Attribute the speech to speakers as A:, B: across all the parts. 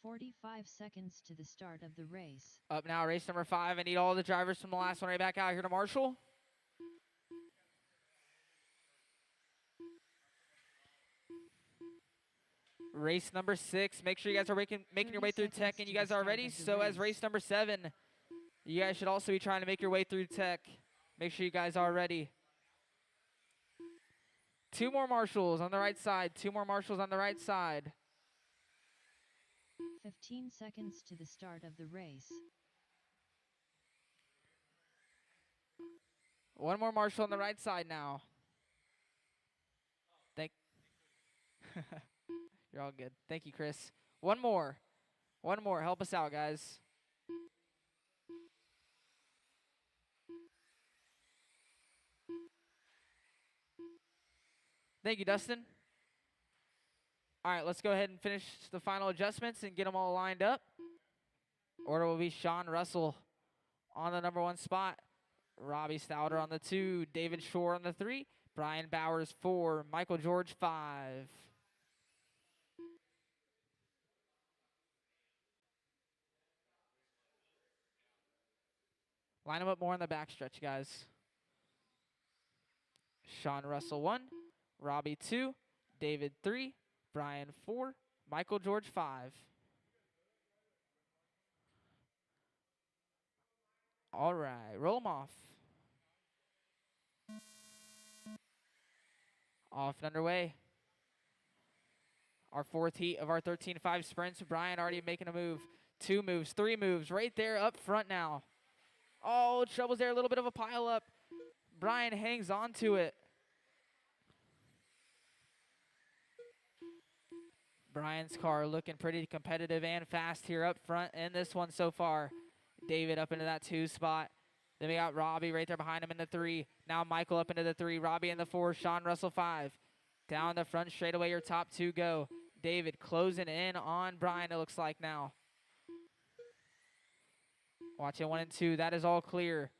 A: 45 seconds to the start of the race.
B: Up now, race number 5. I need all the drivers from the last one right back out here to Marshall. Race number 6. Make sure you guys are making your way through tech and you guys are ready. So as race number 7, you guys should also be trying to make your way through tech. Make sure you guys are ready. 2 more marshals on the right side. 2 more marshals on the right side.
A: 15 seconds to the start of the race.
B: 1 more marshal on the right side now. You're all good. Thank you, Chris. 1 more. 1 more. Help us out, guys. Thank you, Dustin. All right, let's go ahead and finish the final adjustments and get them all lined up. Order will be Sean Russell on the number 1 spot. Robbie Stouter on the 2. David Shore on the 3. Brian Bowers 4. Michael George 5. Line them up more on the backstretch, guys. Sean Russell 1. Robbie 2. David 3. Brian 4. Michael George 5. All right, roll them off. Off and underway. Our 4th heat of our 13.5 sprints. Brian already making a move. 2 moves, 3 moves, right there up front now. Oh, trouble's there, a little bit of a pile up. Brian hangs on to it. Brian's car looking pretty competitive and fast here up front in this one so far. David up into that 2 spot. Then we got Robbie right there behind him in the 3. Now Michael up into the 3. Robbie in the 4. Sean Russell 5. Down the front straightaway, your top 2 go. David closing in on Brian, it looks like now. Watch it, 1 and 2. That is all clear.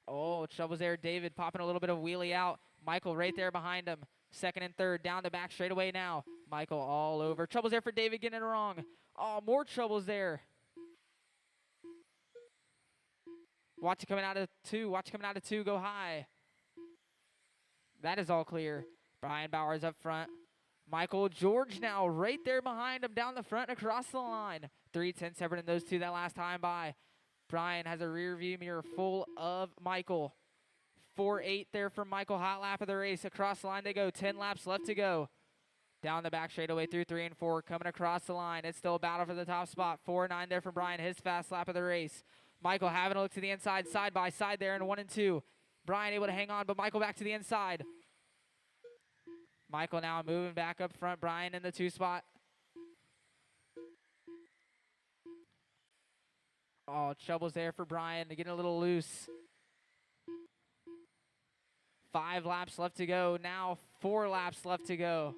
B: Oh, trouble's there. David popping a little bit of wheelie out. Michael right there behind him. 2nd and 3rd. Down the back straightaway now. Michael all over. Trouble's there for David getting it wrong. Oh, more troubles there. Watch it coming out of 2. Watch it coming out of 2. Go high. That is all clear. Brian Bowers up front. Michael George now right there behind him down the front and across the line. 3:10 separate in those 2 that last time by. Brian has a rear view mirror full of Michael. 4:08 there for Michael. Hot lap of the race. Across the line they go. 10 laps left to go. Down the back straightaway through 3 and 4. Coming across the line. It's still a battle for the top spot. 4:09 there for Brian. His fast lap of the race. Michael having a look to the inside. Side by side there in 1 and 2. Brian able to hang on, but Michael back to the inside. Michael now moving back up front. Brian in the 2 spot. Oh, trouble's there for Brian. Getting a little loose. 5 laps left to go. Now 4 laps left to go.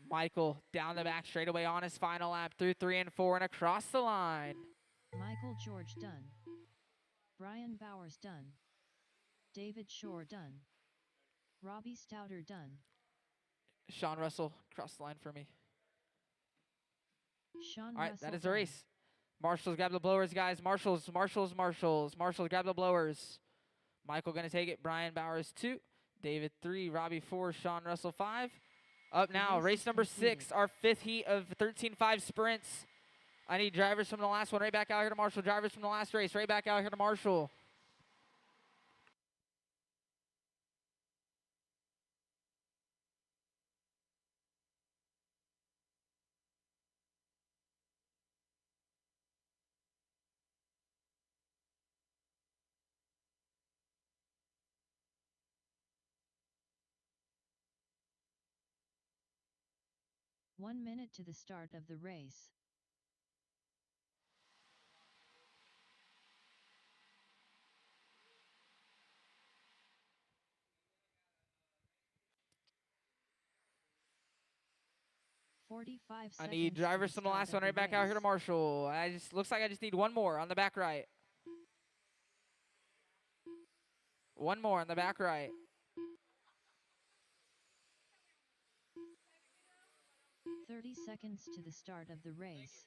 B: Michael down the back straightaway on his final lap through 3 and 4 and across the line.
A: Michael George done. Brian Bowers done. David Shore done. Robbie Stouter done.
B: Sean Russell, cross the line for me.
A: Sean
B: All right,
A: Russell
B: that is the
A: done.
B: race. Marshals grab the blowers, guys. Marshals grab the blowers. Michael going to take it. Brian Bowers 2. David 3. Robbie 4. Sean Russell 5. Up now, race number 6, our 5th heat of 13.5 sprints. I need drivers from the last one right back out here to Marshall. Drivers from the last race right back out here to Marshall.
A: One minute to the start of the race. 45
B: I
A: seconds
B: need
A: to
B: drivers
A: the
B: from the
A: start
B: last
A: of
B: one
A: the
B: right back out here to
A: race.
B: Marshall. Looks like I just need one more on the back right. One more on the back right.
A: Thirty seconds to the start of the race.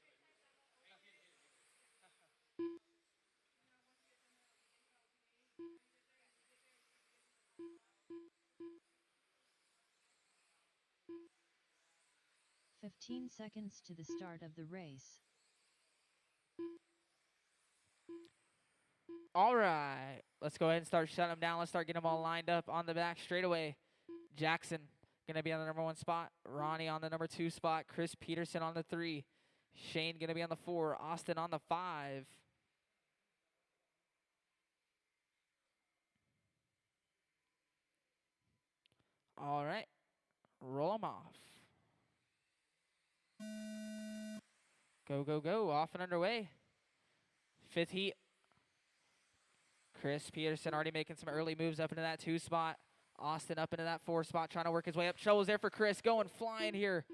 A: "15 seconds to the start of the race.
B: All right, let's go ahead and start shutting them down. Let's start getting them all lined up on the back straightaway. Jackson going to be on the number 1 spot. Ronnie on the number 2 spot. Chris Peterson on the 3. Shane going to be on the 4. Austin on the 5. All right, roll them off. Go, go, go. Off and underway. 5th heat. Chris Peterson already making some early moves up into that 2 spot. Austin up into that 4 spot, trying to work his way up. Troubles there for Chris, going flying here.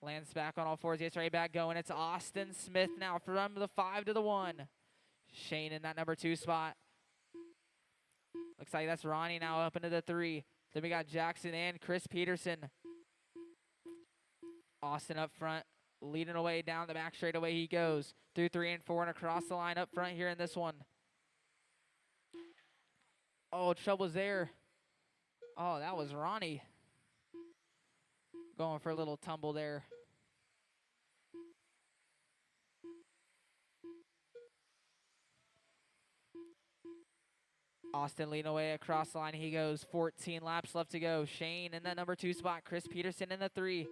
B: Lands back on all fours, gets right back going. It's Austin Smith now from the 5 to the 1. Shane in that number 2 spot. Looks like that's Ronnie now up into the 3. Then we got Jackson and Chris Peterson. Austin up front, leading away down the back straight away he goes. Through 3 and 4 and across the line up front here in this one. Oh, trouble's there. Oh, that was Ronnie. Going for a little tumble there. Austin leading away across the line. He goes 14 laps left to go. Shane in that number 2 spot. Chris Peterson in the 3.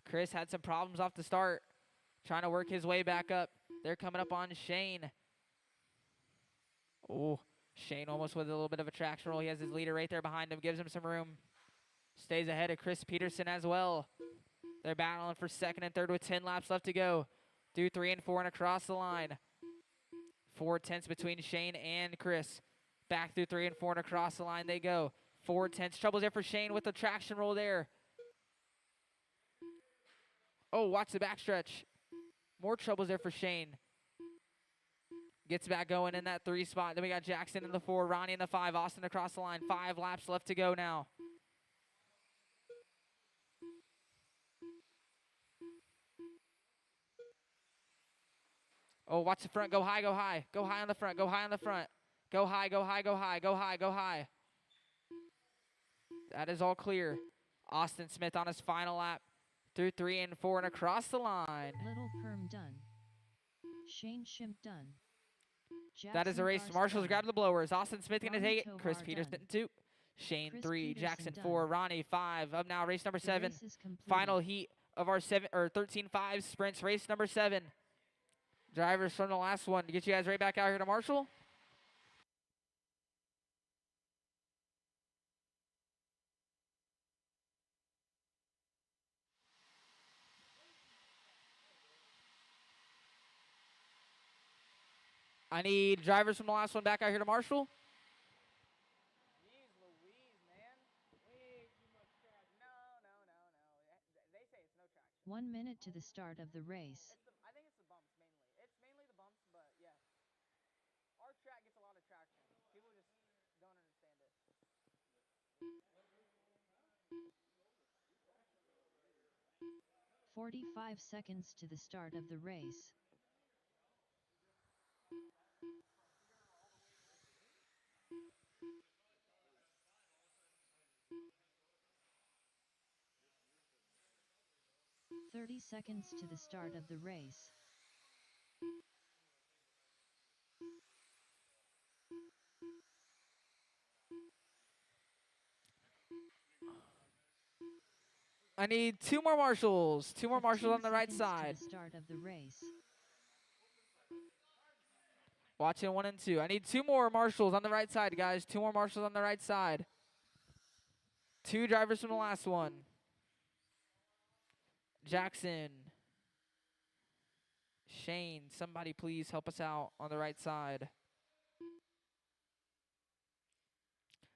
B: Chris had some problems off the start. Trying to work his way back up. They're coming up on Shane. Oh, Shane almost with a little bit of a traction roll. He has his leader right there behind him. Gives him some room. Stays ahead of Chris Peterson as well. They're battling for 2nd and 3rd with 10 laps left to go. Through 3 and 4 and across the line. 4/10 between Shane and Chris. Back through 3 and 4 and across the line they go. 4/10. Troubles there for Shane with the traction roll there. Oh, watch the backstretch. More troubles there for Shane. Gets back going in that 3 spot. Then we got Jackson in the 4, Ronnie in the 5, Austin across the line. 5 laps left to go now. Oh, watch the front. Go high, go high. Go high on the front. Go high on the front. Go high, go high, go high, go high, go high. That is all clear. Austin Smith on his final lap. Through 3 and 4 and across the line.
A: Little Perm done. Shane Shimp done.
B: That is a
A: Jackson
B: race.
A: Garst
B: Marshall's
A: done.
B: grabbing the blowers. Austin Smith going to
A: Ronnie
B: take it. Chris
A: Tovar
B: Peterson
A: done.
B: 2. Shane
A: Chris
B: 3.
A: Peterson
B: Jackson
A: done.
B: 4. Ronnie 5. Up now, race number
A: The
B: 7.
A: race is completed.
B: Final heat of our 13-5 sprints. Race number 7. Drivers from the last one to get you guys right back out here to Marshall. I need drivers from the last one back out here to Marshall.
C: Jeez Louise, man. Way too much track. No. They say it's no traction.
A: 1 minute to the start of the race.
C: I think it's the bumps mainly. It's mainly the bumps, but yeah. Our track gets a lot of traction. People just don't understand it.
A: 45 seconds to the start of the race. "30 seconds to the start of the race.
B: I need 2 more Marshalls. 2 more Marshalls
A: 15
B: on the right
A: seconds
B: side.
A: To the start of the race.
B: Watching 1 and 2. I need 2 more Marshalls on the right side, guys. 2 more Marshalls on the right side. 2 drivers from the last one. Jackson. Shane, somebody please help us out on the right side.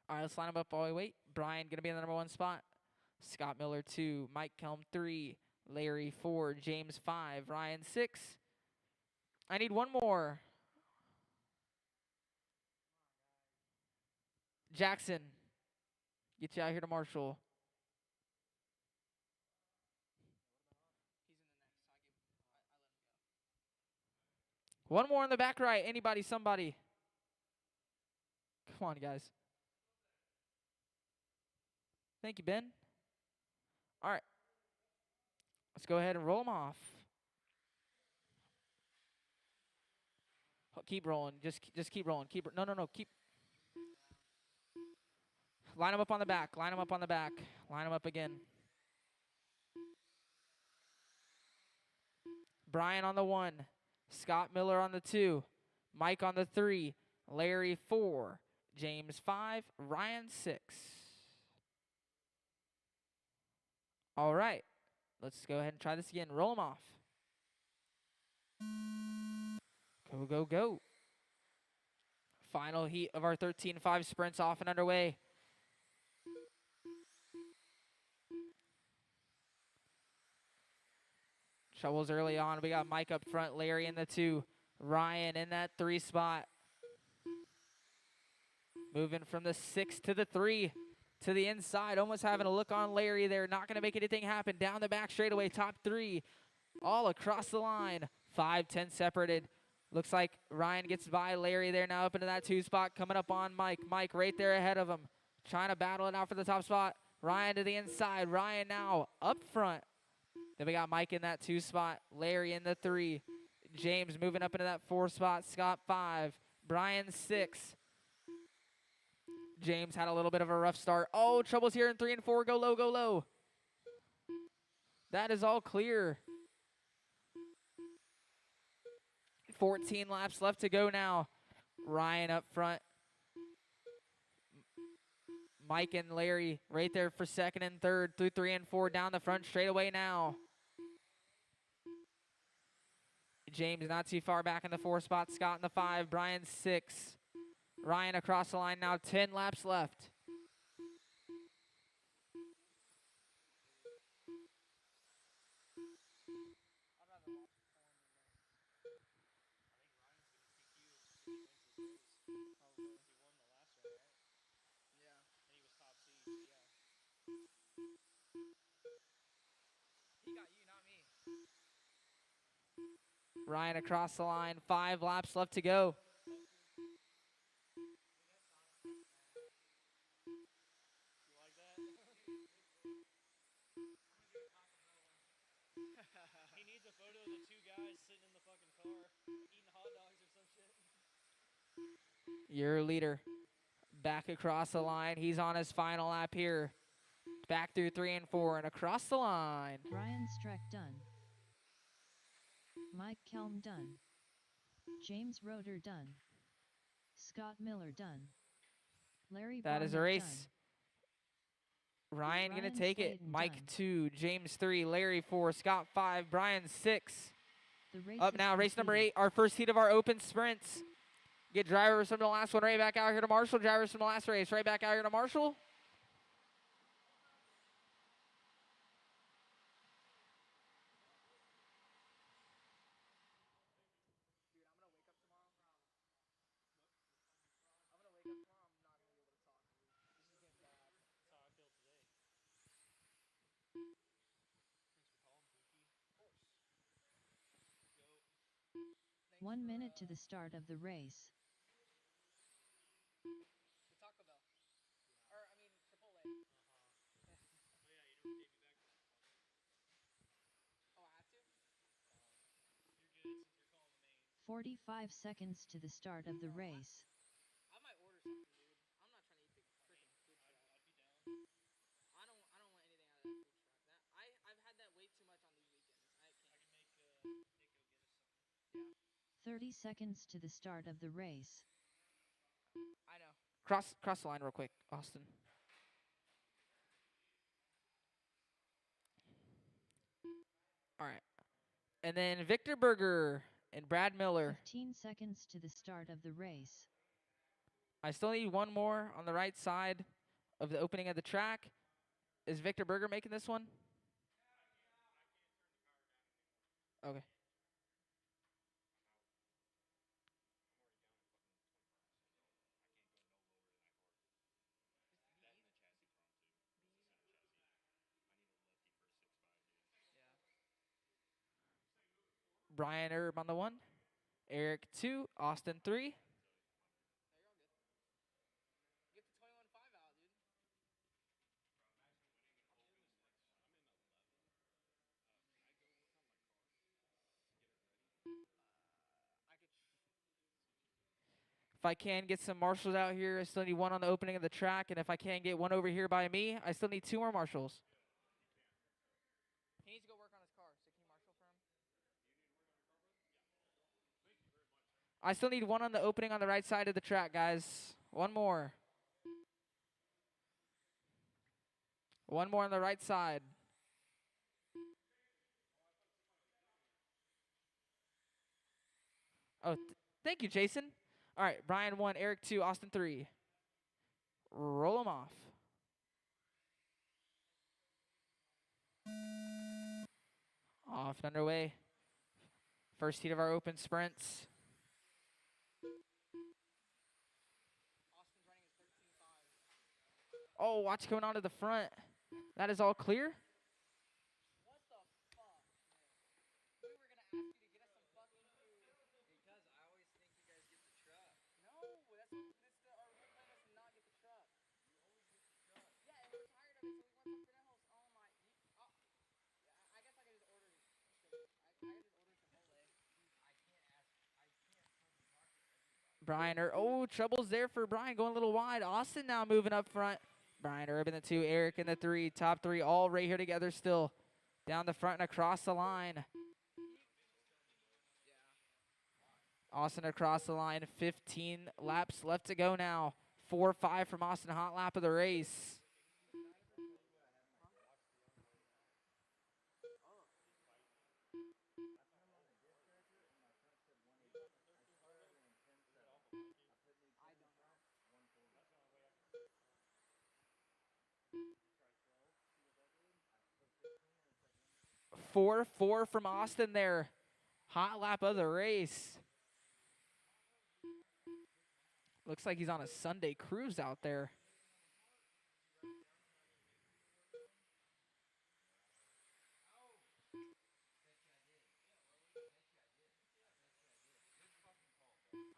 B: All right, let's line them up while we wait. Brian going to be in the number 1 spot. Scott Miller 2, Mike Kelm 3, Larry 4, James 5, Ryan 6. I need one more. Jackson, get you out here to Marshall. One more in the back right. Anybody, somebody. Come on, guys. Thank you, Ben. All right. Let's go ahead and roll them off. Keep rolling. Just keep rolling. No. Keep. Line them up on the back. Line them up on the back. Line them up again. Brian on the 1. Scott Miller on the 2. Mike on the 3. Larry 4. James 5. Ryan 6. All right. Let's go ahead and try this again. Roll them off. Go, go, go. Final heat of our 13-5 sprints off and underway. Troubles early on. We got Mike up front, Larry in the 2, Ryan in that 3 spot. Moving from the 6 to the 3 to the inside. Almost having a look on Larry there. Not going to make anything happen. Down the back straightaway, top 3. All across the line. 5, 10 separated. Looks like Ryan gets by Larry there now up into that 2 spot. Coming up on Mike. Mike right there ahead of him. Trying to battle it out for the top spot. Ryan to the inside. Ryan now up front. Then we got Mike in that 2 spot. Larry in the 3. James moving up into that 4 spot. Scott 5. Brian 6. James had a little bit of a rough start. Oh, troubles here in 3 and 4. Go low, go low. That is all clear. 14 laps left to go now. Ryan up front. Mike and Larry right there for 2nd and 3rd through 3 and 4 down the front straightaway now. James not too far back in the 4 spot. Scott in the 5. Brian 6. Ryan across the line now. 10 laps left. Ryan across the line. 5 laps left to go.
D: He needs a photo of the 2 guys sitting in the fucking car eating hot dogs or some shit.
B: Your leader back across the line. He's on his final lap here. Back through 3 and 4 and across the line.
A: Brian Streck done. Mike Kelm done. James Roeder done. Scott Miller done. Larry
B: That is a
A: Barnett
B: race. Ryan going to
A: Ryan
B: take it.
A: Sladen
B: Mike
A: done.
B: 2, James 3, Larry 4, Scott 5, Brian 6.
A: The race
B: Up
A: is
B: now, race number
A: completed.
B: 8, our first heat of our open sprints. Get drivers from the last one right back out here to Marshall. Drivers from the last race right back out here to Marshall.
D: That's how I feel today.
A: 1 minute to the start of the race.
C: The Taco Bell. Or, I mean, Chipotle.
D: Oh yeah, you never gave me back.
C: Oh, I had to?
D: You're good since you're calling the main.
A: 45 seconds to the start of the race.
C: I might order something, dude. I'm not trying to eat the freaking food truck.
D: I'd be down.
C: I don't want anything out of that food truck. I've had that way too much on these weekends. I can't.
D: I can make Nick go get us something.
A: 30 seconds to the start of the race.
C: I know.
B: Cross the line real quick, Austin. All right. And then Victor Berger and Brad Miller.
A: 15 seconds to the start of the race.
B: I still need one more on the right side of the opening of the track. Is Victor Berger making this one? Okay. Brian Erb on the 1. Eric 2. Austin 3.
C: No, you're all good. Get the 21.5 out, dude. I could.
B: If I can get some marshals out here, I still need one on the opening of the track. And if I can get one over here by me, I still need 2 more marshals.
C: He needs to go work on his car. So can you marshal for him?
B: I still need one on the opening on the right side of the track, guys. One more. One more on the right side. Oh, thank you, Jason. All right, Brian 1, Eric 2, Austin 3. Roll them off. Off and underway. First heat of our open sprints.
C: Austin's running his 13.5.
B: Oh, watch coming onto the front. That is all clear.
C: What the fuck? We were gonna ask you to get us some fucking food.
E: Because I always think you guys get the truck.
C: No, our whole plan was to not get the truck. Yeah, and we're tired of it, so we want some Finejos. Oh my. Yeah, I guess I could just order. I could just order Chipotle.
B: Brian Erb. Oh, trouble's there for Brian, going a little wide. Austin now moving up front. Brian Erb in the 2, Eric in the 3. Top 3 all right here together still. Down the front and across the line. Austin across the line. 15 laps left to go now. 4-5 from Austin. Hot lap of the race. Four from Austin there. Hot lap of the race. Looks like he's on a Sunday cruise out there.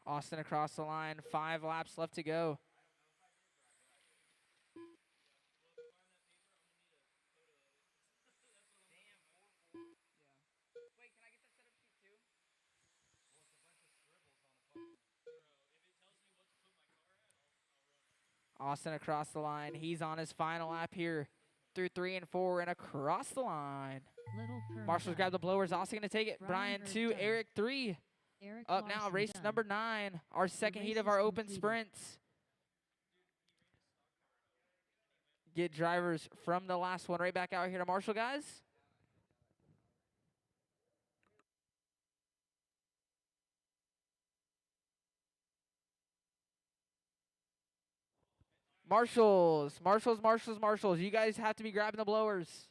B: Austin across the line. 5 laps left to go.
C: Wait, can I get that setup sheet too?
B: Austin across the line. He's on his final lap here. Through 3 and 4 and across the line.
A: Little Perm
B: Marshall's
A: done.
B: grabbed the blowers. Austin going to take it.
A: Brian
B: Brian
A: Erb
B: 2,
A: done.
B: Eric 3.
A: Eric
B: Up now,
A: Larson
B: race
A: done.
B: number 9. Our second heat
A: race
B: of
A: is
B: our open
A: completed.
B: sprints. Get drivers from the last one right back out here to Marshall, guys. Marshalls. You guys have to be grabbing the blowers.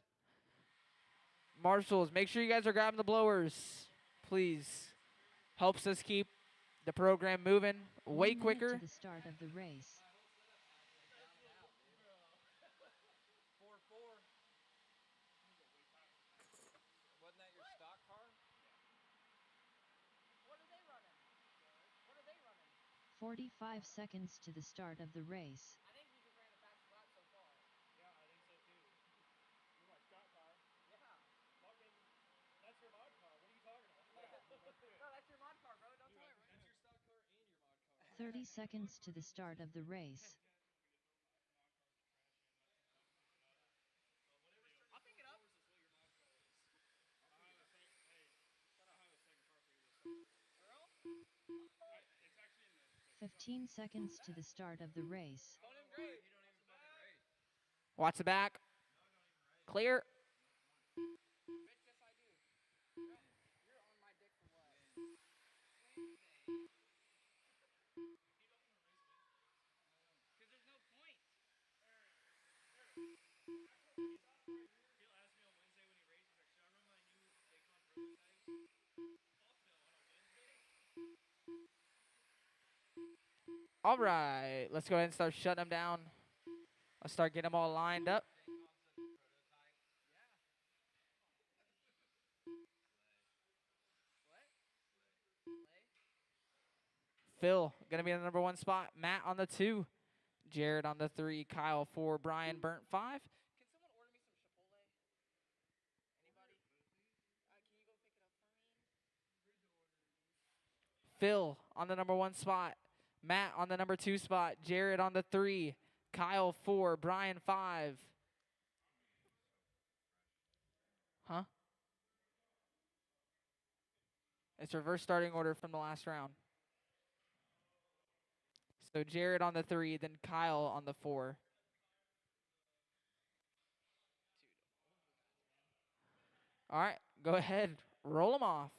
B: Marshalls, make sure you guys are grabbing the blowers. Please. Helps us keep the program moving
A: 1
B: way
A: minute
B: quicker.
A: to the start of the race.
E: 4-4. Wasn't that your stock car?
C: What are they running?
A: 45 seconds to the start of the race.
C: I think we just ran a fast lap so far.
D: Yeah, I think so too. You're my stock car.
C: Yeah.
D: Fucking, that's your mod car. What are you talking about?
C: No, that's your mod car, bro. Don't tell her.
E: That's your stock car and your mod car.
A: 30 seconds to the start of the race.
C: I'll pick it up.
A: 15 seconds to the start of the race.
C: Phone him great.
E: You don't even fucking race.
B: Watch the back. Clear.
C: Bitch, yes I do. You're on my dick for what? Because there's no point.
B: All right, let's go ahead and start shutting them down. Let's start getting them all lined up. Phil gonna be in the number 1 spot. Matt on the 2. Jared on the 3. Kyle 4. Brian Burnt 5.
C: Can someone order me some Chipotle? Anybody? Can you go pick it up for me?
B: Phil on the number 1 spot. Matt on the number 2 spot. Jared on the 3. Kyle 4. Brian 5. Huh? It's reverse starting order from the last round. So Jared on the 3, then Kyle on the 4. All right, go ahead. Roll them off.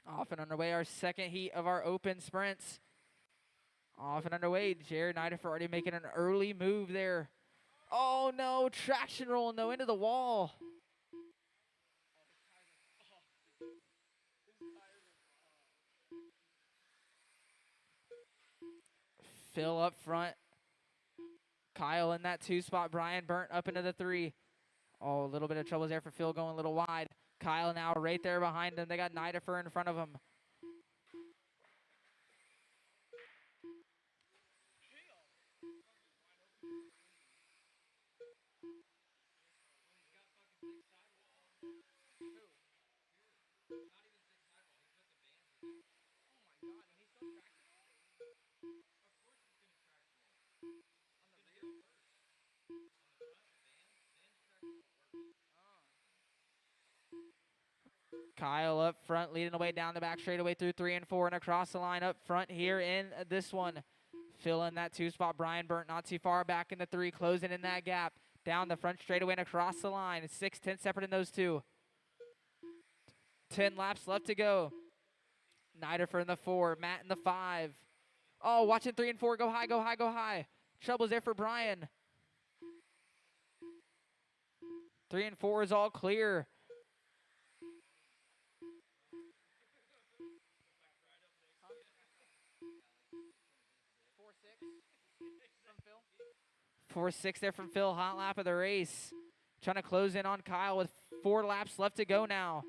B: Off and underway, our second heat of our open sprints. Off and underway. Jared Nidifer already making an early move there. Oh no, traction rolling though into the wall. Phil up front. Kyle in that 2 spot. Brian Burnt up into the 3. Oh, a little bit of trouble there for Phil going a little wide. Kyle now right there behind him. They got Nidifer in front of him. Kyle up front, leading the way down the back straightaway through 3 and 4 and across the line up front here in this one. Fill in that 2 spot. Brian Burnt not too far back in the 3, closing in that gap. Down the front straightaway and across the line. It's 6-10 separate in those 2. 10 laps left to go. Nidifer in the 4, Matt in the 5. Oh, watching 3 and 4 go high, go high, go high. Trouble's there for Brian. 3 and 4 is all clear.
C: From Phil.
B: 4-6 there from Phil. Hot lap of the race. Trying to close in on Kyle with 4 laps left to go now.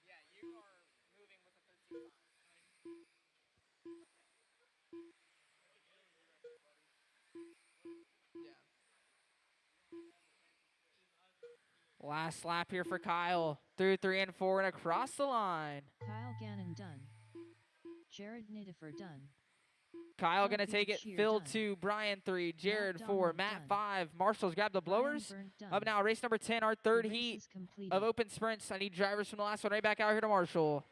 C: Yeah, you are moving with a 13 Yeah.
B: Last lap here for Kyle. Through 3 and 4 and across the line.
A: Kyle Gannon done. Jared Nidifer done.
B: Kyle
A: Phil
B: going to take it.
A: Shear
B: Phil
A: done.
B: 2, Brian 3, Jared 4,
A: Donald
B: Matt
A: done.
B: 5. Marshall's grabbed the blowers.
A: Brian Burnt done.
B: Up now, race number 10, our third
A: The race
B: heat
A: is completed.
B: of open sprints. I need drivers from the last one right back out here to Marshall.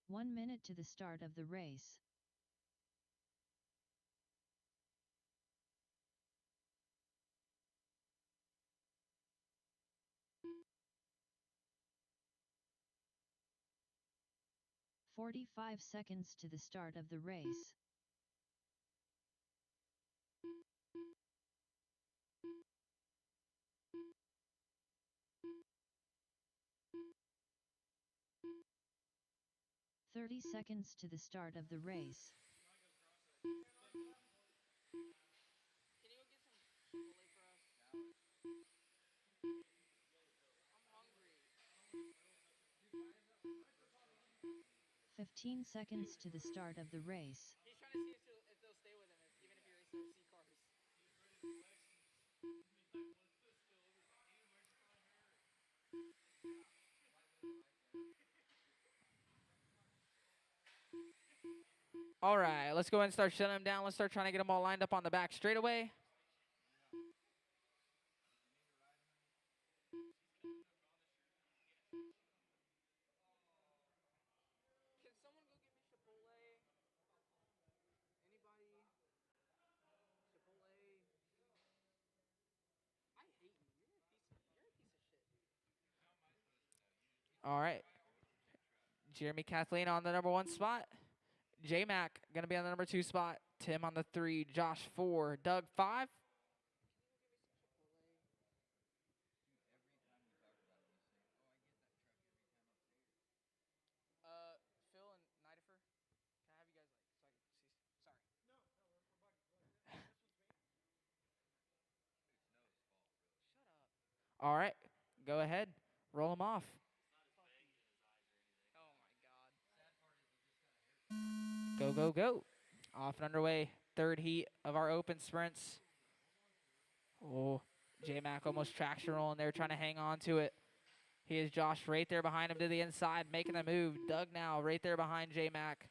A: One minute to the start of the race. "45 seconds to the start of the race. "30 seconds to the start of the race.
C: Can you go get some Chipotle for us? I'm hungry.
A: 15 seconds to the start of the race.
C: He's trying to see if they'll stay with him, even if he races those C cars.
B: All right, let's go ahead and start shutting them down. Let's start trying to get them all lined up on the back straightaway.
C: Can someone go get me Chipotle? Anybody?
B: All right. Jeremy Kathleen on the number 1 spot. J-Mac going to be on the number 2 spot. Tim on the 3. Josh 4. Doug 5.
C: Phil and Nidifer, can I have you guys like so I can see? Sorry. Shut up.
B: All right. Go ahead. Roll them off.
C: Oh my God.
B: Go, go, go. Off and underway. 3rd heat of our open sprints. Oh, J-Mac almost traction rolling there, trying to hang on to it. He is Josh right there behind him to the inside, making the move. Doug now right there behind J-Mac.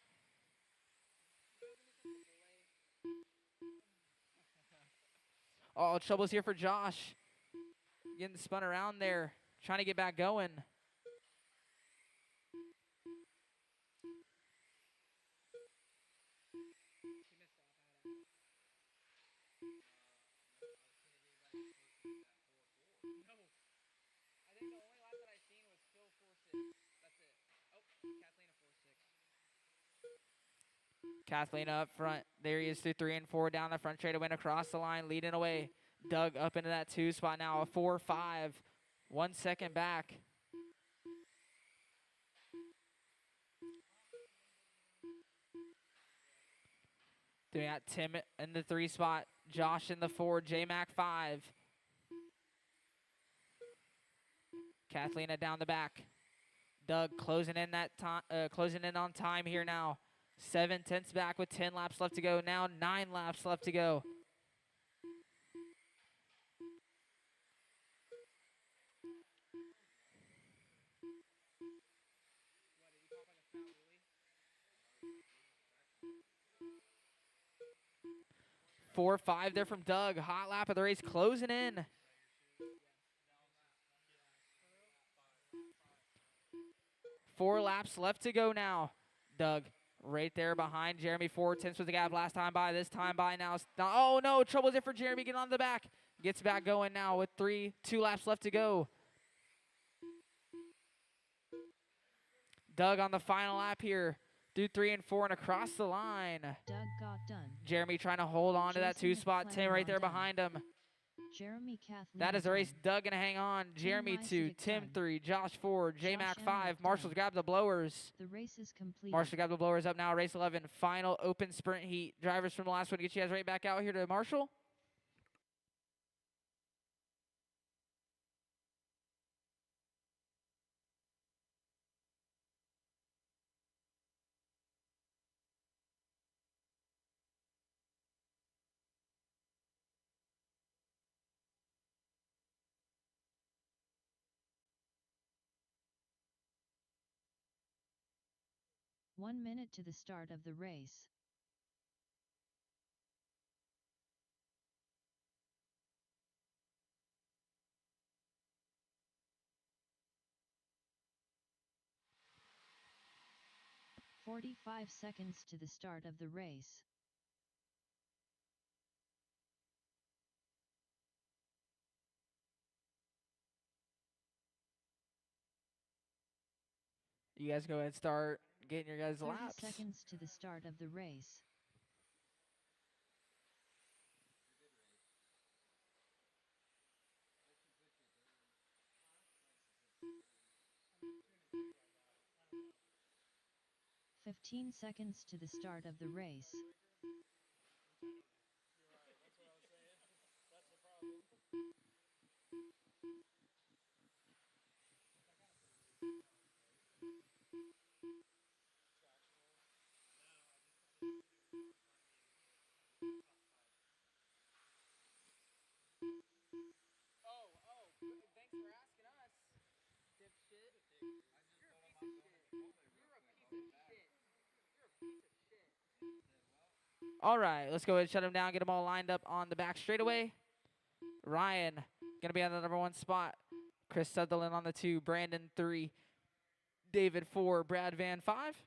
B: Oh, trouble's here for Josh. Getting spun around there, trying to get back going.
C: I think the only lap that I seen was Phil 4.6. That's it. Oh, Kathleen a 4.6.
B: Kathleen up front. There he is through 3 and 4 down the front straight, went across the line, leading away. Doug up into that 2 spot now, a 4-5. 1 second back. Doing that, Tim in the 3 spot, Josh in the 4, J-Mac 5. Kathleen down the back. Doug closing in that time, closing in on time here now. 7/10 back with 10 laps left to go. Now 9 laps left to go.
C: What, did he pop like a fat wheelie?
B: 4-5 there from Doug. Hot lap of the race closing in. 4 laps left to go now. Doug right there behind Jeremy. 4/10 with the gap last time by. This time by now. Oh no, trouble's it for Jeremy. Getting on the back. Gets back going now with 2 laps left to go. Doug on the final lap here. Through 3 and 4 and across the line.
A: Doug got done.
B: Jeremy trying to hold on to that
A: Jason
B: 2 spot.
A: McClellan
B: Tim right there
A: done.
B: behind him.
A: Jeremy Kathleen
B: That is the race.
A: done.
B: Doug gonna hang on. Jeremy 2,
A: Lysidic
B: Tim
A: done.
B: 3, Josh 4, J-Mac
A: Josh
B: 5.
A: Emmett
B: Marshall's
A: done.
B: grabbed the blowers.
A: The race is complete.
B: Marshall grabbed the blowers up now. Race 11, final open sprint heat. Drivers from the last one, get you guys right back out here to Marshall.
A: One minute to the start of the race. "45 seconds to the start of the race.
B: You guys go ahead and start getting your guys'
A: 30
B: laps.
A: seconds to the start of the race. "15 seconds to the start of the race.
C: Thanks for asking us, dipshit. You're a piece of shit. You're a piece of shit. You're a piece of shit.
B: All right, let's go ahead and shut them down. Get them all lined up on the back straightaway. Ryan gonna be on the number 1 spot. Chris Sutherland on the 2. Brandon 3. David 4. Brad Van 5.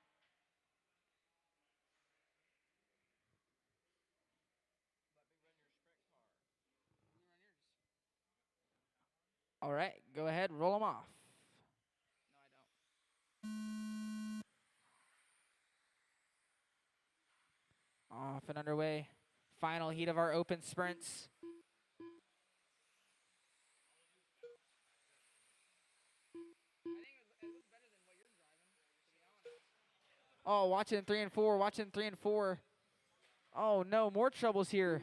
B: All right, go ahead, roll them off.
C: No, I don't.
B: Off and underway. Final heat of our open sprints.
C: I think it looks better than what you're driving, to be honest.
B: Oh, watching 3 and 4, watching 3 and 4. Oh no, more troubles here.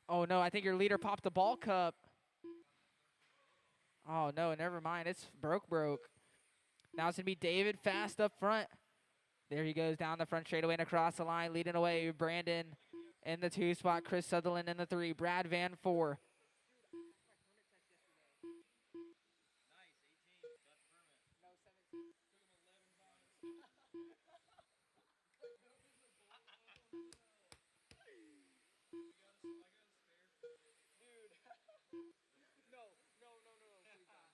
B: Oh no, I think your leader popped the ball cup. Oh no, never mind. It's broke. Now it's going to be David fast up front. There he goes down the front straightaway and across the line, leading away. Brandon in the 2 spot, Chris Sutherland in the 3, Brad Van 4.
E: Nice, 18. Got the permit.
C: No, 17.
E: Took him 11 times. I got a spare for it.
C: Dude. No, please don't. Dude, I passed.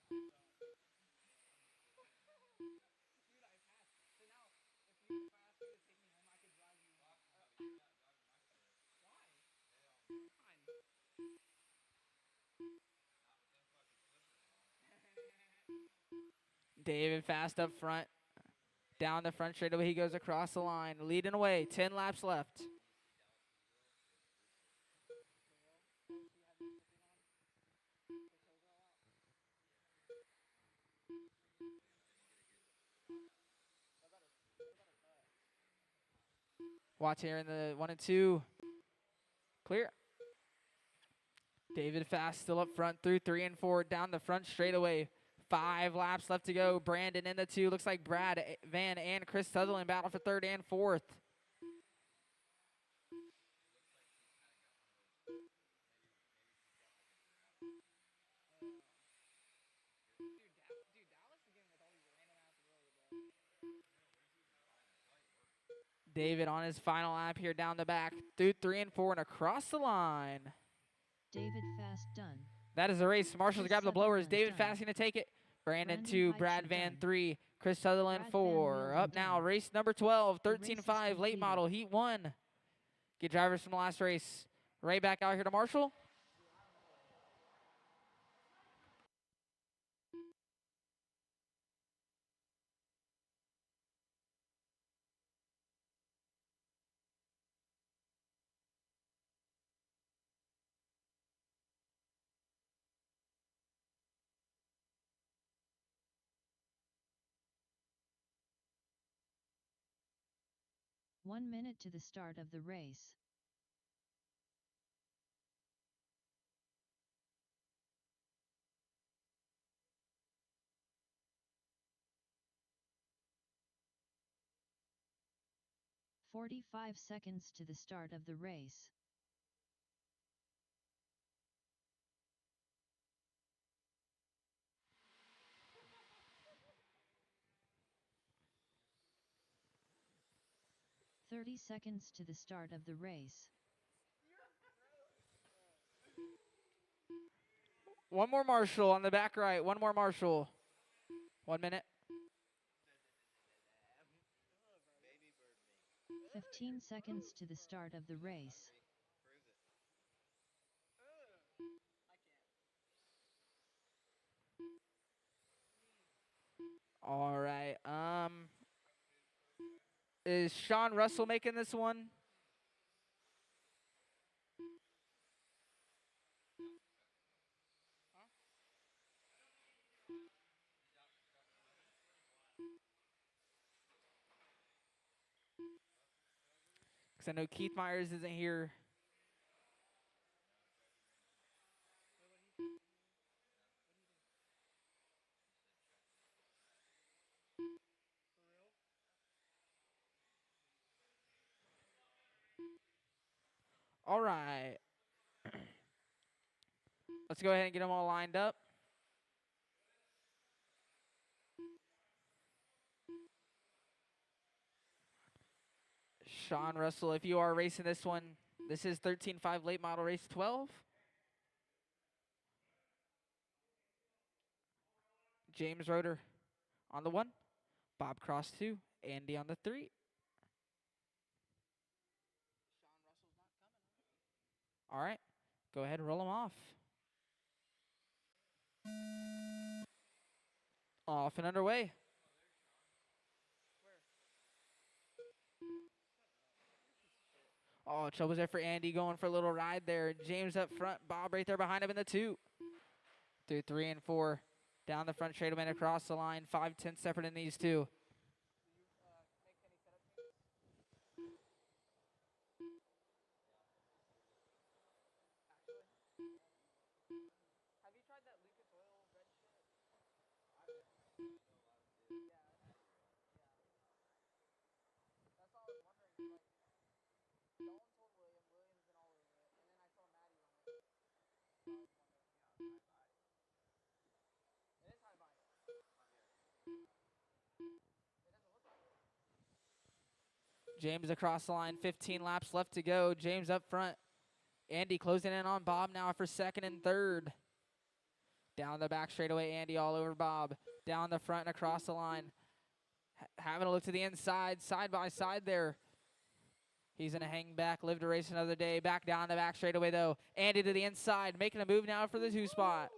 C: So now, if I ask you to take me home, I could drive you.
E: You're not driving my car.
C: Why? Fine.
E: Not with them fucking slippers on.
B: David fast up front. Down the front straightaway, he goes across the line, leading away. 10 laps left. Watch here in the 1 and 2. Clear. David fast still up front through 3 and 4. Down the front straightaway. 5 laps left to go. Brandon in the 2. Looks like Brad Van and Chris Sutherland battle for 3rd and 4th.
C: Dude, Dallas is getting with all these random ass roads, bro.
B: David on his final lap here down the back. Through 3 and 4 and across the line.
A: David Fast done.
B: That is the race. Marshall's
A: Chris
B: grab the blowers.
A: Sutherland
B: David
A: done.
B: Fast going to take it. Brandon
A: Brandon
B: 2,
A: Pikes
B: Brad
A: are
B: Van
A: done.
B: 3, Chris Sutherland
A: Brad Van
B: 4.
A: Wielden
B: Up now,
A: done.
B: race number 12,
A: The race is
B: 13-5, late
A: completed.
B: model, heat 1. Get drivers from the last race. Right back out here to Marshall.
A: One minute to the start of the race. "45 seconds to the start of the race. "30 seconds to the start of the race.
B: One more Marshall on the back right. One more Marshall. 1 minute.
A: 15 seconds to the start of the race.
B: All right. Is Sean Russell making this one? Because I know Keith Myers isn't here. All right. Let's go ahead and get them all lined up. Sean Russell, if you are racing this one, this is 13-5 late model race 12. James Roeder on the 1. Bob Cross 2. Andy on the 3.
C: Sean Russell's not coming, huh?
B: All right. Go ahead and roll them off. Off and underway. Oh, trouble's there for Andy going for a little ride there. James up front. Bob right there behind him in the 2. Through 3 and 4. Down the front straightaway and across the line. 5-10 separate in these 2.
C: Have you tried that Lucas Oil red shit? That's all I was wondering. Like, Dalton told Williams been all over it, and then I saw Maddie on it. So I was wondering. It is high volume. It doesn't look like it.
B: James across the line. 15 laps left to go. James up front. Andy closing in on Bob now for 2nd and 3rd. Down the back straightaway, Andy all over Bob. Down the front and across the line. Having a look to the inside, side by side there. He's going to hang back, live to race another day. Back down the back straightaway, though. Andy to the inside, making a move now for the 2 spot.
C: I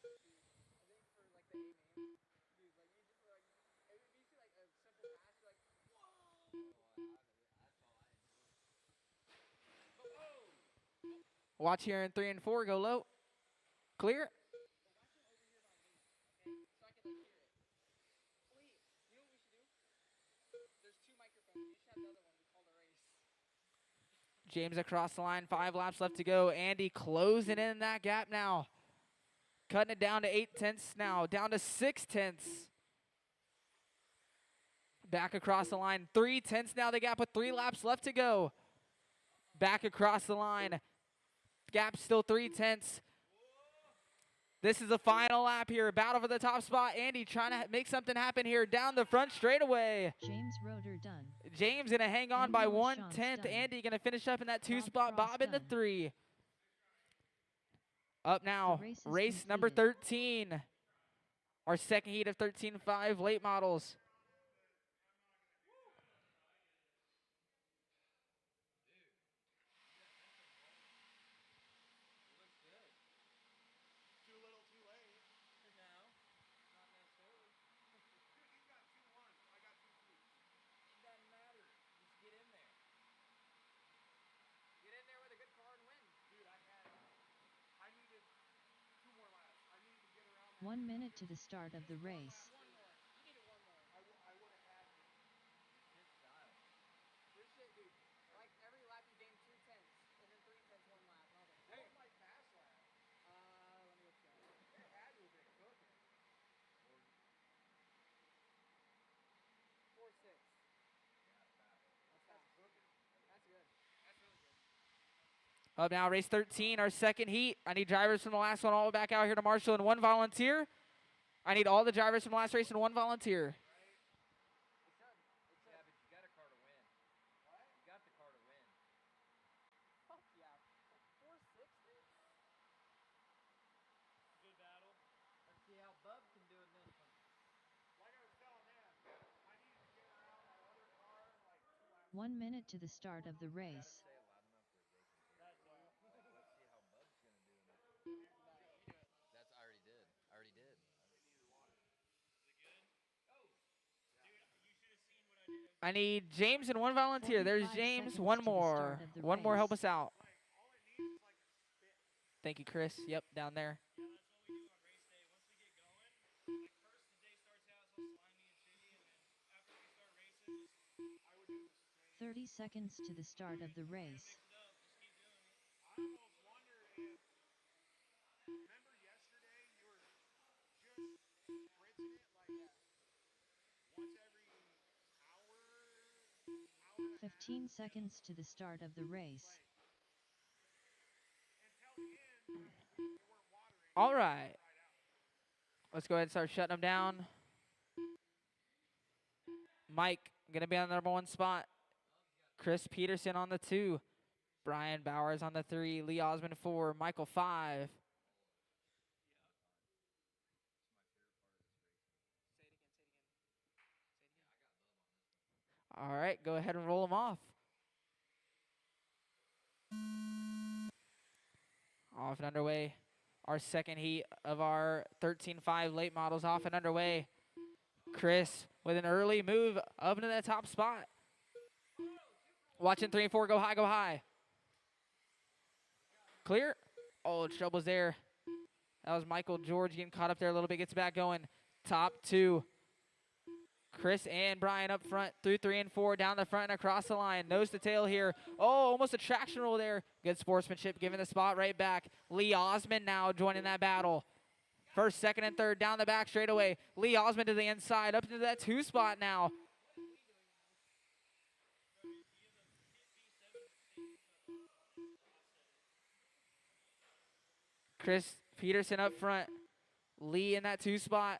C: think for like the A main, dude, like you just like if you see like a simple pass, you're like,
B: Watch here in 3 and 4, go low. Clear.
C: so I can like hear it. Wait, you know what we should do? There's 2 microphones. You should have the other one. We call the race.
B: James across the line, 5 laps left to go. Andy closing in that gap now. Cutting it down to 8/10 now, down to 6/10. Back across the line, 3/10 now the gap with 3 laps left to go. Back across the line, gap still 3/10. This is the final lap here, battle for the top spot. Andy trying to make something happen here down the front straightaway.
A: James Roeder done.
B: James gonna hang on
A: Andy
B: by
A: Lachance
B: 1/10.
A: done.
B: Andy gonna finish up in that 2
A: Bob
B: spot.
A: Cross
B: Bob in the
A: done.
B: 3. Up now,
A: race is
B: race number
A: completed.
B: 13. Our second heat of 13.5 late models.
E: Too little, too late. No, not necessarily. Dude, he's got 2-1. I got 2-2. It doesn't matter. Just get in there.
C: Get in there with a good car and win.
E: Dude, I needed 2 more laps. I needed to get around that.
A: 1 minute to the start of the race.
C: One more. You needed one more.
E: I would have had his style.
C: Your shit, dude. Like every lap you gain 2/10, and then 3/10 one lap. And I was like,
E: Hey,
C: hey,
E: my pass lap.
C: let me look at that.
E: It had to have been cooking.
C: 4-6.
E: That's cooking.
C: That's good. That's really good.
B: Up now, race 13, our second heat. I need drivers from the last one all the way back out here to Marshall and 1 volunteer. I need all the drivers from the last race and 1 volunteer.
C: It should.
E: Yeah, but you got a car to win. What? You got the car to win.
C: Fuck yeah. 4-6, dude?
D: Good battle.
E: Let's see how Bub can do in this one.
F: Like I was telling him, I needed to get around my other car like 2 laps.
A: 1 minute to the start of the race.
E: Say it loud enough where they can hear.
D: That's all.
E: Let's see how Bub's gonna do in it. That's I already did. I already did.
D: Is it good? Oh. Dude, you should have seen what I did.
B: I need James and 1 volunteer. There's
A: 45
B: James,
A: seconds
B: 1
A: to the
B: more.
A: start of the
B: 1 more, help
A: race.
B: us out.
F: Like all it needs is like a spit.
B: Thank you, Chris. Yep, down there.
D: Yeah, that's what we do on race day. Once we get going, like first the day starts out so slimy and shitty, and then after we start racing, just
F: I would do the same.
A: 30 seconds to the start of the race.
D: mix it up. Just keep doing it.
F: I almost wonder if. Remember yesterday you were just spritzing it like once every hour, hour and a half.
A: 15 seconds to the start of the race.
F: Until the end, you weren't watering.
B: All right.
F: Right out.
B: Let's go ahead and start shutting them down. Mike, going to be on the number 1 spot. Chris Peterson on the 2. Brian Bowers on the 3. Lee Osmond 4. Michael 5. All right, go ahead and roll them off. Off and underway. Our second heat of our 13.5 late models off and underway. Chris with an early move up into that top spot. Watching 3 and 4 go high, go high. Clear. Oh, trouble's there. That was Michael George getting caught up there a little bit. Gets back going. Top 2. Chris and Brian up front through 3 and 4 down the front and across the line. Nose to tail here. Oh, almost a traction roll there. Good sportsmanship, giving the spot right back. Lee Osmond now joining that battle. First, second, and third down the back straight away. Lee Osmond to the inside, up into that 2 spot now. Chris Peterson up front. Lee in that 2 spot.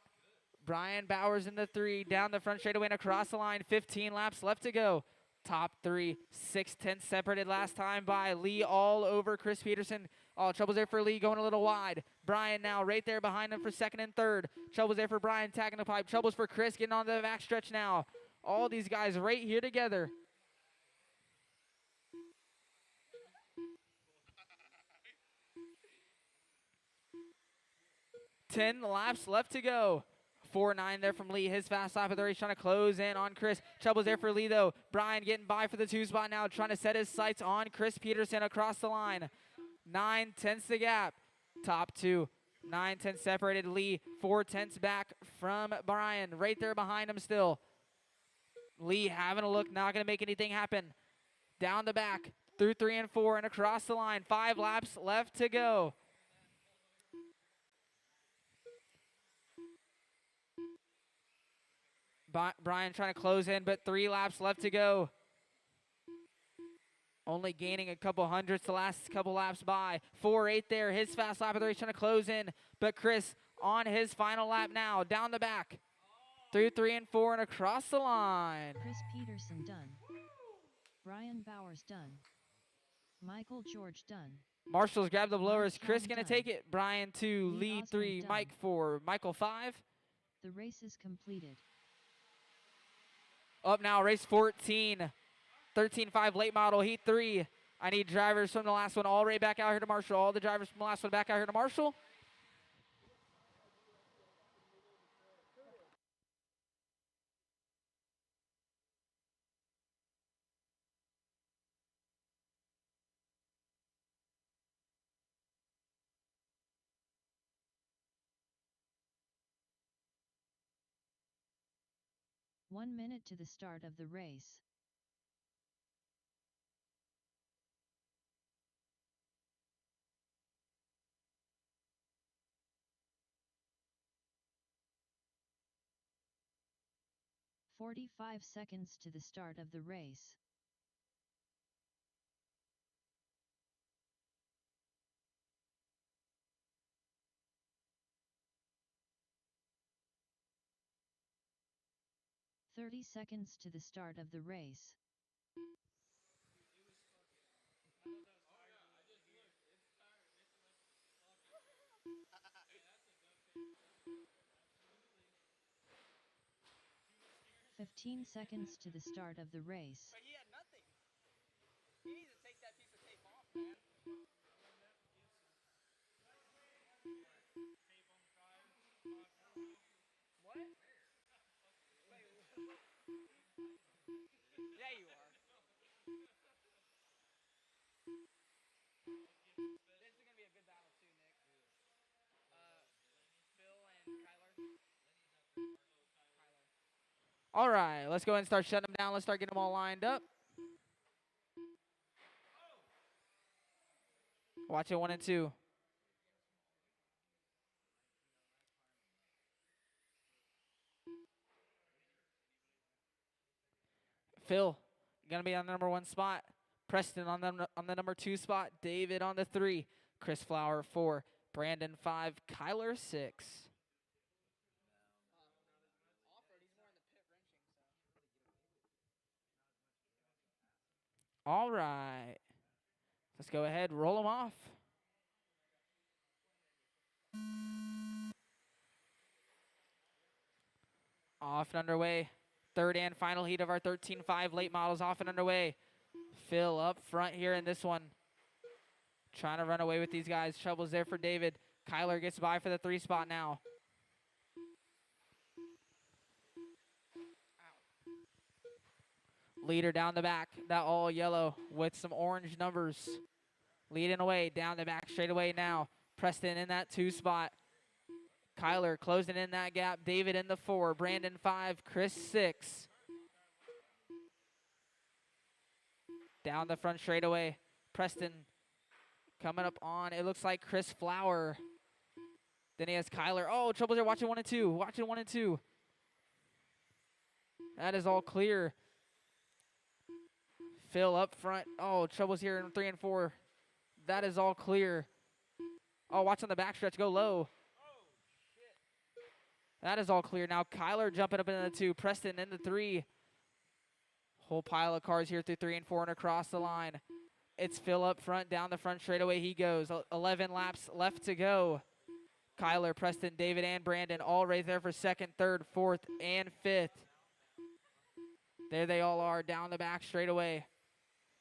B: Brian Bowers in the 3, down the front straightaway and across the line. 15 laps left to go. Top 3, 6/10 separated last time by Lee all over Chris Peterson. Oh, trouble's there for Lee, going a little wide. Brian now right there behind him for second and third. Trouble's there for Brian, tagging the pipe. Trouble's for Chris, getting on the back stretch now. All these guys right here together. Ten laps left to go. 4.9 there from Lee. His fast lap of the race trying to close in on Chris. Trouble's there for Lee though. Brian getting by for the 2 spot now, trying to set his sights on Chris Peterson across the line. 9/10 the gap. Top 2. 9/10 separated. Lee 4/10 back from Brian. Right there behind him still. Lee having a look, not going to make anything happen. Down the back through 3 and 4 and across the line. 5 laps left to go. Brian trying to close in, but 3 laps left to go. Only gaining a couple hundredths the last couple laps by. 4.8 there, his fast lap of the race trying to close in. But Chris on his final lap now, down the back. Through 3 and 4 and across the line.
A: Chris Peterson done. Brian Bowers done. Michael George done.
B: Marshall's grabbed the blowers.
A: Tom
B: Chris going to
A: done.
B: take it. Brian 2,
A: Lee
B: Lee
A: Osmond
B: 3,
A: done.
B: Mike 4, Michael 5.
A: The race is completed.
B: Up now, race 14. 13.5 late model, heat 3. I need drivers from the last one all right back out here to Marshall. All the drivers from the last one back out here to Marshall.
A: One minute to the start of the race. "45 seconds to the start of the race. "30 seconds to the start of the race. "15 seconds to the start of the race.
C: But he had nothing. He needs to take that piece of tape off, man. What? Wait. Yeah, you are. This is gonna be a good battle too, Nick. Phil and Kyler.
B: All right, let's go ahead and start shutting them down. Let's start getting them all lined up. Watch it 1 and 2. Phil gonna be on the number 1 spot. Preston on the number 2 spot. David on the 3. Chris Flower 4. Brandon 5. Kyler 6.
C: Off-road, he's more in the pit wrenching, so.
B: All right. Let's go ahead, roll them off. Off and underway. Third and final heat of our 13.5 late models off and underway. Phil up front here in this one. Trying to run away with these guys. Trouble's there for David. Kyler gets by for the 3 spot now. Leader down the back, that all yellow with some orange numbers. Leading away down the back straight away now. Preston in that 2 spot. Kyler closing in that gap. David in the 4. Brandon 5. Chris 6. Down the front straight away. Preston coming up on, it looks like Chris Flower. Then he has Kyler. Oh, trouble there. Watching 1 and 2. Watching 1 and 2. That is all clear. Phil up front. Oh, trouble's here in 3 and 4. That is all clear. Oh, watch on the backstretch. Go low. That is all clear. Now Kyler jumping up into the 2. Preston in the 3. Whole pile of cars here through 3 and 4 and across the line. It's Phil up front. Down the front straightaway he goes. 11 laps left to go. Kyler, Preston, David, and Brandon all right there for 2nd, 3rd, 4th, and 5th. There they all are down the back straightaway.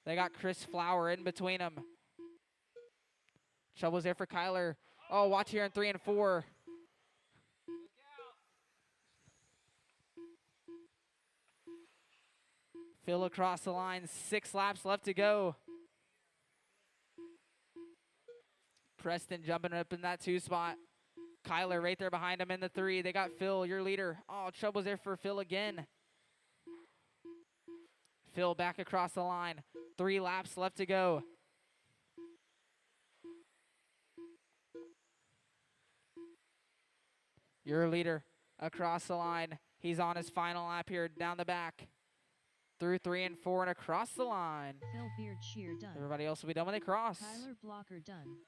B: They got Chris Flower in between them. Trouble's there for Kyler. Oh, watch here in 3 and 4. Phil across the line. 6 laps left to go. Preston jumping up in that 2 spot. Kyler right there behind him in the 3. They got Phil, your leader. Oh, trouble's there for Phil again. Phil back across the line. 3 laps left to go. Your leader across the line. He's on his final lap here down the back. Through 3 and 4 and across the line.
A: Phil Beard Shear done.
B: Everybody else will be done when they cross.
A: Tyler Blocker done.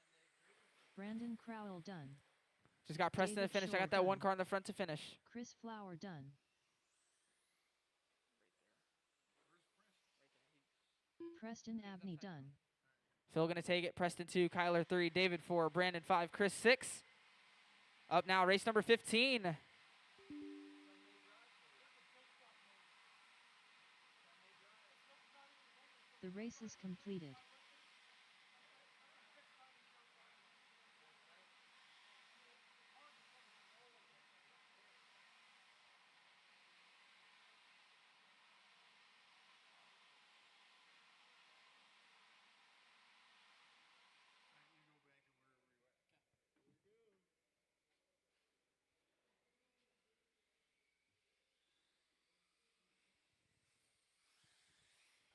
A: Brandon Crowell done.
B: Just got Preston to
A: David
B: finish. I
A: Shore
B: got that 1
A: done.
B: car in the front to finish.
A: Chris Flower done. Preston Abney done.
B: Phil going to take it. Preston 2, Kyler 3, David 4, Brandon 5, Chris 6. Up now, race number 15.
A: The race is completed.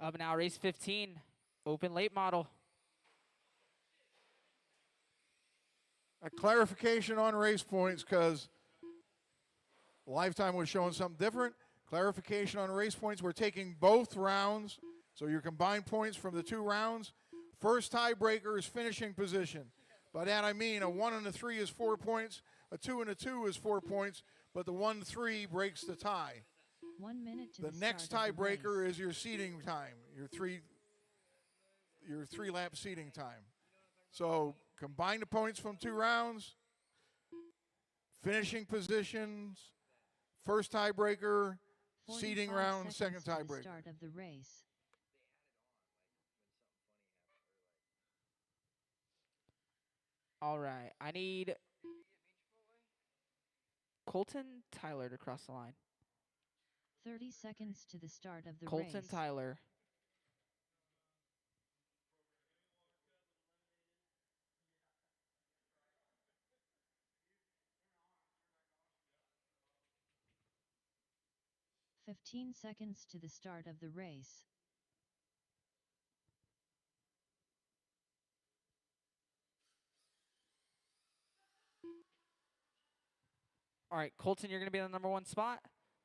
B: Up now, race 15, open late model.
F: A clarification on race points because Lifetime was showing something different. Clarification on race points. We're taking both rounds, so your combined points from the 2 rounds. First tiebreaker is finishing position. By that I mean a 1 and a 3 is 4 points, a 2 and a 2 is 4 points, but the 1-3 breaks the tie.
A: 1 minute to
F: The next
A: start of the
F: tiebreaker
A: race.
F: is your seating time, your 3-lap seating time. So combine the points from 2 rounds, finishing positions, first tiebreaker, seating
A: 45
F: round,
A: seconds
F: second
A: to the
F: tiebreaker.
A: Start of the race.
B: All right, I need Colton Tyler to cross the line.
A: 30 seconds to the start of the
B: Colton
A: race.
B: Tyler.
A: $15 seconds to the start of the race.
B: All right, Colton, you're going to be on the number 1 spot.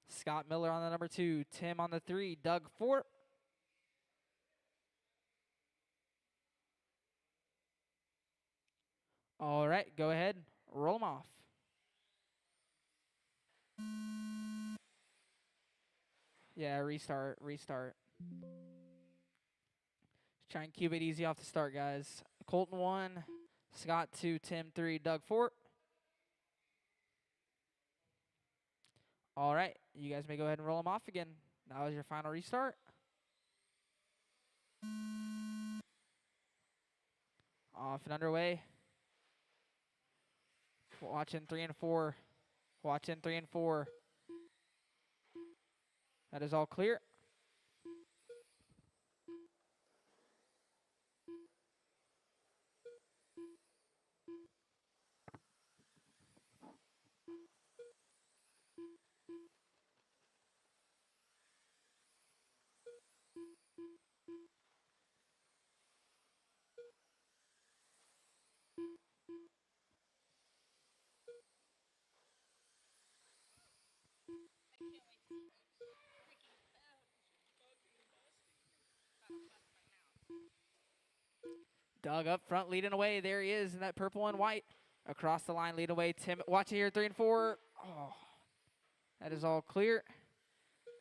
B: Scott Miller on the number 2. Tim on the 3. Doug 4. All right, go ahead. Roll them off. Yeah, restart. Just try and keep it easy off the start, guys. Colton 1. Scott 2. Tim 3. Doug 4. All right, you guys may go ahead and roll them off again. That was your final restart. Off and underway. Watching 3 and 4. Watching 3 and 4. That is all clear.
C: I can't wait to eat those freaking bugs. Gotta bust my mouth.
B: Doug up front leading away. There he is in that purple and white. Across the line leading away. Tim, watch it here, 3 and 4. Oh, that is all clear.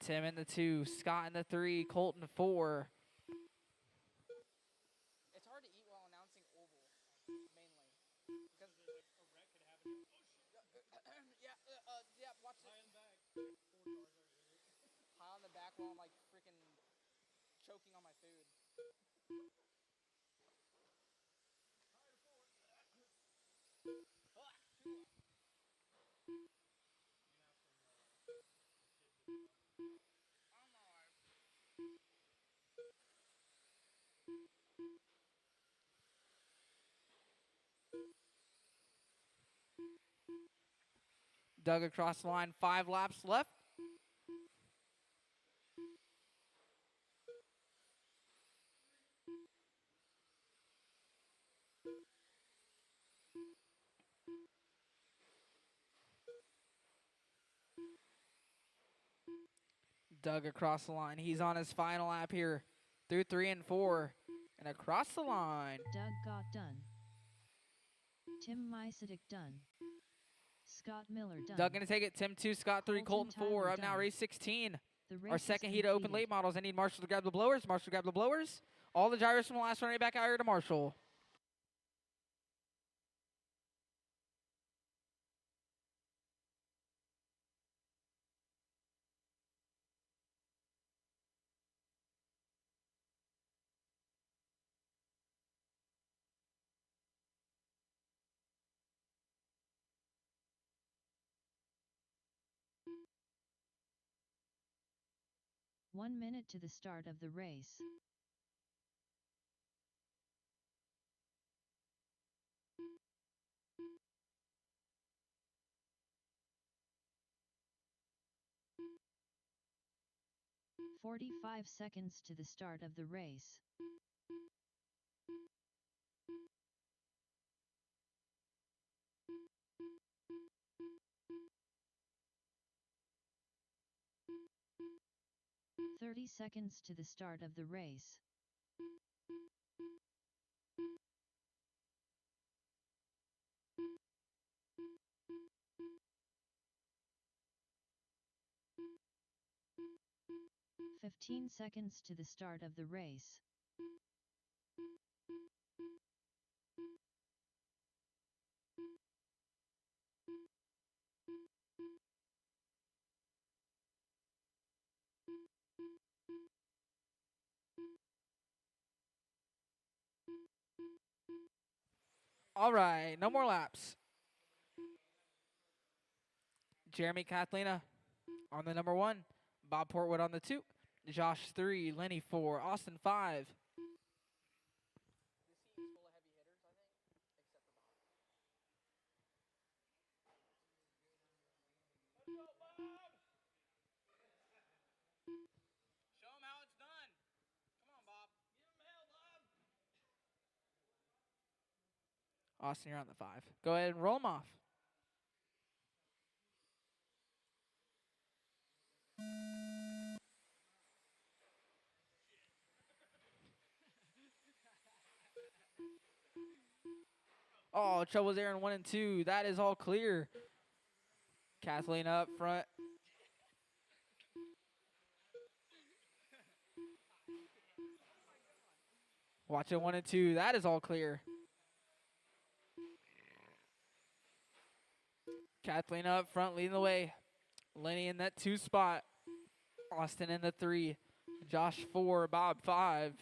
B: Tim in the 2, Scott in the 3, Colton 4.
C: It's hard to eat while announcing oval, mainly. Because
D: A wreck could happen.
C: yeah, watch
D: High
C: it.
D: and back. 4 cars already hit it.
C: High on the back while I'm like freaking choking on my food. I'm alright.
B: Doug across the line, 5 laps left. Doug across the line. He's on his final lap here through 3 and 4. And across the line.
A: Doug got done. Tim Mysitic done. Scott Miller done.
B: Doug going to take it. Tim 2, Scott 3, Colton
A: Colton
B: 4.
A: Tyler
B: Up now
A: done.
B: race 16.
A: The race
B: Our
A: is
B: second heat of open
A: completed.
B: late models. I need Marshall to grab the blowers. Marshall grab the blowers. All the gyros from the last running back out here to Marshall.
A: One minute to the start of the race. "45 seconds to the start of the race. "30 seconds to the start of the race. "15 seconds to the start of the race.
B: All right, no more laps. Jeremy Kathlina on the number 1. Bob Portwood on the 2. Josh 3, Lenny 4, Austin 5.
C: This heat is full of heavy hitters, I think, except for Bob.
D: Let's go, Bob!
C: Show him how it's done. Come on, Bob.
D: Give him hell, Bob!
B: Austin, you're on the 5. Go ahead and roll them off. Oh, trouble there in 1 and 2. That is all clear. Kathleen up front. Watch it 1 and 2. That is all clear. Kathleen up front leading the way. Lenny in that 2 spot. Austin in the 3. Josh 4. Bob 5.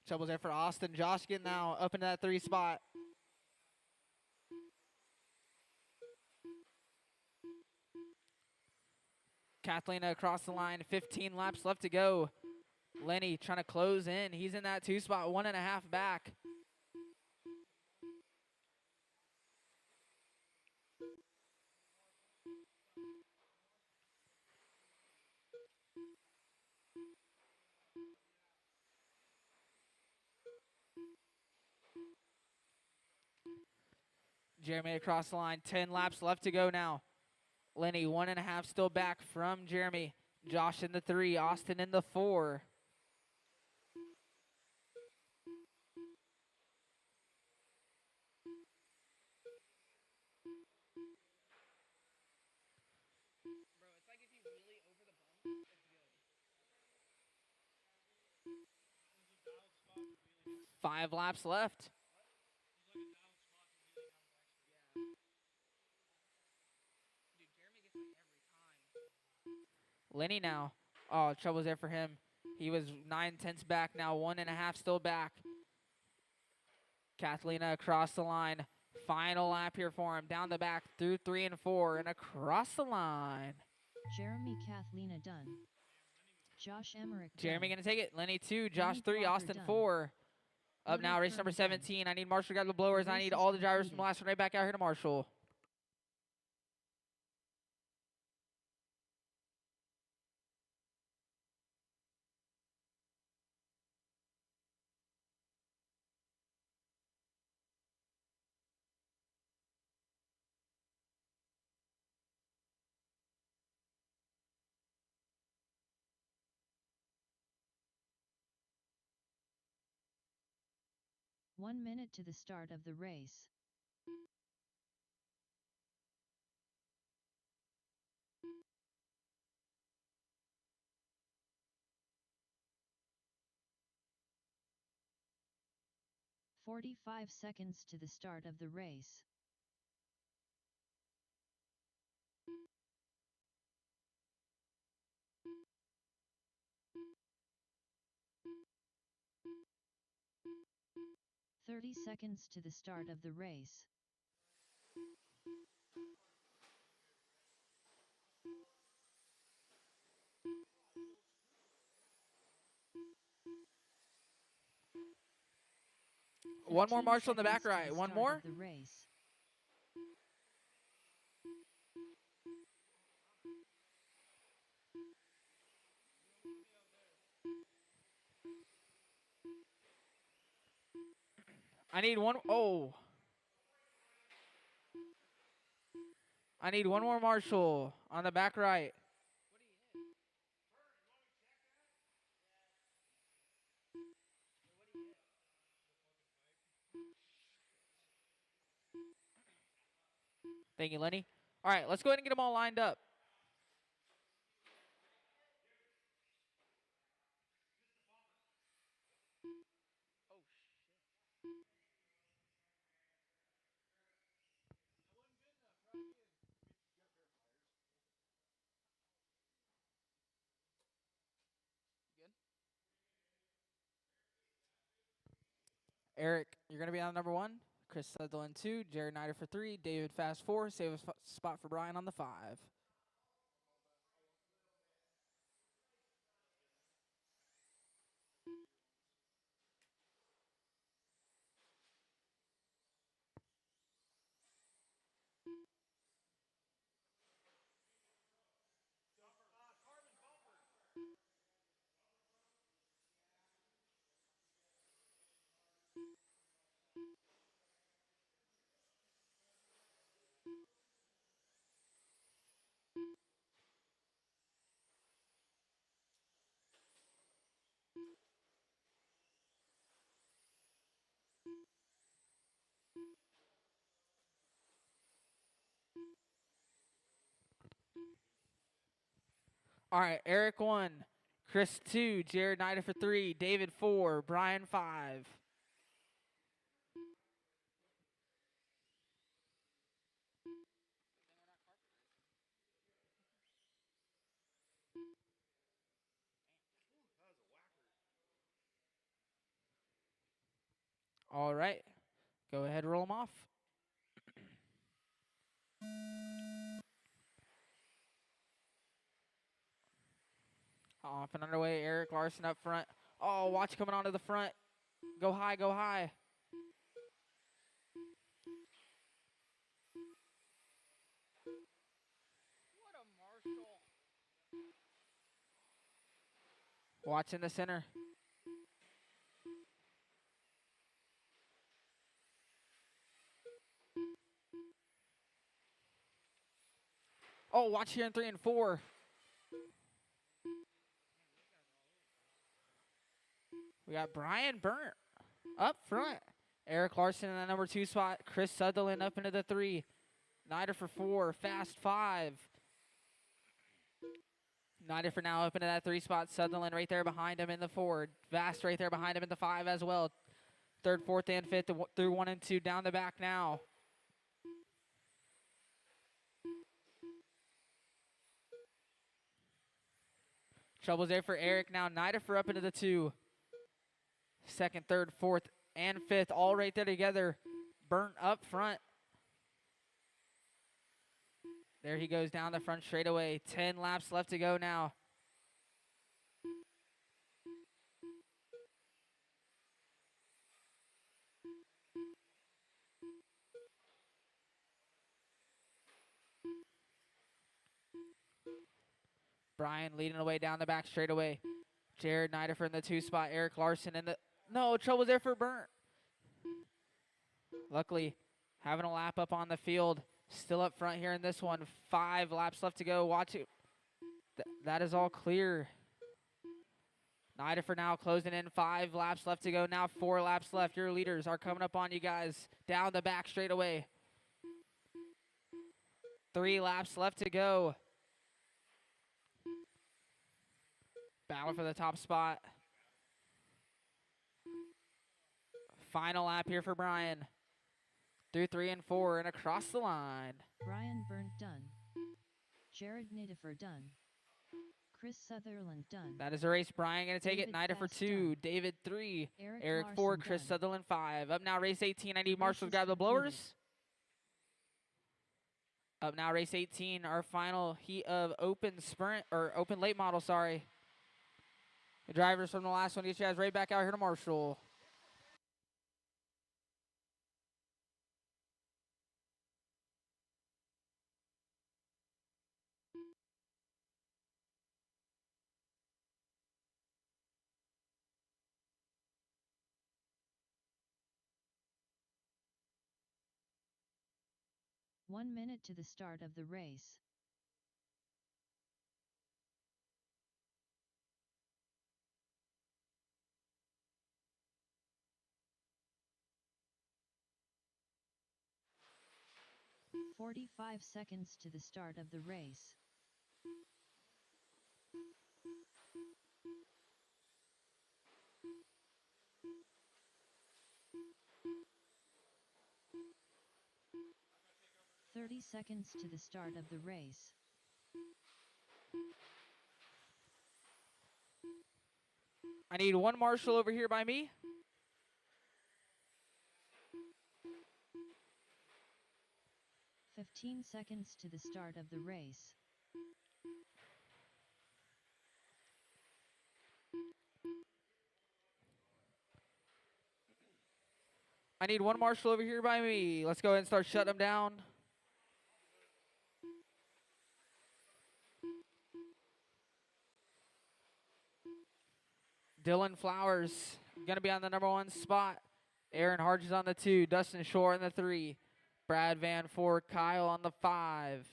B: Trouble's there for Austin. Josh getting now up into that 3 spot. Kathleen across the line. 15 laps left to go. Lenny trying to close in. He's in that 2 spot, 1.5 back. Jeremy across the line. 10 laps left to go now. Lenny 1.5 still back from Jeremy. Josh in the 3. Austin in the 4.
C: Bro, it's like if you really over the bump, it's good.
B: 5 laps left.
C: Dude, Jeremy gets it every time.
B: Lenny now. Oh, trouble's there for him. He was 9/10 back now. 1.5 still back. Kathlina across the line. Final lap here for him. Down the back through 3 and 4 and across the line.
A: Jeremy Kathlina done. Josh Emmerich
B: Jeremy
A: done.
B: going to take it. Lenny 2, Josh
A: Lenny
B: 3,
A: Blocker
B: Austin
A: done.
B: 4. Up
A: Woody
B: now, race
A: Kern
B: number
A: done.
B: 17. I need Marshall to grab the blowers. I
A: race
B: need
A: is
B: all the drivers from
A: completed.
B: last one right back out here to Marshall.
A: One minute to the start of the race. "45 seconds to the start of the race. "30 seconds to the start of the race.
B: One more
A: 15
B: Marshall in the back
A: seconds to
B: right.
A: the
B: One
A: start
B: more.
A: of the race.
B: I need one. Oh. I need one more Marshall on the back right.
C: What do you hit? Wait, what do you hit?
B: Thank you, Lenny. All right, let's go ahead and get them all lined up.
C: Oh, shit. You good?
B: Eric, you're going to be on number 1. Chris Sutherland 2. Jared Nider for 3. David Fast 4. Save a spot for Brian on the 5. All right, Eric 1. Chris 2. Jared Nider for 3. David 4. Brian 5.
C: Then we're not carpet racing.
F: That was a whacker.
B: All right. Go ahead, roll them off. Off and underway. Eric Larson up front. Oh, watch coming onto the front. Go high, go high.
C: What a Marshall.
B: Watch in the center. Oh, watch here in 3 and 4. We got Brian Burnt up front. Eric Larson in the number 2 spot. Chris Sutherland up into the 3. Snyder for 4. Fast 5. Snyder for now up into that 3 spot. Sutherland right there behind him in the 4. Vast right there behind him in the 5 as well. 3rd, 4th, and 5th through 1 and 2 down the back now. Trouble's there for Eric now. Nidifer up into the 2. 2nd, 3rd, 4th, and 5th all right there together. Burnt up front. There he goes down the front straightaway. 10 laps left to go now. Brian leading the way down the back straightaway. Jared Nidifer in the 2 spot. Eric Larson in the... No, Trouble's there for Burnt. Luckily, having a lap up on the field. Still up front here in this one. 5 laps left to go. Watch it. That is all clear. Nidifer now closing in. 5 laps left to go. Now 4 laps left. Your leaders are coming up on you guys. Down the back straightaway. 3 laps left to go. Battle for the top spot. Final lap here for Brian. Through 3 and 4 and across the line.
A: Brian Burnt done. Jared Nidifer done. Chris Sutherland done.
B: That is the race. Brian going to take
A: David
B: it. Nidifer
A: Fast
B: 2.
A: done.
B: David 3. Eric
A: Larson
B: 4. Chris
A: done.
B: Sutherland 5. Up now race 18. I need Marshall to
A: Race
B: grab
A: is
B: the
A: concluded.
B: blowers. Up now race 18. Our final heat of open sprint, or open late model, sorry. The drivers from the last one get you guys right back out here to Marshall.
A: One minute to the start of the race. "45 seconds to the start of the race. "30 seconds to the start of the race.
B: I need one Marshall over here by me.
A: "15 seconds to the start of the race.
B: I need one Marshall over here by me. Let's go ahead and start shutting them down. Dylan Flowers going to be on the number 1 spot. Aaron Harges on the 2. Dustin Shore on the 3. Brad Van 4. Kyle on the 5.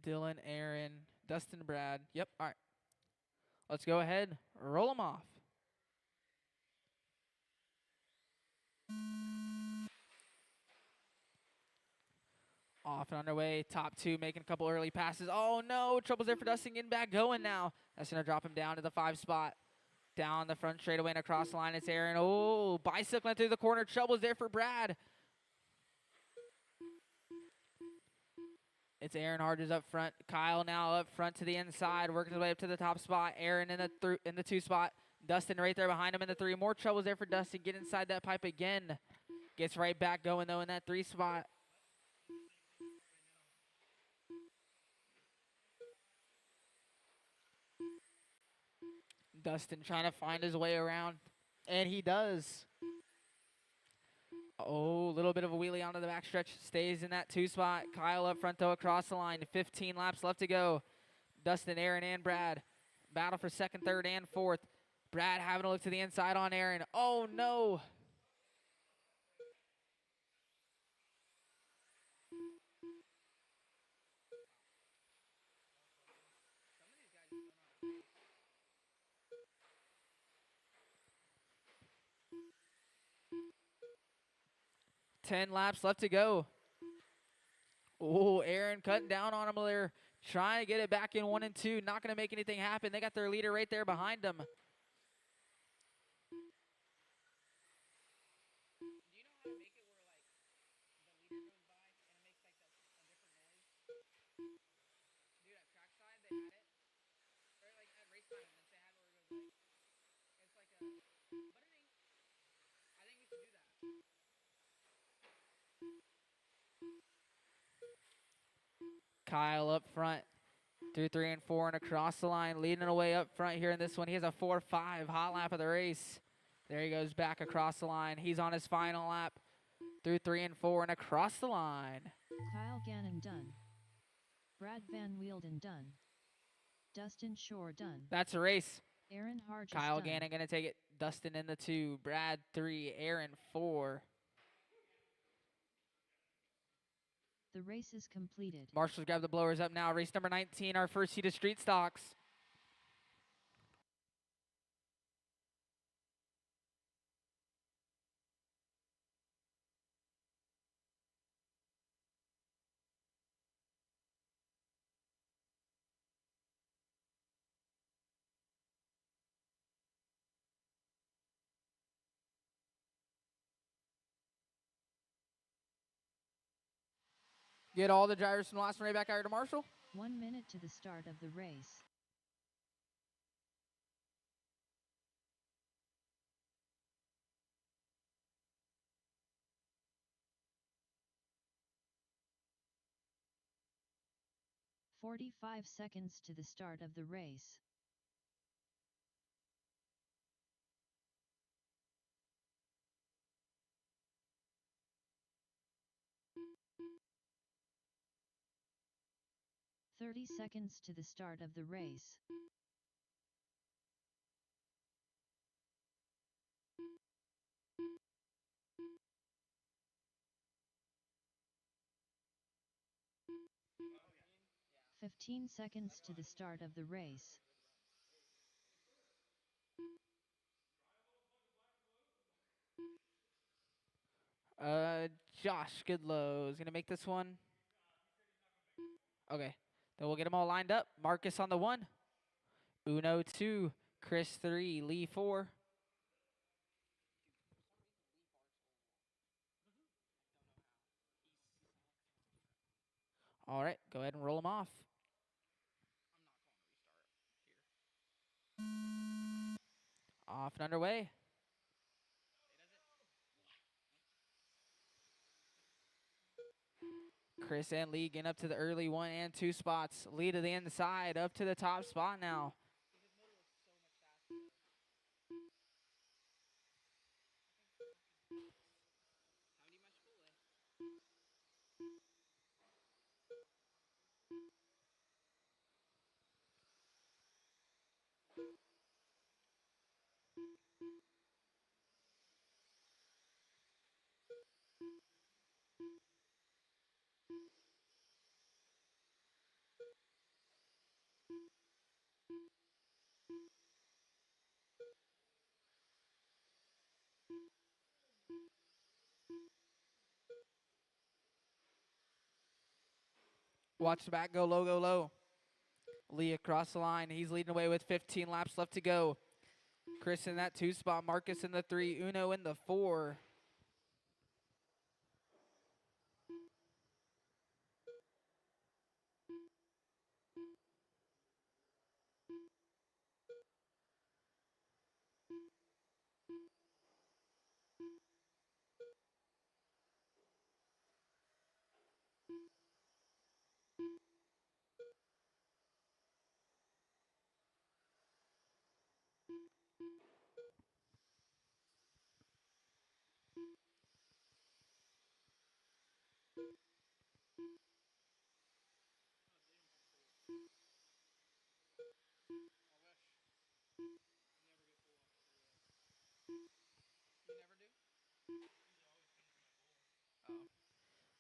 B: Dylan, Aaron, Dustin, Brad. Yep, all right. Let's go ahead, roll them off. Off and underway. Top two making a couple early passes. Oh no, trouble's there for Dustin, getting back going now. That's gonna drop him down to the 5 spot. Down the front straightaway and across the line, it's Aaron. Oh, bicycling through the corner. Trouble's there for Brad. It's Aaron Harges up front. Kyle now up front to the inside, working his way up to the top spot. Aaron in the 2 spot. Dustin right there behind him in the 3. More troubles there for Dustin. Get inside that pipe again. Gets right back going though in that 3 spot. Dustin trying to find his way around, and he does. Oh, a little bit of a wheelie onto the backstretch. Stays in that 2 spot. Kyle up front, though, across the line. 15 laps left to go. Dustin, Aaron, and Brad. Battle for 2nd, 3rd, and 4th. Brad having a look to the inside on Aaron. Oh, no.
C: Some of these guys just don't know how to race.
B: 10 laps left to go. Oh, Aaron cutting down on him there. Trying to get it back in 1 and 2. Not going to make anything happen. They got their leader right there behind them.
C: Do you know how to make it where like the leader goes by and it makes like a different noise? Dude, at trackside they had it. Or like at race tournaments they have it where it goes like it's like a but it ain't. I think we should do that.
B: Kyle up front through 3 and 4 and across the line, leading away up front here in this one. He has a 4-5 hot lap of the race. There he goes back across the line. He's on his final lap through 3 and 4 and across the line.
A: Kyle Gannon done. Brad Van Wielden done. Dustin Shore done.
B: That's a race.
A: Aaron Harges
B: Kyle
A: done.
B: Gannon going to take it. Dustin in the 2, Brad 3, Aaron 4.
A: The race is completed.
B: Marshall's grab the blowers up now. Race number 19, our first heat of street stocks. Get all the drivers from Lawson Ray back out here to Marshall.
A: 1 minute to the start of the race. "45 seconds to the start of the race. "30 seconds to the start of the race.
C: Yeah.
A: 15 seconds to the start of the race.
B: Josh Goodlow is going to make this one. Okay. Then we'll get them all lined up. Marcus on the 1. Uno 2. Chris 3. Lee 4. All right. Go ahead and roll them off.
C: I'm not calling a restart here.
B: Off and underway. Chris and Lee getting up to the early 1 and 2 spots. Lee to the inside, up to the top spot now.
C: His motor was so much faster. How many much full?
B: Watch the back go low, go low. Lee across the line. He's leading away with 15 laps left to go. Chris in that 2 spot. Marcus in the 3. Uno in the 4.
C: You never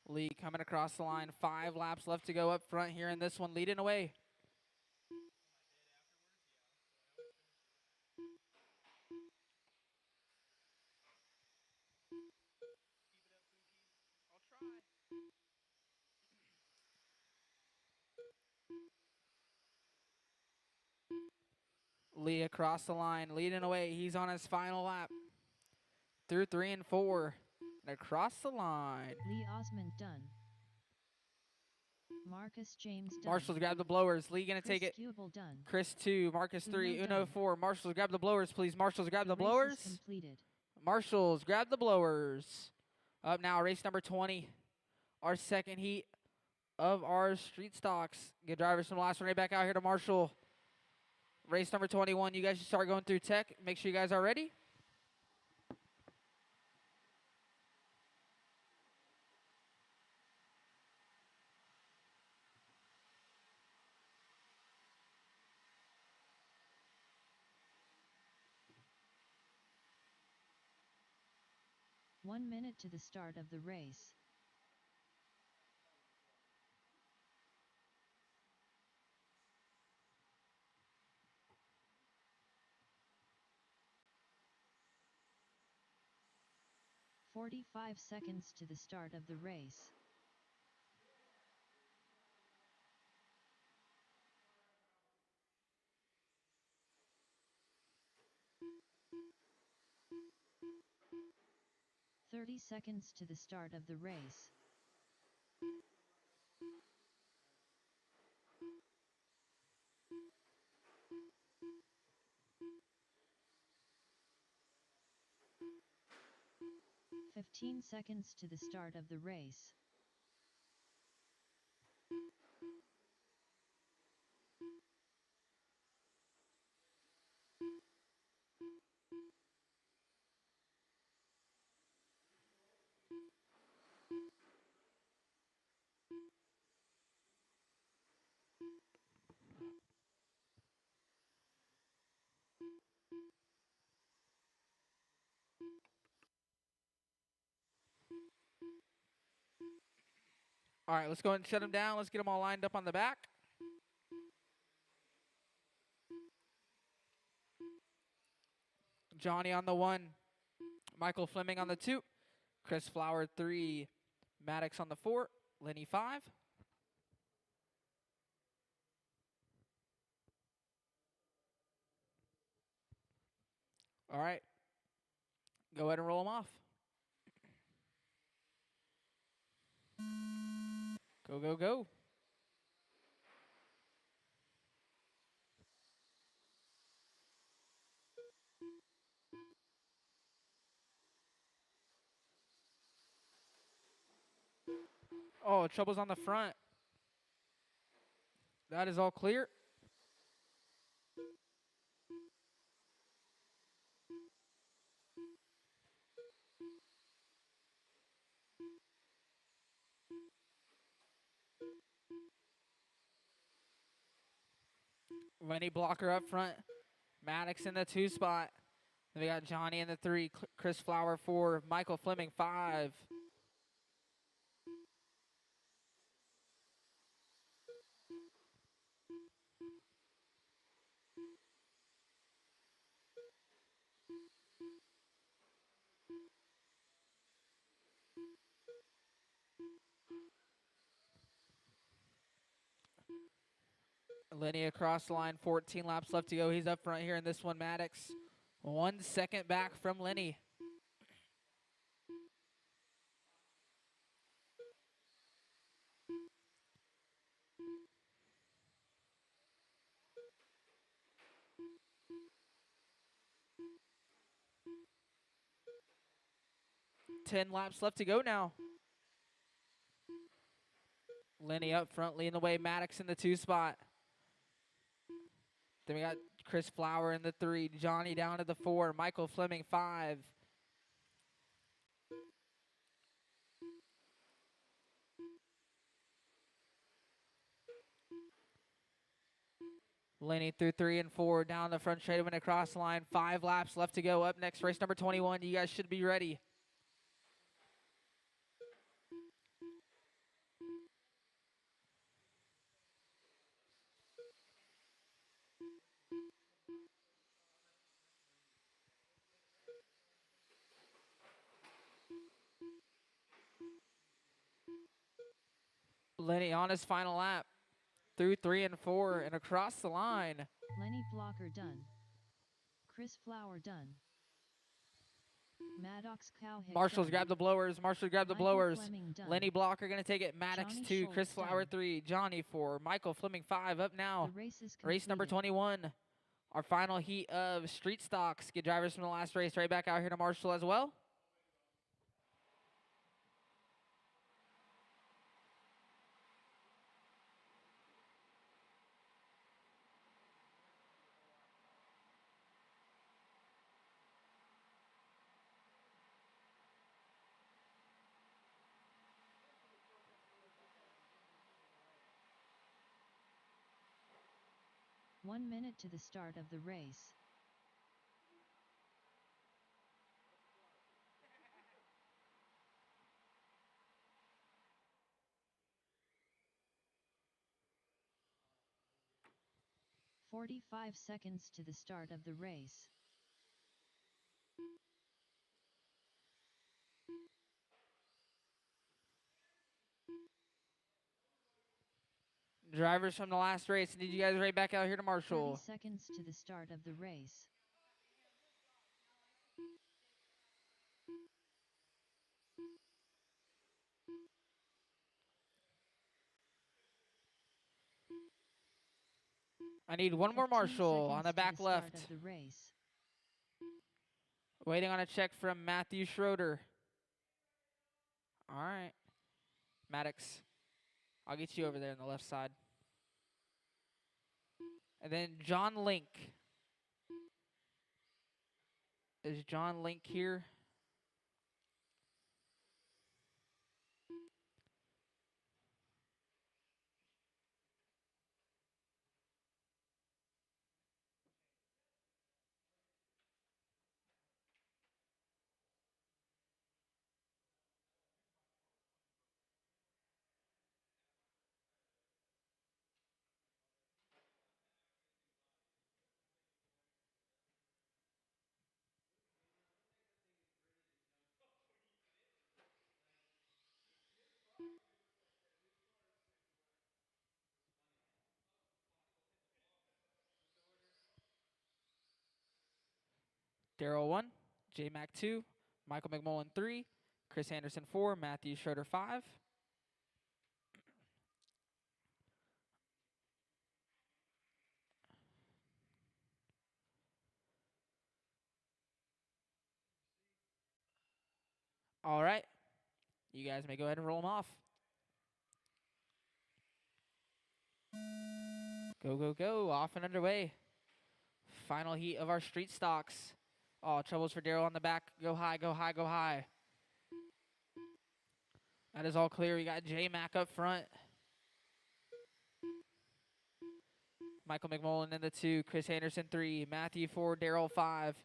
C: do?
B: Lee coming across the line. 5 laps left to go up front here in this one. Leading away.
C: I'll try.
B: Lee across the line. Leading away. He's on his final lap. Through 3 and 4. And across the line.
A: Lee Osmond done. Marcus James done.
B: Marshall's grab the blowers. Lee gonna take
A: Chris
B: it.
A: Kubel done.
B: Chris 2. Marcus 3.
A: Uno
B: Uno
A: done.
B: 4. Marshall's grab the blowers, please. Marshall's grab the
A: race is
B: blowers.
A: completed.
B: Marshall's grab the blowers. Up now, race number 20. Our second heat of our street stocks. Good drivers from the last one right back out here to Marshall. Race number 21. You guys should start going through tech. Make sure you guys are ready.
A: One minute to the start of the race. "45 seconds to the start of the race. "30 seconds to the start of the race. "15 seconds to the start of the race.
B: All right, let's go ahead and shut them down. Let's get them all lined up on the back. Johnny on the 1. Michael Fleming on the 2. Chris Flower 3. Maddox on the 4. Lenny 5. All right. Go ahead and roll them off. Go, go, go. Oh, trouble's on the front. That is all clear. Lenny Blocker up front. Maddox in the 2 spot. Then we got Johnny in the 3. Chris Flower 4. Michael Fleming 5. Lenny across the line, 14 laps left to go. He's up front here in this one, Maddox. 1 second back from Lenny. Ten laps left to go now. Lenny up front leading the way. Maddox in the 2 spot. Then we got Chris Flower in the 3. Johnny down to the 4. Michael Fleming 5. Lenny through 3 and 4. Down the front straight, went across the line. 5 laps left to go. Up next, race number 21. You guys should be ready. Lenny on his final lap. Through 3 and 4 and across the line.
A: Lenny Blocker done. Chris Flower done. Maddox Cowhick
B: Marshall's
A: done.
B: grab the blowers. Marshall grab the
A: Michael
B: blowers.
A: Fleming done.
B: Lenny Blocker going to take it. Maddox
A: Johnny
B: 2. Chris
A: Schultz
B: Flower
A: done.
B: 3. Johnny 4. Michael Fleming 5. Up now.
A: The race is
B: Race number
A: completed.
B: 21. Our final heat of street stocks. Get drivers from the last race right back out here to Marshall as well.
A: One minute to the start of the race. "45 seconds to the start of the race.
B: Drivers from the last race. Need you guys right back out here to
A: 30
B: Marshall.
A: seconds to the start of the race.
B: I need one more
A: 15
B: Marshall on
A: seconds
B: the
A: to
B: back
A: start
B: left.
A: of the race.
B: Waiting on a check from Matthew Schroeder. All right. Maddox, I'll get you over there on the left side. And then John Link. Is John Link here? Darrell 1, J Mac 2, Michael McMullen 3, Chris Anderson 4, Matthew Schroeder 5. All right. You guys may go ahead and roll them off. Go, go, go. Off and underway. Final heat of our street stocks. Oh, troubles for Darrell on the back. Go high, go high, go high. That is all clear. We got J Mac up front. Michael McMullen in the 2, Chris Anderson 3, Matthew 4, Darrell 5.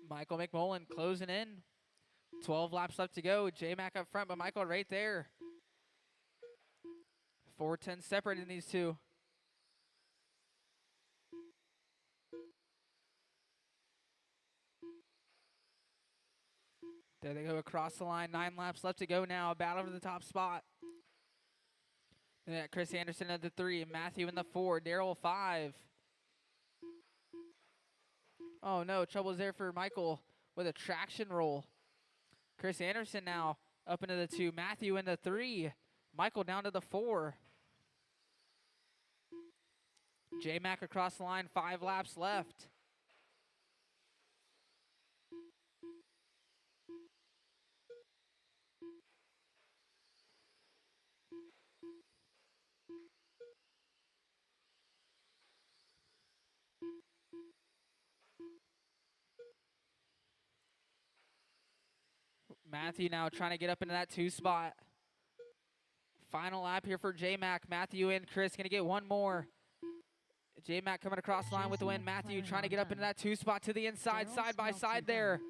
B: Michael McMullen closing in. 12 laps left to go. J-Mac up front, but Michael right there. 4:10 separating these two. There they go across the line. 9 laps left to go now. Battle for the top spot. And that Chris Anderson at the 3. Matthew in the 4. Daryl 5. Oh no, trouble's there for Michael with a traction roll. Chris Anderson now up into the 2. Matthew in the 3. Michael down to the 4. J-Mac across the line. 5 laps left. Matthew now trying to get up into that 2 spot. Final lap here for J-Mac. Matthew and Chris going to get one more. J-Mac coming across the line with the win.
A: Jason
B: Matthew
A: McLaren
B: trying to get up into
A: done.
B: that 2 spot to the inside,
A: Daryl
B: side by
A: Smeltzer
B: side
A: done.
B: there.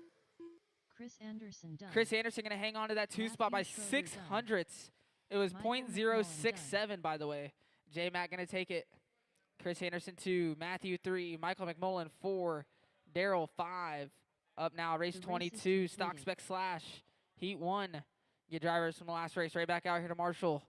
A: Chris Anderson done.
B: Chris Anderson going to hang on to that 2 spot by
A: Matthew Schroeder
B: 6
A: done.
B: hundredths. It was
A: Michael
B: .067, by the way. J-Mac going to take it. Chris Anderson 2, Matthew 3, Michael McMullen 4, Daryl 5. Up now, race
A: The race is
B: 22, stock
A: completed.
B: spec slash, heat 1. Get drivers from the last race right back out here to Marshall.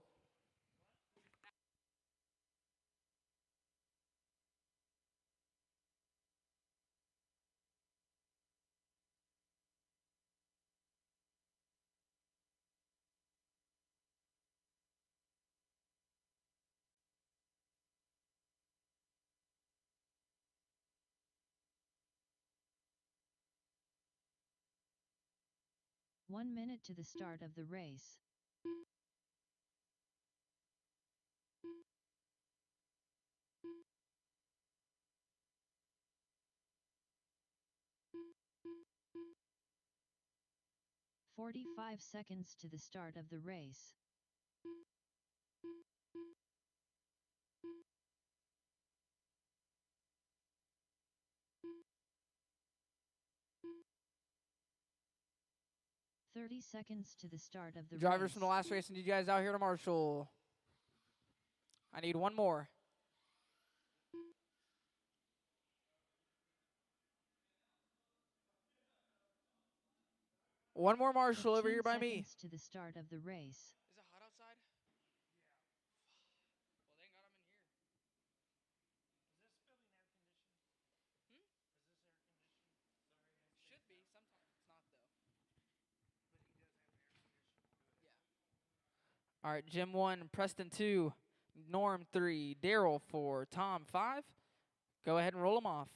A: One minute to the start of the race. "45 seconds to the start of the race. "30 seconds to the start of the
B: Drivers
A: race.
B: from the last race, and you guys out here to Marshall. I need one more. One more Marshall over
A: 15
B: here by me.
A: seconds to the start of the race.
B: Is it hot outside? Yeah. Well, thank God I'm in here.
E: Is this building air conditioned?
B: Hmm?
E: Is this air conditioned? Sorry, I said
B: Should be. Sometimes it's not, though.
E: But he does have air conditioning. Good.
B: Yeah. All right, Jim 1, Preston 2, Norm 3, Daryl 4, Tom 5. Go ahead and roll them off.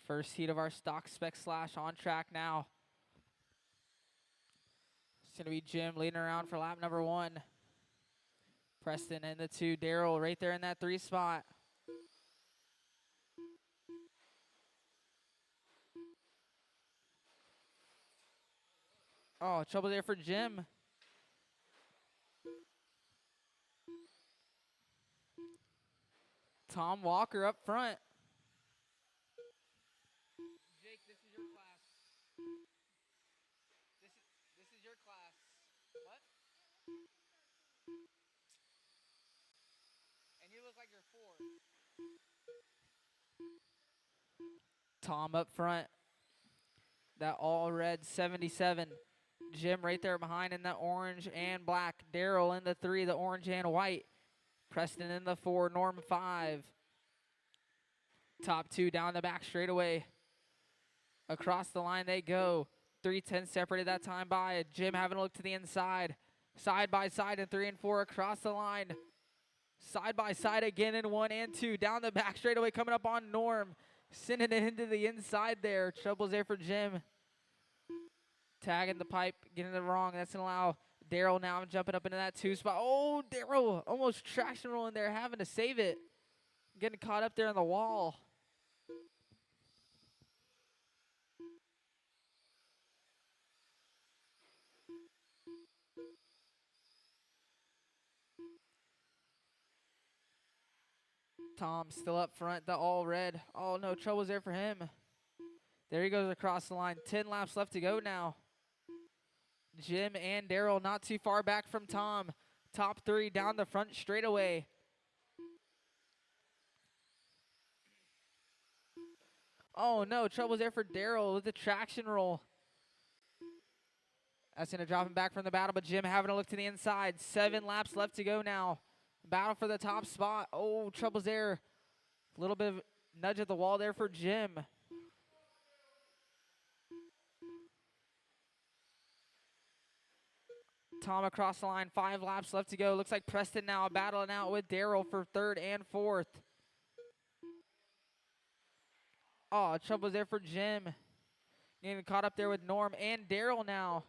B: First heat of our stock spec slash on track now. It's going to be Jim leading around for lap number 1. Preston in the 2, Daryl right there in that 3 spot. Oh, trouble there for Jim. Tom Walker up front. Jake, this is your class. This is your class. What? And you look like you're 4. Tom up front. That all red 77. Jim right there behind in the orange and black. Daryl in the 3, the orange and white. Preston in the 4, Norm 5. Top 2 down the back straightaway. Across the line they go. 3:10 separated that time by. Jim having a look to the inside. Side by side in 3 and 4 across the line. Side by side again in 1 and 2. Down the back straightaway coming up on Norm. Sending it into the inside there. Trouble's there for Jim. Tagging the pipe, getting it wrong. That's going to allow Daryl now jumping up into that 2 spot. Oh, Daryl almost traction rolling there, having to save it. Getting caught up there on the wall. Tom still up front, the all red. Oh, no troubles there for him. There he goes across the line. 10 laps left to go now. Jim and Daryl not too far back from Tom. Top three down the front straightaway. Oh, no, troubles there for Daryl with the traction roll. That's going to drop him back from the battle, but Jim having a look to the inside. 7 laps left to go now. Battle for the top spot. Oh, troubles there. A little bit of nudge at the wall there for Jim. Tom across the line. 5 laps left to go. Looks like Preston now battling out with Daryl for third and fourth. Oh, troubles there for Jim. Getting caught up there with Norm and Daryl now.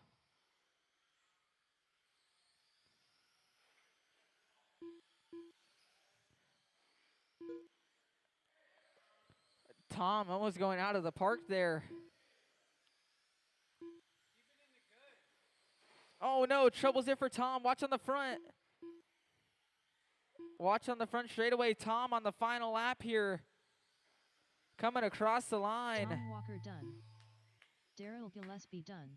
B: Tom almost going out of the park there. Oh no, troubles there for Tom. Watch on the front. Watch on the front straightaway. Tom on the final lap here. Coming across the line.
A: Tom Walker done. Daryl Gillespie done.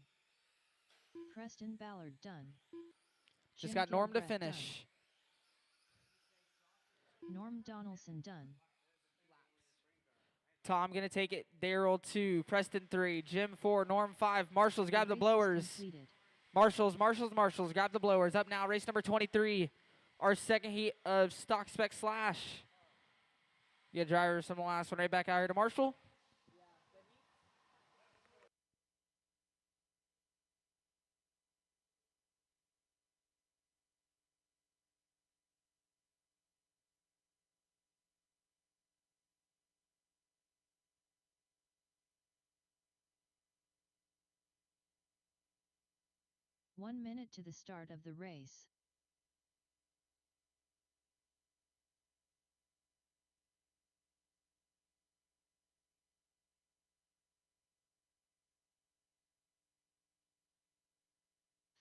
A: Preston Ballard done.
B: Just
A: Jim
B: got Norm to
A: Gilbreth
B: finish.
A: done. Norm Donaldson done.
B: Tom gonna take it. Daryl 2, Preston 3, Jim 4, Norm 5. Marshall's grab the
A: race is
B: blowers.
A: completed.
B: Marshall's grab the blowers. Up now, race number 23. Our second heat of Stock Spec Slash. Yeah, drivers from the last one right back out here to Marshall.
A: One minute to the start of the race.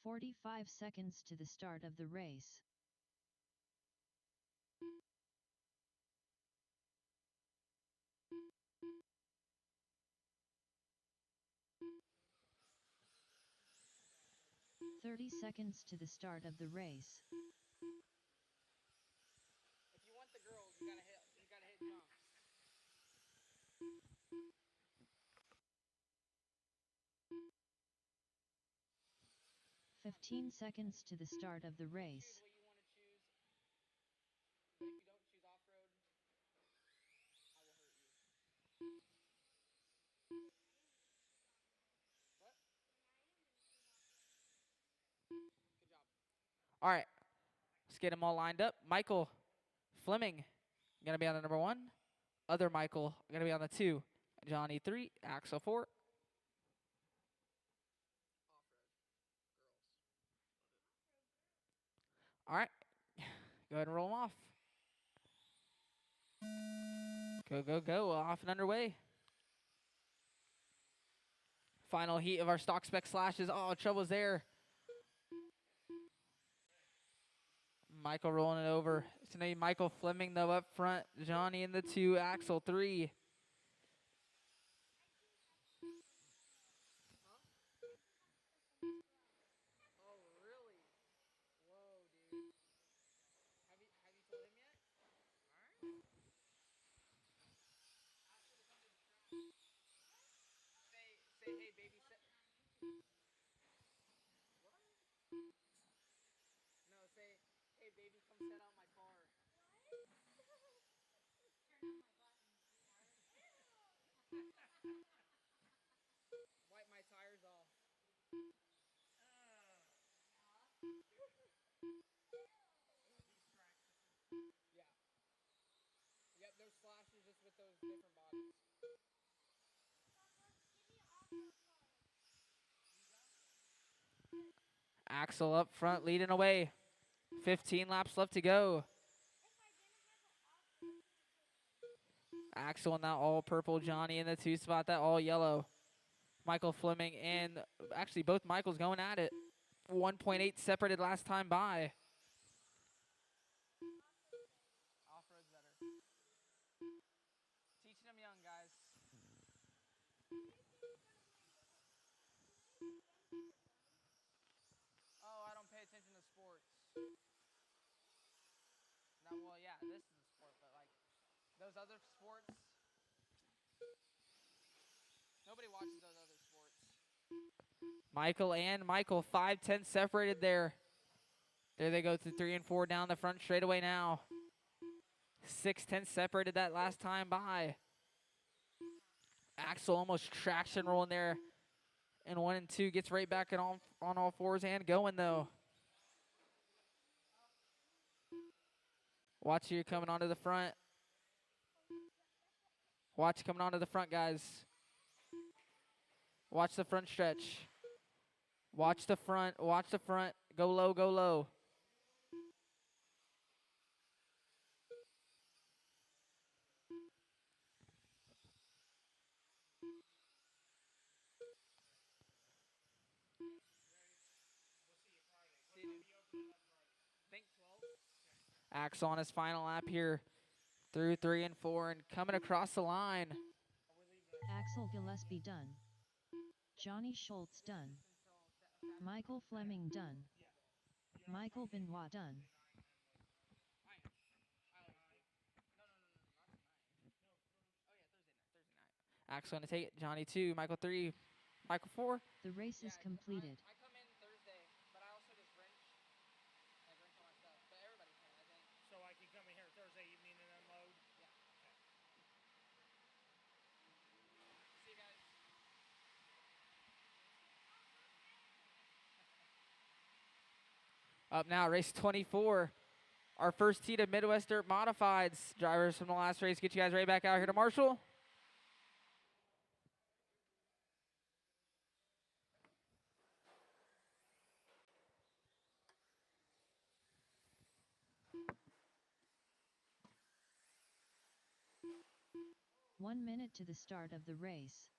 A: "45 seconds to the start of the race. "30 seconds to the start of the race.
C: If you want the girls, you gotta hit jump.
A: 15 seconds to the start of the race.
C: What you want to choose. But if you don't choose off-road, I will hurt you. What? Good job.
B: All right, let's get them all lined up. Michael Fleming gonna be on the number 1. Other Michael gonna be on the 2. Johnny 3, Axel 4. All right, go ahead and roll them off. Go, go, go, off and underway. Final heat of our Stock Spec Slashes. Oh, trouble's there. Michael rolling it over. It's gonna be Michael Fleming though up front. Johnny in the 2, Axel 3.
C: Oh, really? Whoa, dude. Have you told him yet? Alright. Say hey baby What? No, say hey baby come set out my car. Wipe my tires off. Yeah. Yep, those flashes just with those different bodies.
B: Axel up front leading away. 15 laps left to go. Axel in that all purple, Johnny in the 2 spot, that all yellow. Michael Fleming and actually both Michaels going at it. 1.8 separated last time by.
C: Off-road's better. No, well, yeah, this is a sport, but like those other sports, nobody watches those other sports.
B: Michael and Michael, 5-10 separated there. There they go to 3 and 4 down the front straightaway now. 6-10 separated that last time by. Axel almost traction rolling there. And 1 and 2 gets right back on all fours and going though. Watch here coming onto the front. Watch coming onto the front, guys. Watch the front stretch. Watch the front. Watch the front. Go low, go low.
C: See, dude. Think 12.
B: Axel on his final lap here through 3 and 4 and coming across the line.
A: Axel Gillespie done. Johnny Schultz done. Michael Fleming done. Michael Benoit done.
B: Axel going to take it. Johnny 2, Michael 3, Michael 4.
A: The race is completed.
C: I come in Thursday, but I also just wrench all my stuff. But everybody can, I think.
E: So I can come in here Thursday evening and unload?
C: Yeah. See you guys.
B: Up now, race 24. Our first heat of Midwest Dirt Modifieds. Drivers from the last race, get you guys right back out here to Marshall.
A: One minute to the start of the race.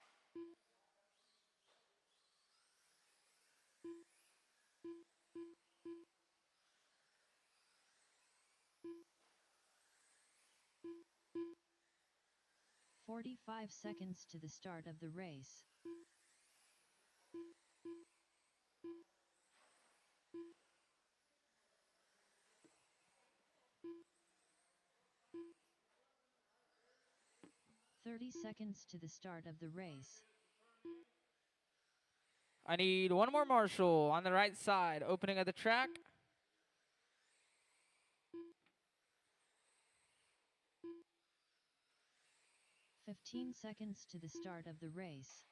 A: "45 seconds to the start of the race. "30 seconds to the start of the race.
B: I need one more Marshall on the right side, opening of the track.
A: "15 seconds to the start of the race.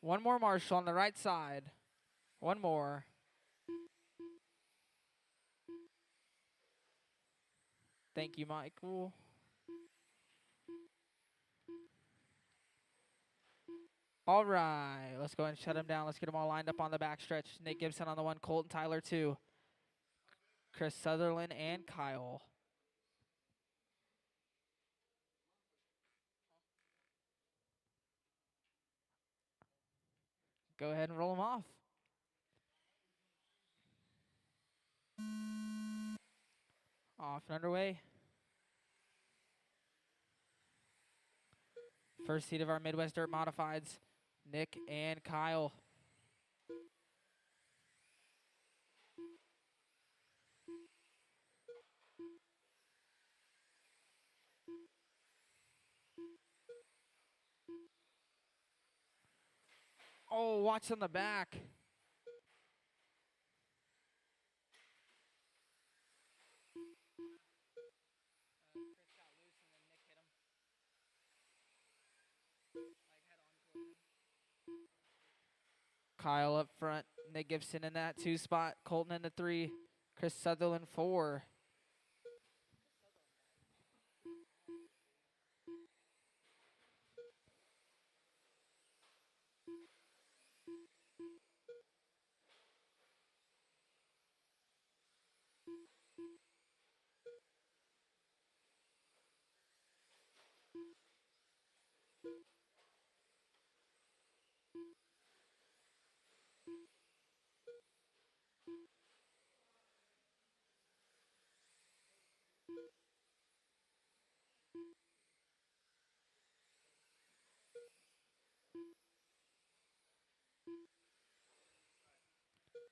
B: One more Marshall on the right side. One more. Thank you, Michael. All right, let's go and shut him down. Let's get them all lined up on the backstretch. Nick Gibson on the 1, Colton Tyler 2, Chris Sutherland and Kyle. Go ahead and roll them off. Off and underway. First heat of our Midwest Dirt Modifieds, Nick and Kyle. Oh, watch on the back.
C: Chris got loose and then Nick hit him. Like head on collision.
B: Kyle up front, Nick Gibson in that 2 spot, Colton in the 3, Chris Sutherland 4.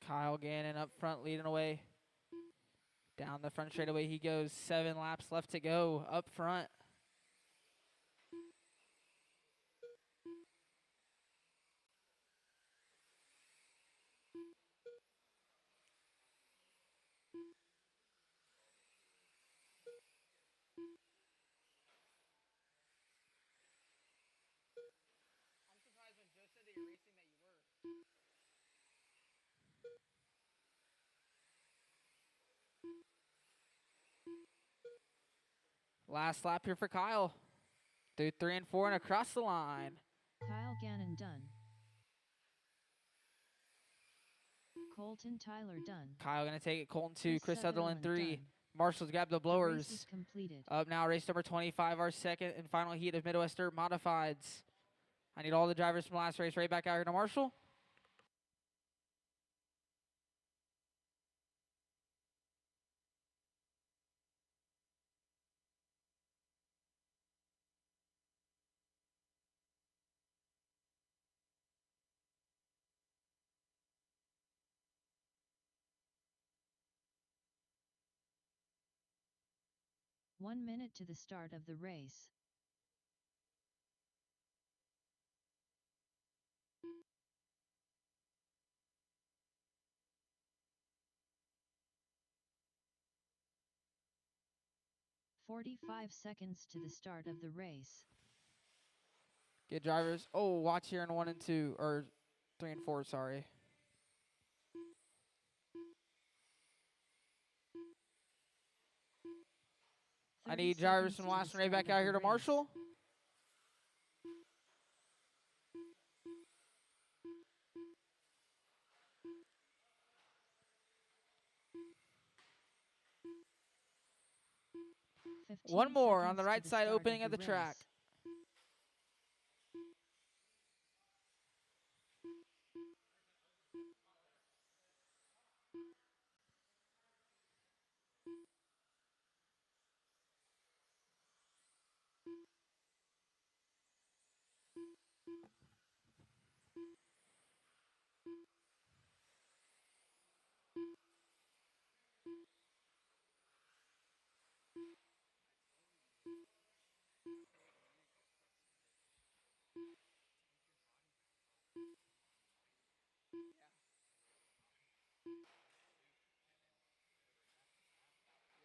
B: Kyle Gannon up front leading away. Down the front straightaway he goes. 7 laps left to go up front.
C: I'm surprised when Joe said that you're racing that you were.
B: Last lap here for Kyle. Through 3 and 4 and across the line.
A: Kyle Gannon done. Colton Tyler done.
B: Kyle going to take it. Colton 2. Chris Sutherland 3.
A: done.
B: Marshall's grabbed the
A: The
B: blowers.
A: race is completed.
B: Up now, race number 25, our second and final heat of Midwest Dirt Modifieds. I need all the drivers from last race right back out here to Marshall.
A: One minute to the start of the race. "45 seconds to the start of the race.
B: Get drivers. Oh, watch here in 1 and 2, or 3 and 4, sorry. I
A: 30
B: need drivers
A: seconds
B: from
A: to the
B: last one right
A: start
B: back
A: of
B: out
A: the
B: here to
A: race.
B: Marshall. One
A: 15
B: more on the
A: seconds to
B: right
A: the
B: side,
A: start
B: opening of the
A: race.
B: track.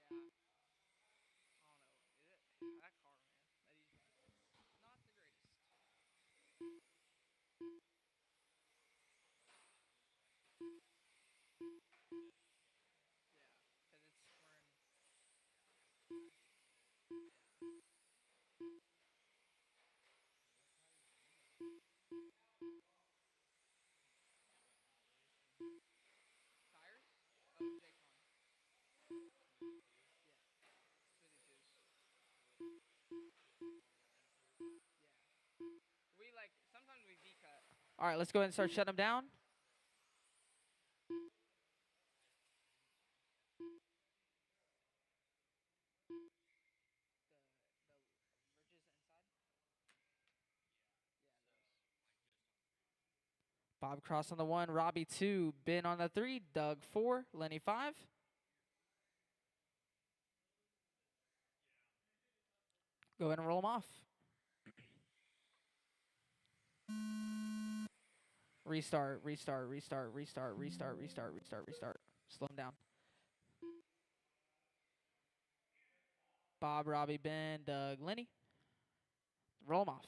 C: Yeah. I don't know. That car, man, that he's driving, not the greatest. Yeah, because it's we're in. Tires? Oh, J-Con. Yeah. Smoothie juice. Yeah. We like sometimes we V-cut.
B: All right, let's go ahead and start shutting them down.
C: The ridges inside. Yeah, those.
B: Bob Cross on the 1, Robbie 2, Ben on the 3, Doug 4, Lenny 5. Go ahead and roll them off. Restart, restart, restart, restart, restart, restart, restart, restart. Slow them down. Bob, Robbie, Ben, Doug, Lenny. Roll them off.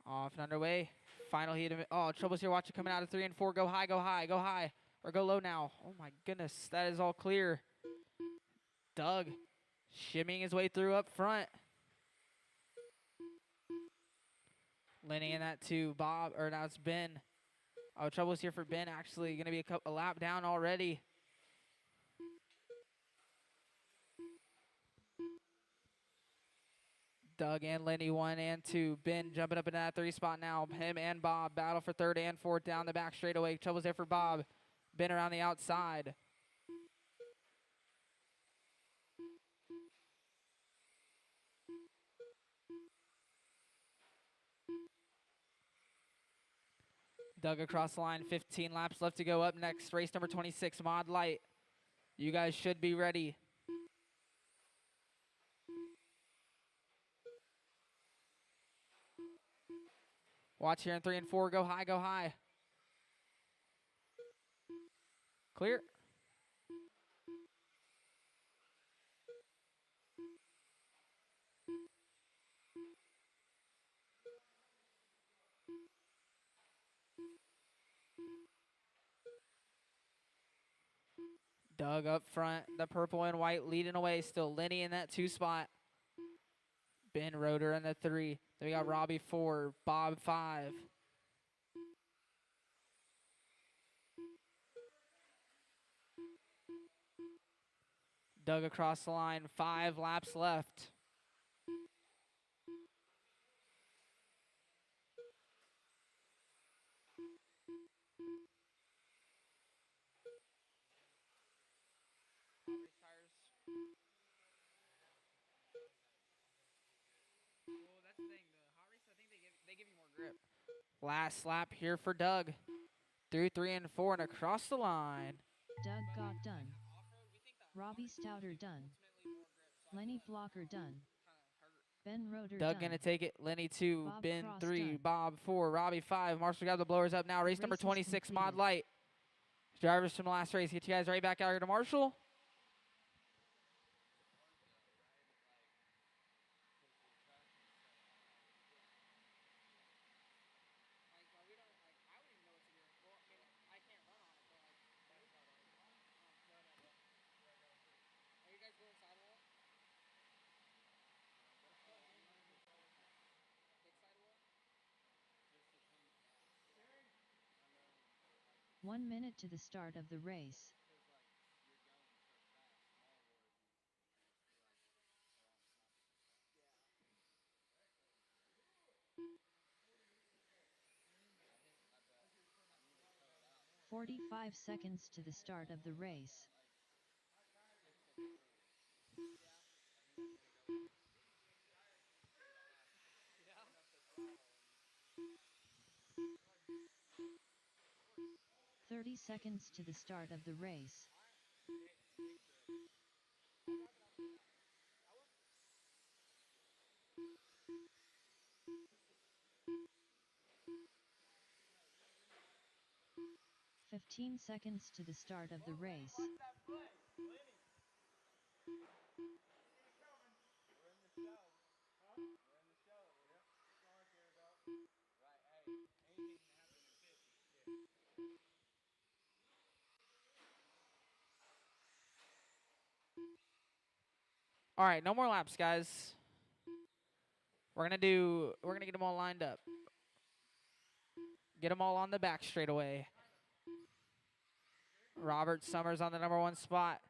B: Off and underway. Final heat of it. Oh, Trouble's here. Watch it coming out of 3 and 4. Go high, go high, go high. Or go low now. Oh my goodness. That is all clear. Doug shimmying his way through up front. Lenny in that too. Bob, or now it's Ben. Oh, Trouble's here for Ben. Actually, going to be a lap down already. Doug and Lenny 1 and 2. Ben jumping up into that 3 spot now. Him and Bob battle for 3rd and 4th down the back straightaway. Trouble's there for Bob. Ben around the outside. Doug across the line, 15 laps left to go. Up next, race number 26, Mod Light. You guys should be ready. Watch here in 3 and 4. Go high, go high. Clear. Doug up front, the purple and white leading away still. Lenny in that 2 spot. Ben Roeder in the 3. Then we got Robbie 4, Bob 5. Doug across the line, 5 laps left. Well, that's the thing. The hot race, I think they give you more grip. Last lap here for Doug. Through 3 and 4 and across the line.
A: Doug got done. Robbie Stouter done. Lenny Blocker done. Ben Roeder
B: Doug
A: done.
B: gonna take it. Lenny 2,
A: Bob
B: Ben
A: Cross
B: 3,
A: done.
B: Bob 4, Robbie 5. Marshall got the blowers up now. Race number
A: Race is
B: 26, Mod
A: completed.
B: Light. Drivers from the last race. Get you guys right back out here to Marshall.
C: Like, we don't, like, I wouldn't even know what to do. Well, I mean, I can't run on it, but, like, are you guys going sidewall? Big sidewall?
A: 1 minute to the start of the race. 45 seconds to the start of the race.
C: Yeah.
A: 30 seconds to the start of the race. 15 seconds to the start of the race.
B: All right, no more laps, guys. We're gonna get them all lined up. Get them all on the back straight away. Robert Summers on the number 1 spot.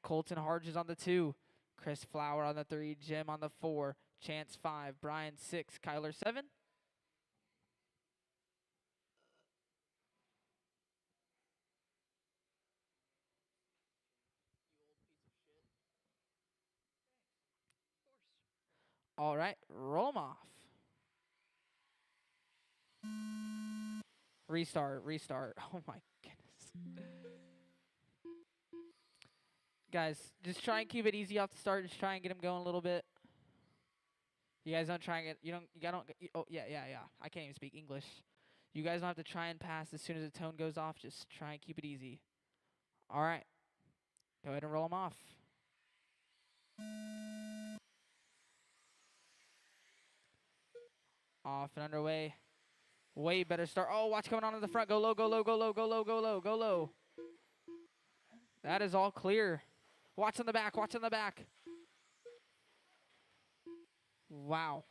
B: Colton Harges on the 2. Chris Flower on the 3. Jim on the 4. Chance 5. Brian 6. Kyler 7. All right, roll them off. Restart. Oh my goodness. Guys, just try and keep it easy off the start. Just try and get them going a little bit. You guys don't try and oh, yeah. I can't even speak English. You guys don't have to try and pass as soon as the tone goes off. Just try and keep it easy. All right. Go ahead and roll them off. Off and underway. Way better start. Oh, watch coming on in the front. Go low, go low, go low, go low, go low, go low. That is all clear. Watch on the back, watch on the back. Wow.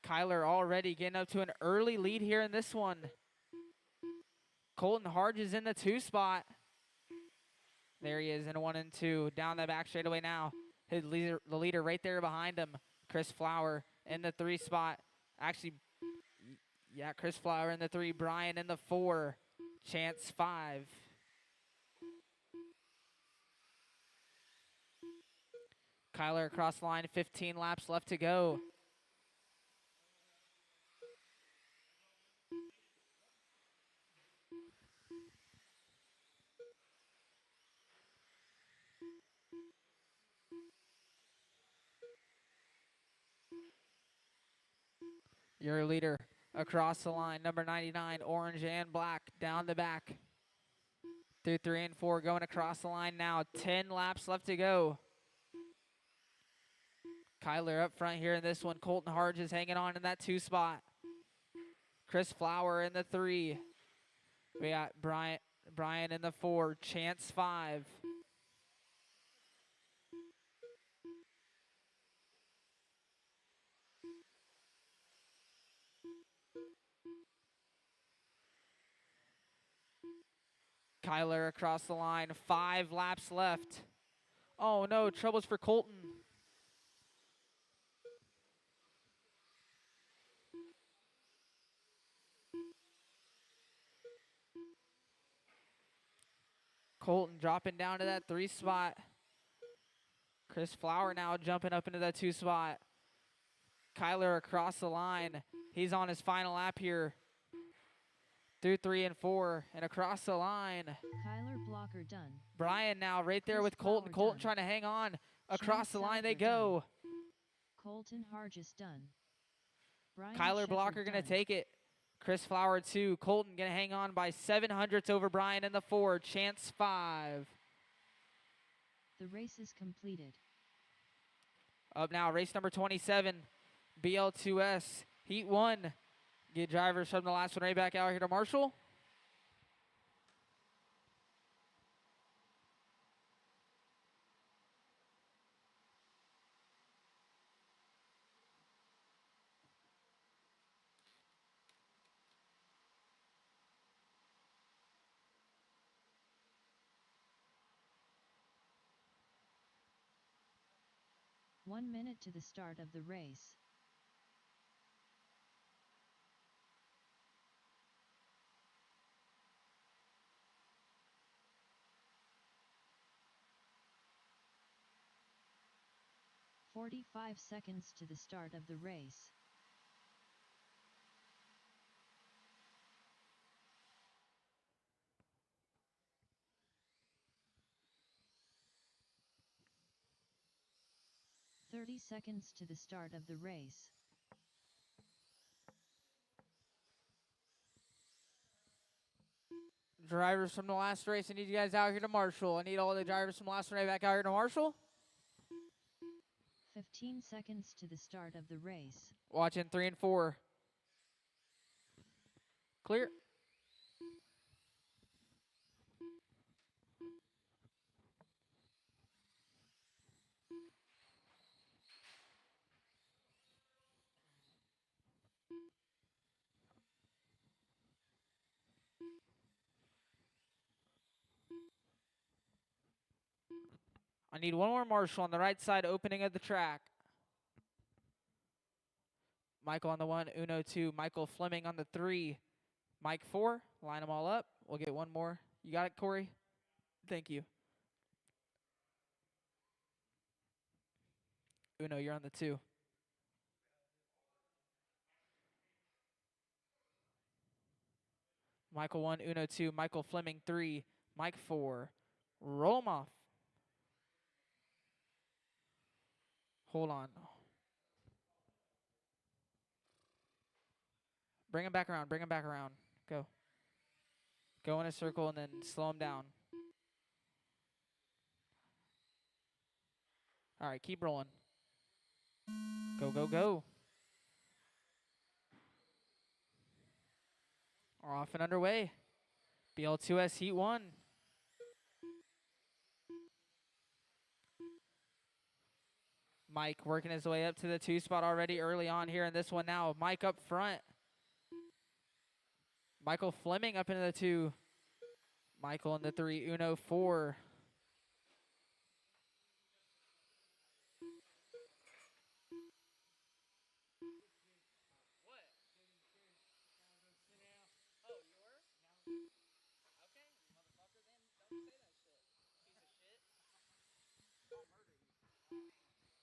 B: Kyler already getting up to an early lead here in this one. Colton Harges in the 2 spot. There he is in 1 and 2. Down the back straightaway now. His leader, the leader right there behind him. Chris Flower in the 3 spot. Actually, yeah, Chris Flower in the 3. Brian in the 4. Chance 5. Kyler across the line, 15 laps left to go. Your leader across the line, number 99, orange and black, down the back. Through 3 and 4, going across the line now. 10 laps left to go. Kyler up front here in this one. Colton Harge is hanging on in that 2 spot. Chris Flower in the 3. We got Brian in the 4. Chance 5. Kyler across the line. 5 laps left. Oh no, troubles for Colton. Colton dropping down to that 3 spot. Chris Flower now jumping up into that 2 spot. Kyler across the line. He's on his final lap here. Through 3 and 4 and across the line.
A: Kyler Blocker done.
B: Brian now right there
A: Chris
B: with Colton.
A: Flower
B: Colton
A: done.
B: trying to hang on. Across
A: Chance
B: the line they
A: Southler done.
B: go.
A: Colton Hargis done. Brian
B: Kyler
A: Shepherd
B: Blocker going to
A: done.
B: take it. Chris Flower 2. Colton going to hang on by 700ths over Brian in the 4. Chance 5.
A: The race is completed.
B: Up now, race number 27. BL2S. Heat 1. Get drivers from the last one right back out here to Marshall.
A: One minute to the start of the race. "45 seconds to the start of the race. "30 seconds to the start of the race.
B: Drivers from the last race, I need you guys out here to Marshall. I need all the drivers from the last one right back out here to Marshall.
A: 15 seconds to the start of the race.
B: Watching 3 and 4. Clear. I need one more Marshall on the right side, opening of the track. Michael on the 1, Uno 2, Michael Fleming on the 3, Mike 4. Line them all up. We'll get one more. You got it, Corey? Thank you. Uno, you're on the 2. Michael 1, Uno 2, Michael Fleming 3, Mike 4. Roll them off. Hold on. Bring him back around. Bring him back around. Go. Go in a circle and then slow him down. All right, keep rolling. Go, go, go. We're off and underway. BL2S Heat 1. Mike working his way up to the 2 spot already early on here in this one now. Mike up front. Michael Fleming up into the 2. Michael in the 3, Uno 4.
C: What? Oh, you were? Okay, motherfucker, then don't say that shit. Piece of shit. I'll murder you.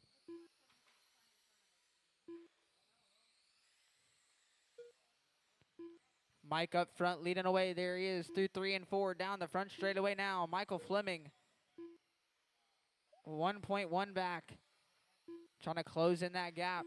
B: Mike up front leading away. There he is through 3 and 4 down the front straightaway now. Michael Fleming 1.1 back. Trying to close in that gap.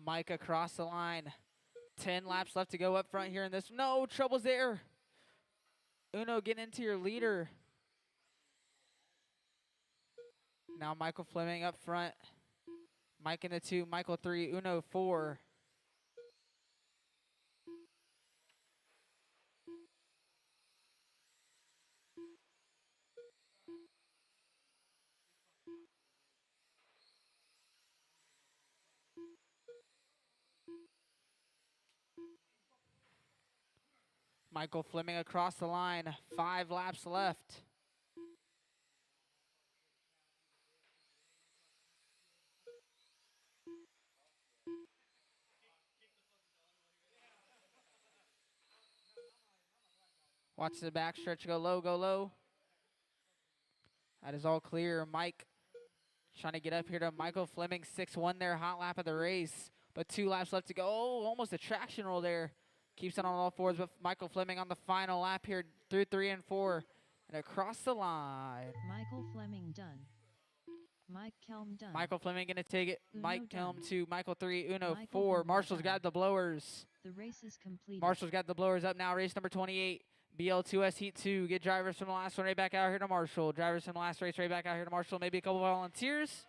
B: Mike across the line. 10 laps left to go up front here in this. No, trouble's there. Uno getting into your leader. Now Michael Fleming up front. Mike in the 2, Michael 3, Uno 4. Michael Fleming across the line. 5 laps left. Watch the back stretch go low, go low. That is all clear. Mike trying to get up here to Michael Fleming. 6-1 there, hot lap of the race. But 2 laps left to go. Oh, almost a traction roll there. Keeps it on all fours, but Michael Fleming on the final lap here through 3 and 4. And across the line.
A: Michael Fleming done. Mike Kelm done.
B: Michael Fleming going to take it.
A: Uno
B: Mike Kelm
A: done.
B: 2, Michael 3, Uno
A: Michael
B: 4.
A: Uno
B: Marshall's
A: done.
B: got the blowers.
A: The race is completed.
B: Marshall's got the blowers up now. Race number 28. BL2S Heat 2. Get drivers from the last one right back out here to Marshall. Drivers from the last race right back out here to Marshall. Maybe a couple volunteers.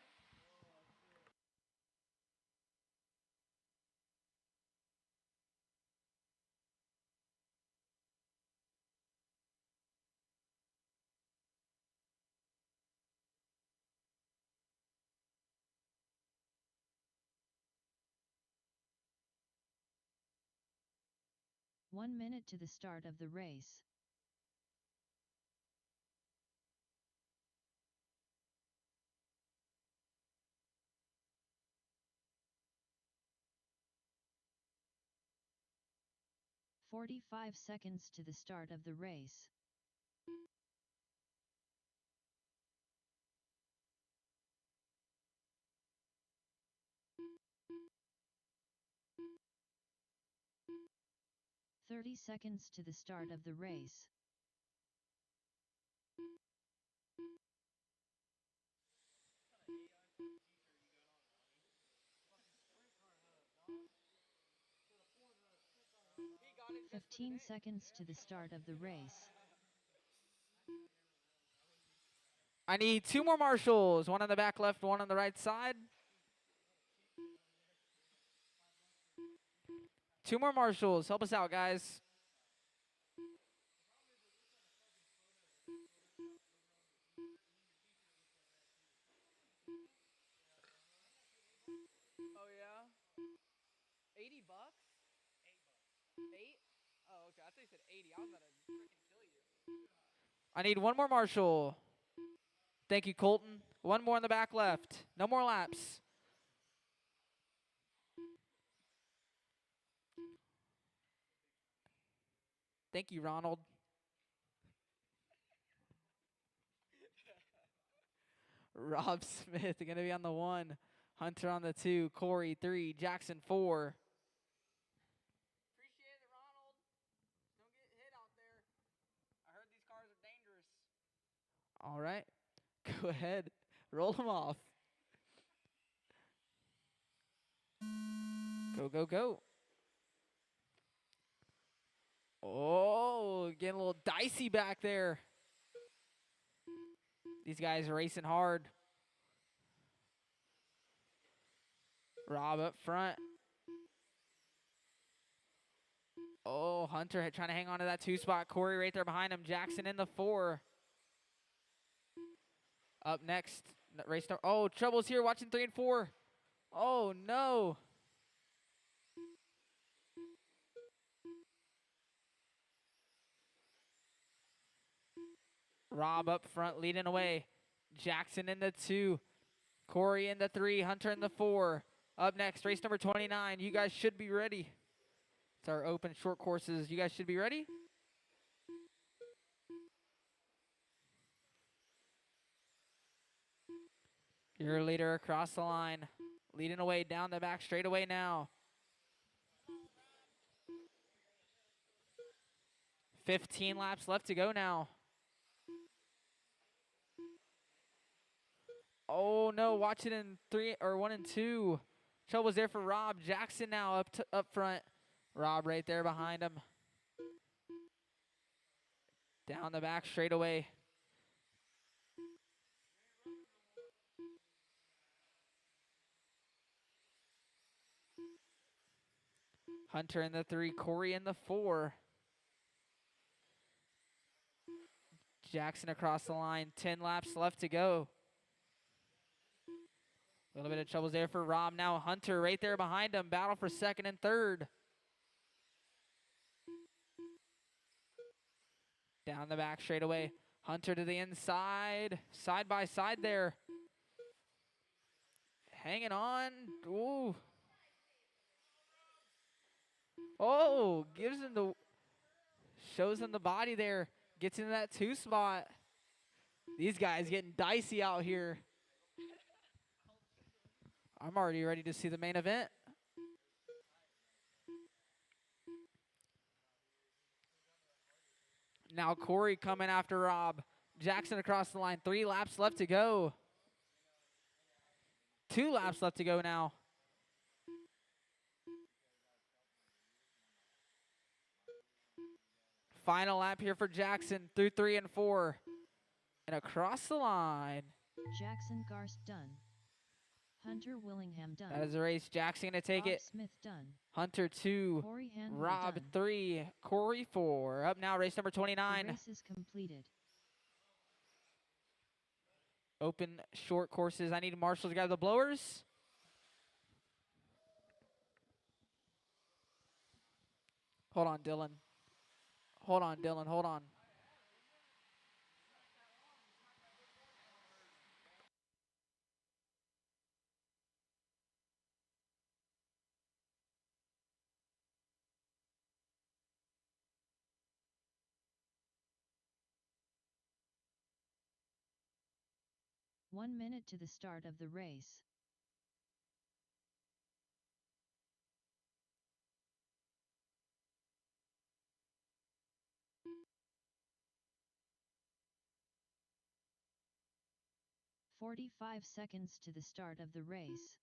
A: One minute to the start of the race. "45 seconds to the start of the race. "30 seconds to the start of the race.
C: He got it just for
A: 15
C: today.
A: seconds to the start of the race.
B: I need 2 more Marshalls. One on the back left, one on the right side. 2 more Marshalls. Help us out, guys.
C: Oh yeah. $80? $8? Oh, okay. I thought you said 80. I was about to freaking kill you.
B: I need 1 more Marshall. Thank you, Colton. 1 more on the back left. No more laps. Thank you, Ronald. Rob Smith going to be on the 1. Hunter on the 2. Corey 3. Jackson 4.
C: Appreciate it, Ronald. Just don't get hit out there. I heard these cars are dangerous.
B: All right. Go ahead. Roll them off. Go, go, go. Oh, getting a little dicey back there. These guys are racing hard. Rob up front. Oh, Hunter trying to hang on to that 2 spot. Corey right there behind him. Jackson in the 4. Up next, Race number. Oh, trouble's here. Watching 3 and 4. Oh no. Rob up front, leading away. Jackson in the 2. Corey in the 3. Hunter in the 4. Up next, race number 29. You guys should be ready. It's our open short courses. You guys should be ready. Your leader across the line. Leading away down the back straightaway now. 15 laps left to go now. Oh no, watch it in 1 and 2. Trouble's there for Rob. Jackson now up front. Rob right there behind him. Down the back straightaway. Hunter in the 3, Corey in the 4. Jackson across the line, 10 laps left to go. A little bit of troubles there for Rob. Now Hunter right there behind him. Battle for 2nd and 3rd. Down the back straightaway. Hunter to the inside. Side by side there. Hanging on. Ooh. Oh, shows him the body there. Gets into that 2 spot. These guys getting dicey out here. I'm already ready to see the main event. Now Corey coming after Rob. Jackson across the line. 3 laps left to go. 2 laps left to go now. Final lap here for Jackson through 3 and 4. And across the line.
A: Jackson Garst done. Hunter Willingham done.
B: That is the race. Jackson going to take
A: Rob
B: it.
A: Smith done.
B: Hunter 2.
A: Corey Hanley
B: Rob
A: done.
B: 3. Corey 4. Up now, race number
A: The
B: 29.
A: race is completed.
B: Open short courses. I need Marshall to grab the blowers. Hold on, Dylan. Hold on, Dylan. Hold on.
A: One minute to the start of the race. "45 seconds to the start of the race.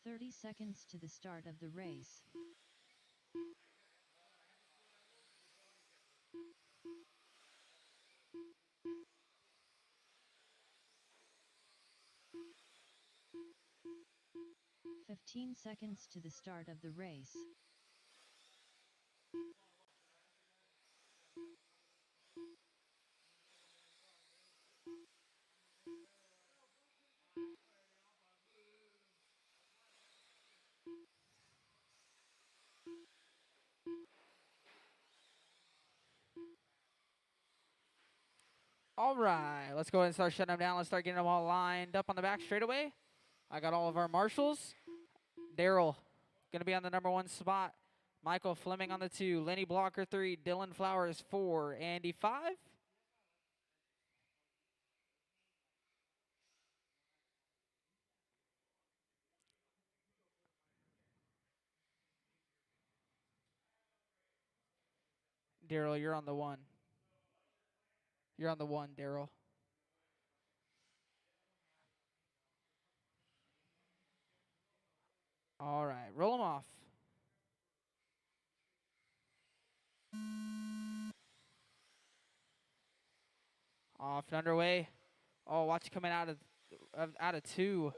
A: "30 seconds to the start of the race. "15 seconds to the start of the race.
B: All right, let's go ahead and start shutting them down. Let's start getting them all lined up on the back straightaway. I got all of our marshals. Daryl, going to be on the number 1 spot. Michael Fleming on the 2. Lenny Blocker 3. Dylan Flowers 4. Andy 5. Daryl, you're on the 1. You're on the 1, Daryl. All right, roll them off. Off and underway. Oh, watch coming out of 2.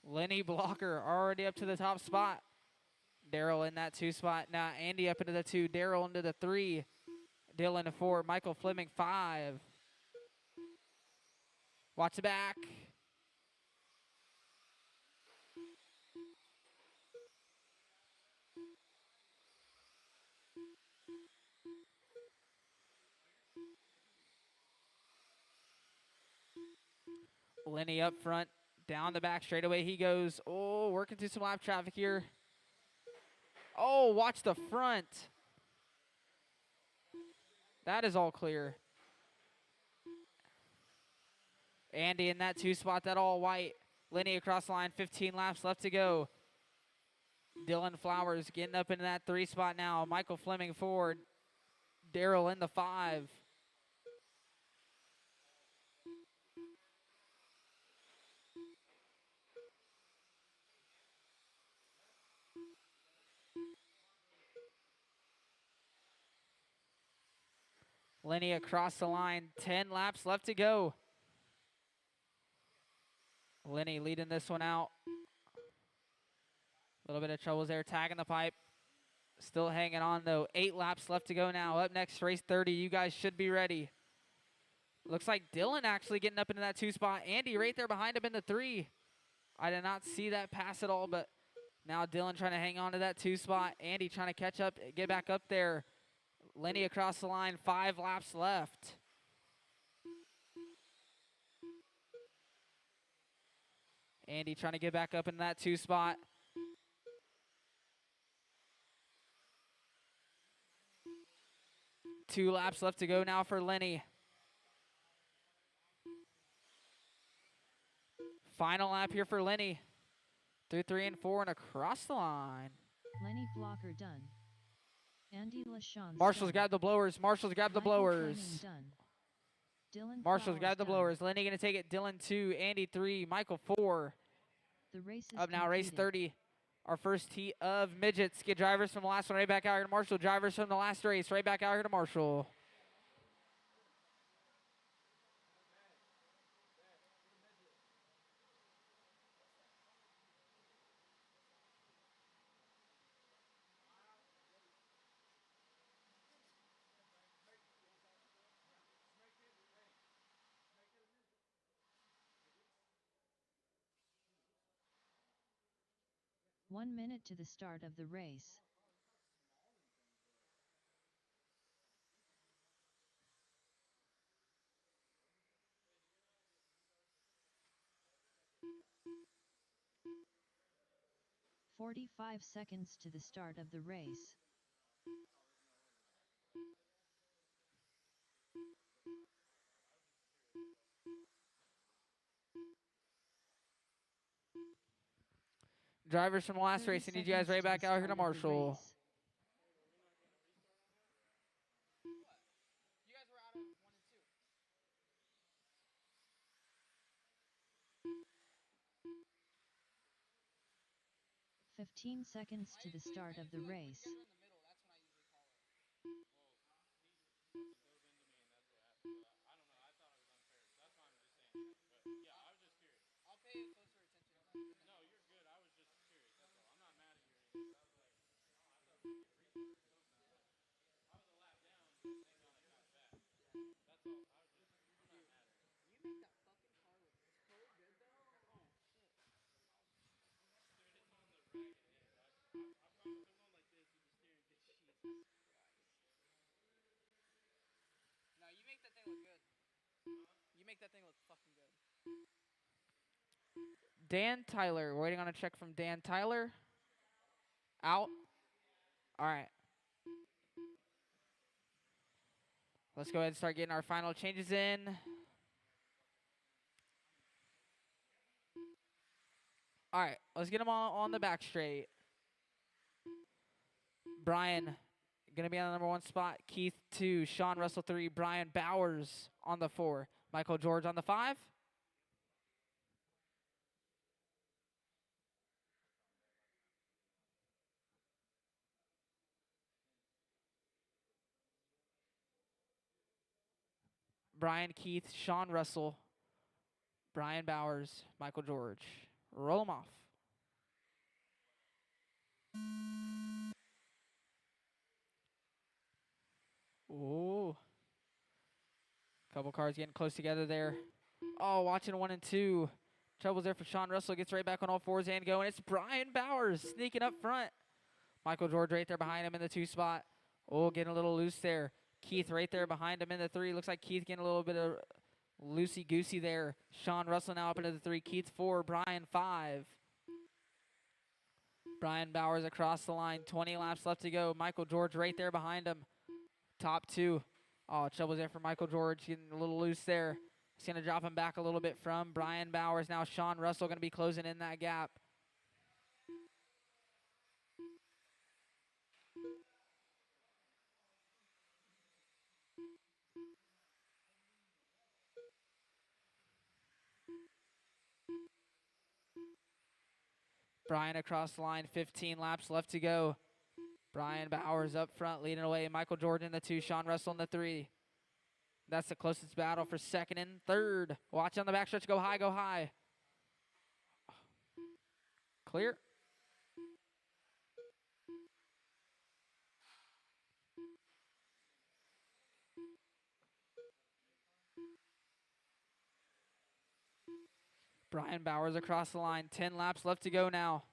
B: Lenny Blocker already up to the top spot. Daryl in that 2 spot. Now Andy up into the 2. Daryl into the 3. Dylan 4. Michael Fleming 5. Watch the back. Lenny up front. Down the back straightaway he goes. Oh, working through some lap traffic here. Oh, watch the front. That is all clear. Andy in that 2 spot, that all white. Lenny across the line, 15 laps left to go. Dylan Flowers getting up into that 3 spot now. Michael Fleming forward. Daryl in the 5. Lenny across the line, 10 laps left to go. Lenny leading this one out. A little bit of troubles there, tagging the pipe. Still hanging on though. 8 laps left to go now. Up next, race 30. You guys should be ready. Looks like Dylan actually getting up into that 2 spot. Andy right there behind him in the 3. I did not see that pass at all, but now Dylan trying to hang on to that 2 spot. Andy trying to catch up, get back up there. Lenny across the line, 5 laps left. Andy trying to get back up in that 2 spot. Two laps left to go now for Lenny. Final lap here for Lenny. Through 3 and 4 and across the line.
A: Lenny Blocker done. Andy LaChance
B: Marshall's
A: done.
B: grabbed the blowers. Marshall's grabbed the
A: Michael
B: blowers.
A: Fleming done. Dylan
B: Marshall's
A: Flowers
B: grabbed the
A: done.
B: blowers. Lenny going to take it. Dylan 2, Andy 3, Michael 4.
A: The race is
B: Up now, race
A: completed.
B: 30. Our first heat of midgets. Get drivers from the last one right back out here to Marshall. Drivers from the last race right back out here to Marshall.
A: One minute to the start of the race. "45 seconds to the start of the race.
B: Drivers from the last
A: 30
B: race. I need you guys
A: seconds
B: right
A: to the
B: back out here to
A: start of the
B: Marshall.
A: race.
C: You guys were out of 1 and 2.
A: 15 seconds to the start of the race.
C: If you guys were in the middle, that's when I usually call it. I'll pay closer attention to that.
E: No, you're good. I was just curious. That's all. I'm not mad at you or anything. I was a lap down, just thinking on it got back. That's all. I'm not mad at you.
C: You make that fucking car look so good though. Oh shit.
E: Dude, it's on the ragged edge. I promise I'm going like this with the steering. Jesus Christ.
C: No, you make that thing look good. You make that thing look fucking good.
B: Dan Tyler. We're waiting on a check from Dan Tyler. Out. All right. Let's go ahead and start getting our final changes in. All right, let's get them all on the back straight. Brian going to be on the number 1 spot. Keith 2, Sean Russell 3, Brian Bowers on the 4, Michael George on the 5. Brian Keith, Sean Russell, Brian Bowers, Michael George. Roll them off. Ooh. Couple cars getting close together there. Oh, watching 1 and 2. Trouble's there for Sean Russell. Gets right back on all fours and going. It's Brian Bowers sneaking up front. Michael George right there behind him in the 2 spot. Oh, getting a little loose there. Keith right there behind him in the 3. Looks like Keith getting a little bit of loosey-goosey there. Sean Russell now up into the 3. Keith 4, Brian 5. Brian Bowers across the line. 20 laps left to go. Michael George right there behind him. Top 2. Oh, trouble's there for Michael George. Getting a little loose there. He's going to drop him back a little bit from Brian Bowers. Now Sean Russell going to be closing in that gap. Brian across the line, 15 laps left to go. Brian Bowers up front, leading away. Michael Jordan in the 2, Sean Russell in the 3. That's the closest battle for 2nd and 3rd. Watch on the backstretch, go high, go high. Clear. Brian Bowers across the line, 10 laps left to go now.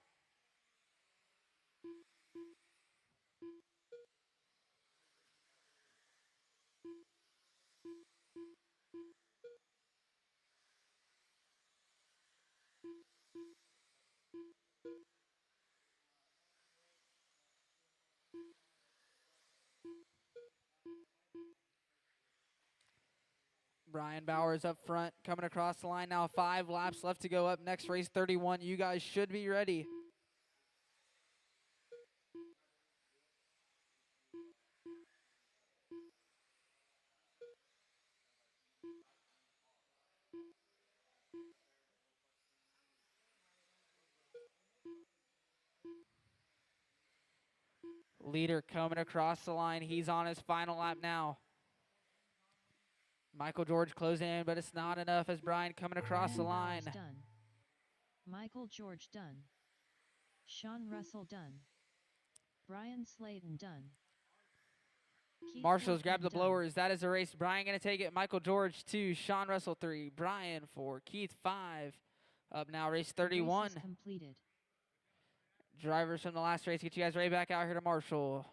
B: Brian Bowers up front, coming across the line now. 5 laps left to go. Up next, race 31. You guys should be ready. Leader coming across the line. He's on his final lap now. Michael George closing in, but it's not enough as Brian coming across the
A: Brian
B: line.
A: Bowers done. Michael George done. Sean Russell done. Brian Slayton done. Keith
B: Marshall's grab
A: Workman
B: the
A: done.
B: blowers. That is the race. Brian going to take it. Michael George 2, Sean Russell 3, Brian 4, Keith 5. Up now, race
A: The race
B: 31.
A: is completed.
B: Drivers from the last race, get you guys right back out here to Marshall.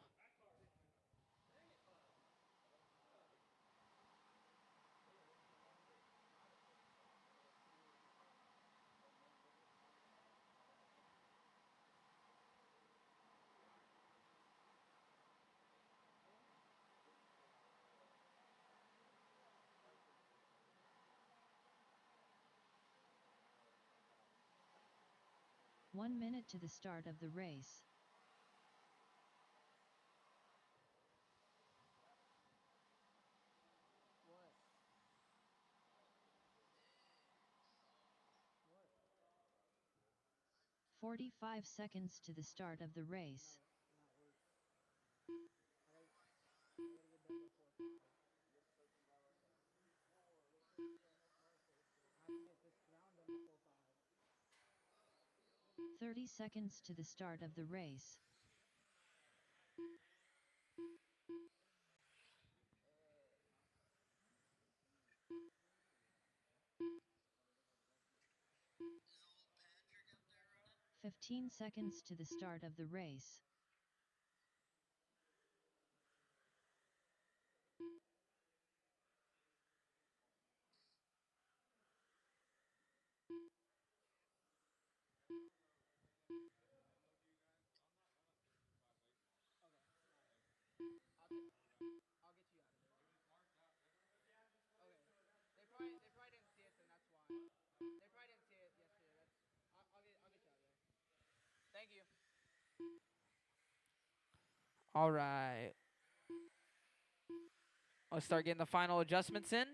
A: One minute to the start of the race.
C: What?
A: 45 seconds to the start of the race.
C: Not work. I gotta get done before 5. I have to get this round done before 5.
A: 30 seconds to the start of the race.
D: Is
A: 15 seconds to the start of the race.
C: I'll get you out of there. Okay. They probably didn't see it, then that's why. They probably didn't see it yesterday. I'll get you out of there. Thank you.
B: All right. Let's start getting the final adjustments in.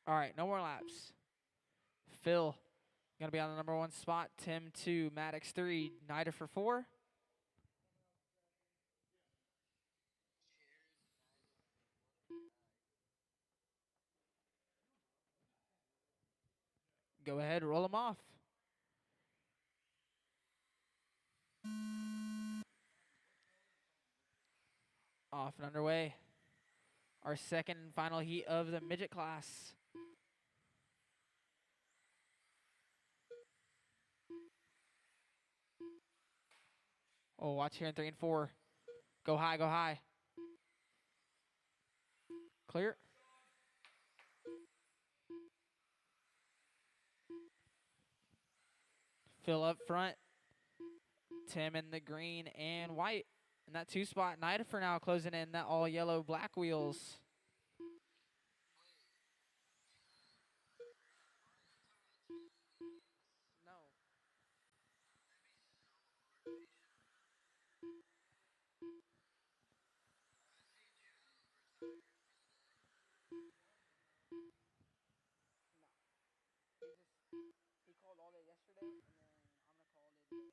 B: All right, no more laps. Phil going to be on the number 1 spot. Tim 2, Maddox 3, Nida for 4. Go ahead, roll them off. Off and underway. Our second and final heat of the midget class. Oh, watch here in 3 and 4. Go high, go high. Clear. Phil up front. Tim in the green and white. And that 2 spot, for now closing in that all yellow black wheels. No. He called all day yesterday, and then I'm gonna call all day today.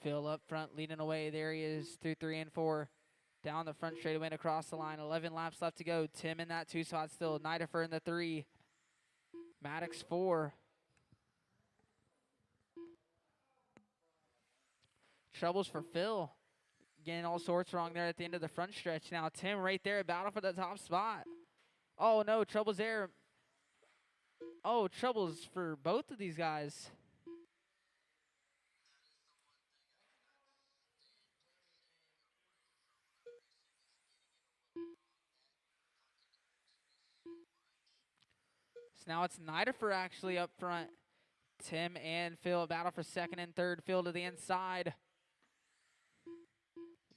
B: Phil up front, leading away. There he is through 3 and 4. Down the front straightaway and across the line. 11 laps left to go. Tim in that 2 spot still. Nidifer in the 3. Maddox 4. Troubles for Phil. Getting all sorts wrong there at the end of the front stretch. Now Tim right there, battle for the top spot. Oh no, troubles there. Oh, troubles for both of these guys. So now it's Nidifer actually up front. Tim and Phil battle for second and third. Phil to the inside.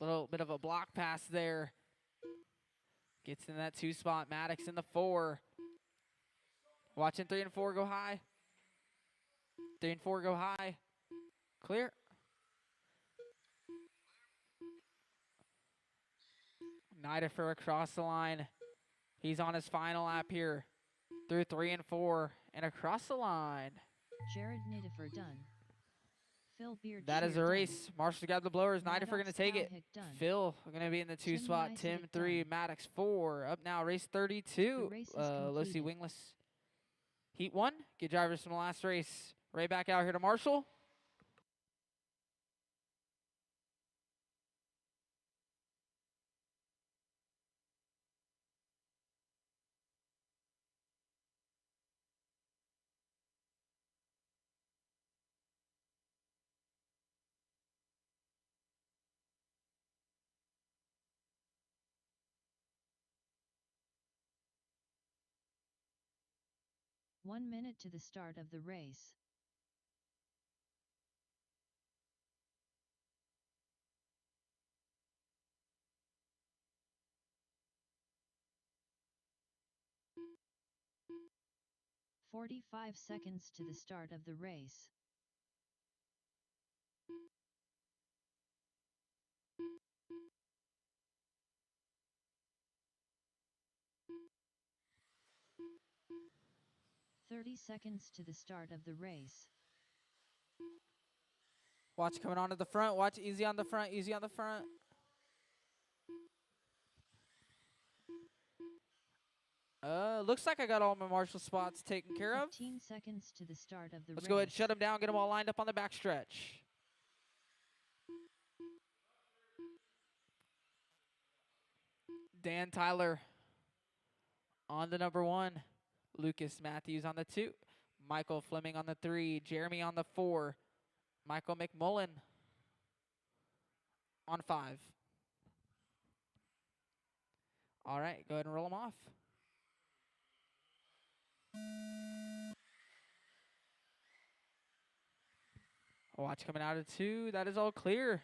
B: Little bit of a block pass there. Gets in that 2 spot. Maddox in the 4. Watching 3 and 4 go high. 3 and 4 go high. Clear. Nidifer across the line. He's on his final lap here. Through 3 and 4 and across the line.
A: Jared Nidifer done. Phil Beard
B: That is
A: Shear
B: a
A: done.
B: race. Marshall got the blowers. Nidifer going to
A: Maddox
B: take it.
A: Bowhick done.
B: Phil going to be in the 2
A: Tim
B: spot.
A: Weiswick
B: Tim 3.
A: done.
B: Maddox 4. Up now, race 32.
A: The race is
B: Losi
A: completed.
B: Wingless. Heat 1. Good drivers from the last race. Right back out here to Marshall.
A: One minute to the start of the race. "45 seconds to the start of the race. "30 seconds to the start of the race.
B: Watch coming onto the front. Watch easy on the front. Easy on the front. Looks like I got all my Marshall spots taken care of.
A: 15 seconds to the start of the
B: Let's
A: race.
B: go ahead and shut them down. Get them all lined up on the back stretch. Dan Tyler on the number 1. Lucas Matthews on the 2. Michael Fleming on the 3. Jeremy on the 4. Michael McMullen on 5. All right, go ahead and roll them off. Watch coming out of 2. That is all clear.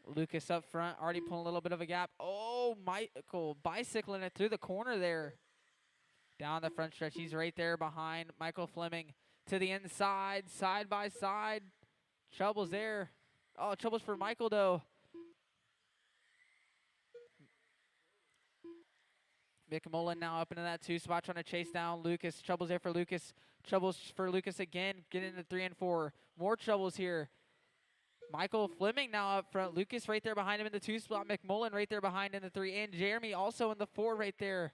B: Lucas up front, already pulling a little bit of a gap. Oh, Michael bicycling it through the corner there. Down the front stretch, he's right there behind Michael Fleming. To the inside, side by side. Trouble's there. Oh, trouble's for Michael, though. McMullen now up into that 2 spot, trying to chase down Lucas. Troubles there for Lucas. Troubles for Lucas again. Getting into 3 and 4. More troubles here. Michael Fleming now up front. Lucas right there behind him in the 2 spot. McMullen right there behind in the 3. And Jeremy also in the 4 right there.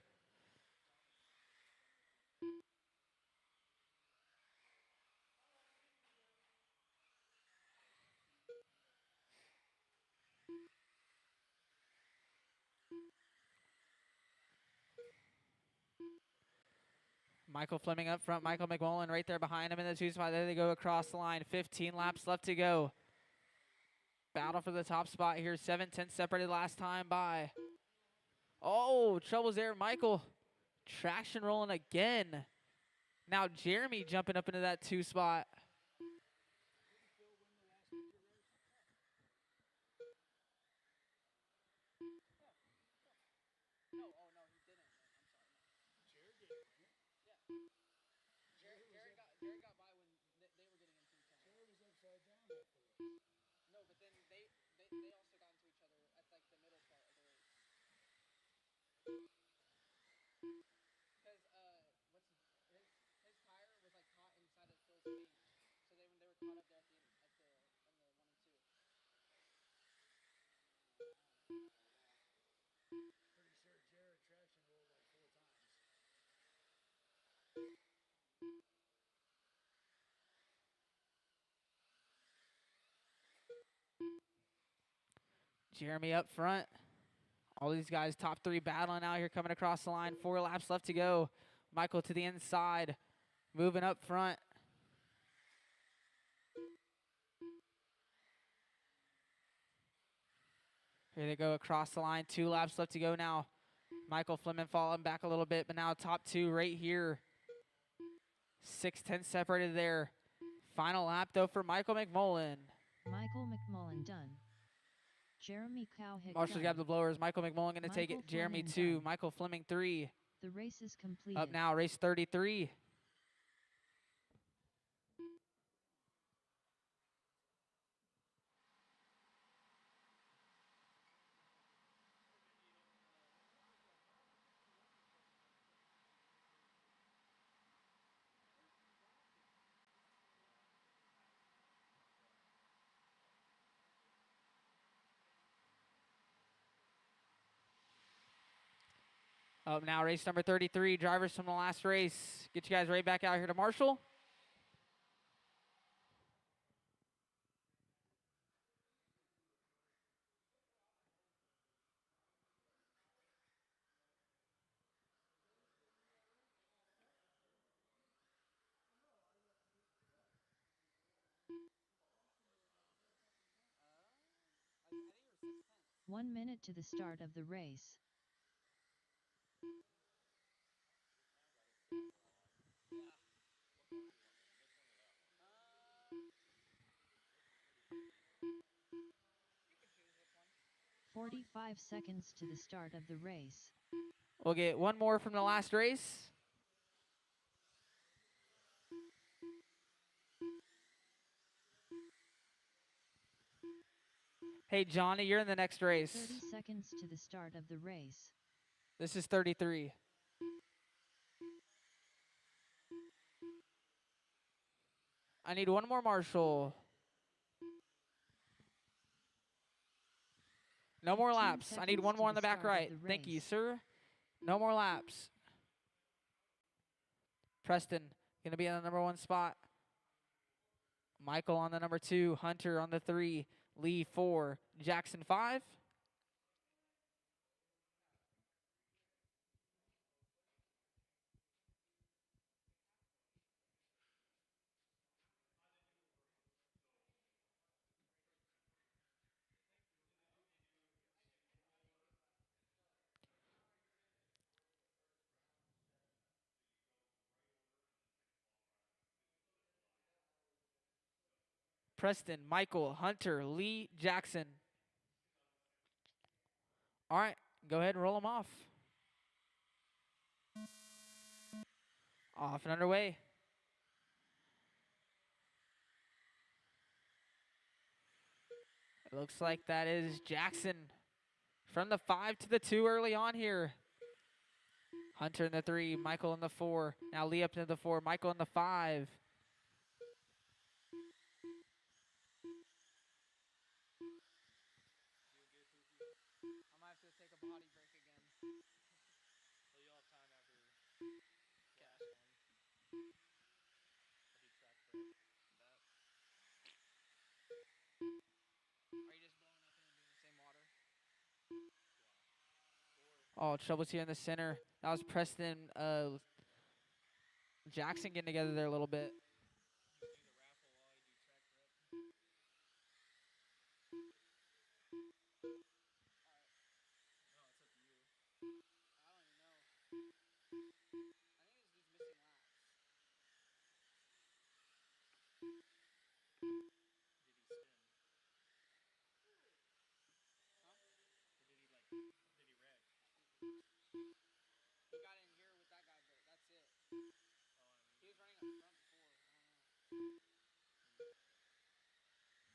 B: Michael Fleming up front. Michael McMullen right there behind him in the 2 spot. There they go across the line. 15 laps left to go. Battle for the top spot here. 7-10 separated last time by. Oh, troubles there. Michael traction rolling again. Now Jeremy jumping up into that 2 spot.
C: No, oh no, he didn't. I'm sorry. Jared got by when they were getting into each other.
E: Jared was upside down after this.
C: No, but then they also got into each other at like the middle part of the race. Because his tire was like caught inside of Phil's paint, so they were caught up there at the end, on the 1 and 2.
E: Pretty sure Jared traction rolled like 4 times.
B: Jeremy up front. All these guys, top 3 battling out here, coming across the line. 4 laps left to go. Michael to the inside, moving up front. Here they go across the line. 2 laps left to go now. Michael Fleming falling back a little bit, but now top 2 right here. 6-10 separated there. Final lap, though, for Michael McMullen.
A: Michael McMullen done. Jeremy Cowhick
B: Marshall
A: done.
B: grab the blowers. Michael McMullen going to take it.
A: Michael
B: Jeremy
A: Fleming
B: 2.
A: done.
B: Michael Fleming 3.
A: The race is completed.
B: Up now, race 33. Up now, race number 33. Drivers from the last race. Get you guys right back out here to Marshall.
C: I think it was 6:10.
A: 1 minute to the start of the race.
C: Yeah.
A: 45 seconds to the start of the race.
B: We'll get one more from the last race. Hey, Johnny, you're in the next race.
A: 30 seconds to the start of the race.
B: This is 33. I need one more Marshall. No more
A: 10
B: laps. I need
A: seconds
B: one
A: to
B: more on
A: the
B: the back
A: start of
B: right.
A: the
B: Thank you,
A: race.
B: sir. No more laps. Preston going to be on the number 1 spot. Michael on the number 2. Hunter on the 3. Lee 4. Jackson 5. Preston, Michael, Hunter, Lee, Jackson. All right, go ahead and roll them off. Off and underway. It looks like that is Jackson from the 5 to the 2 early on here. Hunter in the 3, Michael in the 4. Now Lee up into the 4, Michael in the 5.
C: I might have to take a potty break again.
D: So you'll have time after last one. I'll do track prep.
C: Are you just blowing up and then doing the same water?
B: Oh, troubles here in the center. That was Preston Jackson getting together there a little bit.
D: Do the raffle while I do track prep. No, it's up to you.
C: I don't even know. I think it's just missing laps.
D: Did he spin?
C: Huh?
D: Or did he did he wreck?
C: He got in here with that guy, but that's it.
D: Oh, I mean,
C: He was running up front before.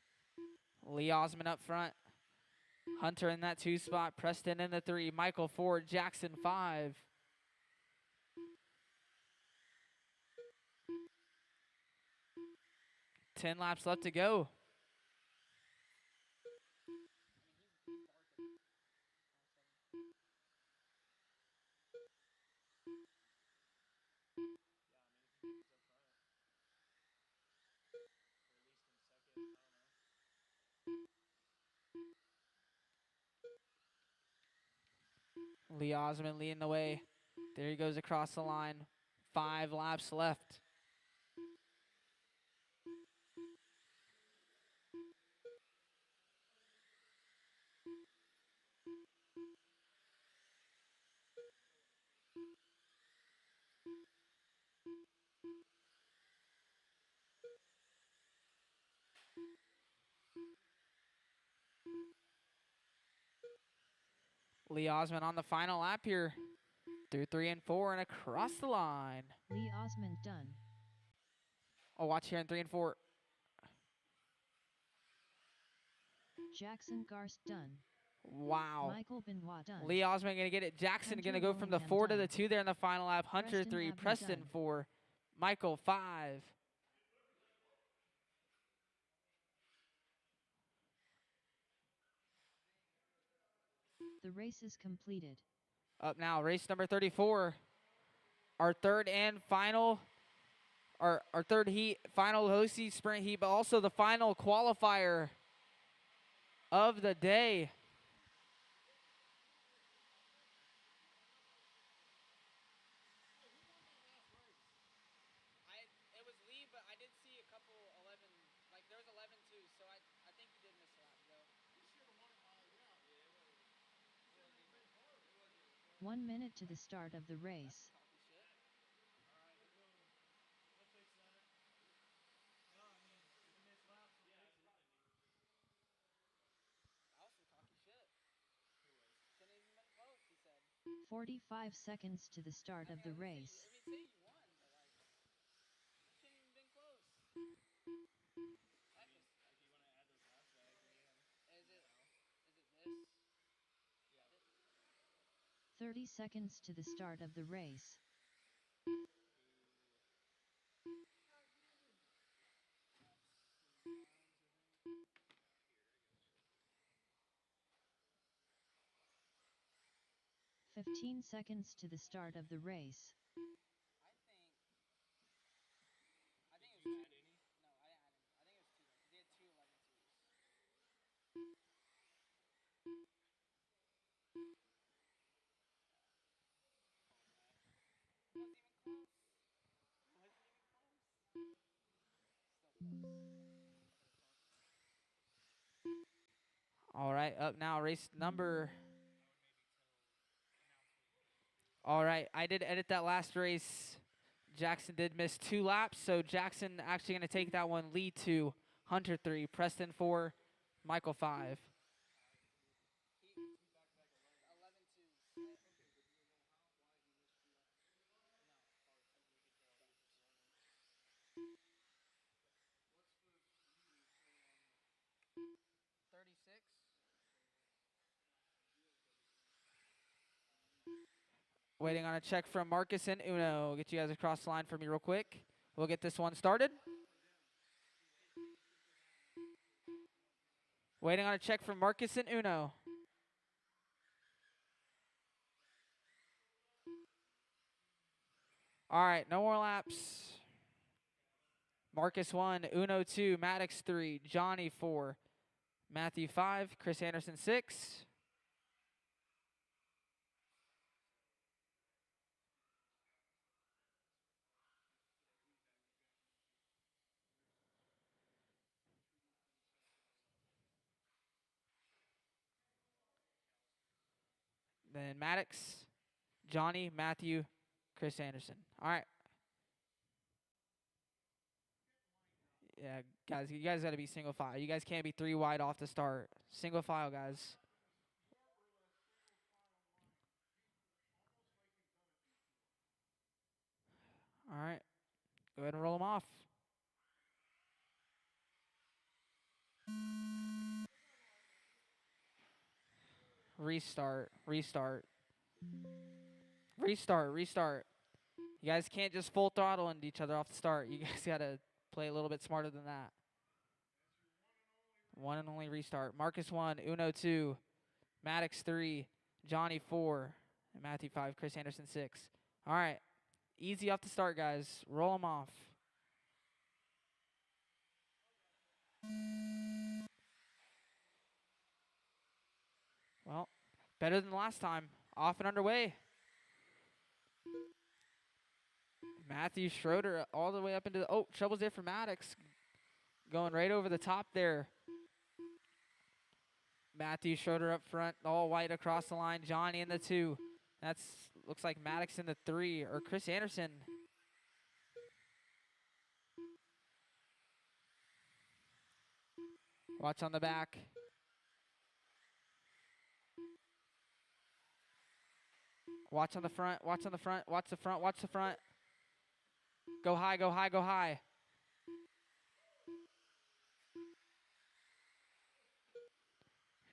C: I don't know.
B: Lee Osmond up front. Hunter in that 2 spot. Preston in the 3. Michael 4. Jackson 5. Ten laps left to go.
C: I mean, he's barking.
D: yeah, I mean, if he gets up front. Or at least in second, I don't know.
B: Lee Osmond leading the way. There he goes across the line. 5 laps left. Lee Osmond on the final lap here. Through 3 and 4 and across the line.
A: Lee Osmond done.
B: Oh, watch here in 3 and 4.
A: Jackson Garst done.
B: Wow.
A: Michael Benoit done.
B: Lee Osmond going to get it. Jackson going to
A: Hunter
B: go from the
A: Willingham
B: 4 to the
A: done.
B: 2 there in the final lap. Hunter
A: Preston
B: 3,
A: Abney
B: Preston
A: done.
B: 4, Michael 5.
A: The race is completed.
B: Up now, race number 34. Our third and final, our third heat, final Hosie sprint heat, but also the final qualifier of the day.
C: It was Lee, but I did see a couple 11. Like there was 11 too, so I think he did miss a lap though.
A: 1 minute to the start of the race.
C: Talking shit.
D: We'll fix that. No, I mean, if you miss laps, we'll fix it.
C: That was some cocky shit. Shouldn't even been close, he said.
A: 45 seconds to the start of the race.
C: I mean, say you won, but like, you shouldn't even been close.
D: I mean, if you want to add those laps back, then yeah.
C: Is it this?
A: 30 seconds to the start of the race.
D: Ooh.
A: 15 seconds to the start of the race.
C: I think it was
D: Did you
C: two.
D: add any?
C: No, I didn't add any. I think it was two. Cause he had two 11-2s. It wasn't even close. Still close.
B: All right, up now, race number.
D: I would maybe tell announcement.
B: All right, I did edit that last race. Jackson did miss 2 laps, so Jackson actually going to take that one. Lee 2, Hunter 3, Preston 4, Michael 5.
C: He 11-2s. No. 36.
B: Waiting on a check from Marcus and Uno. Get you guys across the line for me real quick. We'll get this one started. Waiting on a check from Marcus and Uno. All right, no more laps. Marcus 1, Uno 2, Maddox 3, Johnny 4, Matthew 5, Chris Anderson 6. Then Maddox, Johnny, Matthew, Chris Anderson. All right. Yeah, guys, you guys got to be single file. You guys can't be 3 wide off the start. Single file, guys. All right. Go ahead and roll them off. Restart, restart. Restart, restart. You guys can't just full throttle into each other off the start. You guys got to play a little bit smarter than that. One and only restart. Marcus 1, Uno 2, Maddox 3, Johnny 4, and Matthew 5, Chris Anderson 6. All right. Easy off the start, guys. Roll them off. Well, better than last time. Off and underway. Matthew Schroeder all the way up into the... Oh, trouble's there for Maddox. Going right over the top there. Matthew Schroeder up front, all white across the line. Johnny in the 2. That's looks like Maddox in the 3, or Chris Anderson. Watch on the back. Watch on the front, watch on the front, watch the front, watch the front. Go high, go high, go high.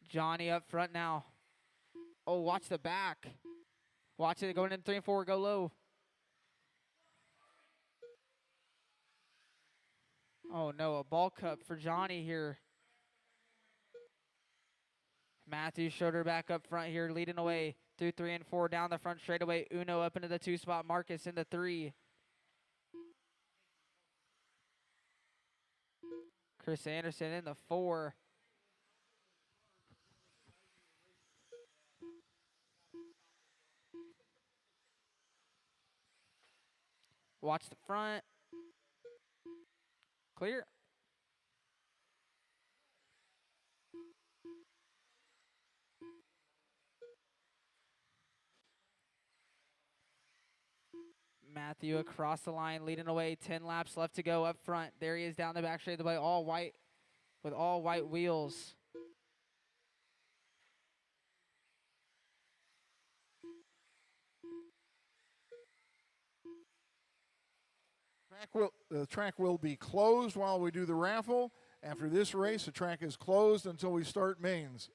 B: Johnny up front now. Oh, watch the back. Watch it going in 3 and 4, go low. Oh no, a ball cup for Johnny here. Matthew Schroeder back up front here, leading away through 3 and 4, down the front straightaway. Uno up into the 2 spot, Marcus in the 3. Chris Anderson in the 4. Watch the front. Clear. Matthew across the line, leading away. 10 laps left to go up front. There he is down the back straight away, all white, with all white wheels.
F: The track will be closed while we do the raffle. After this race, the track is closed until we start mains.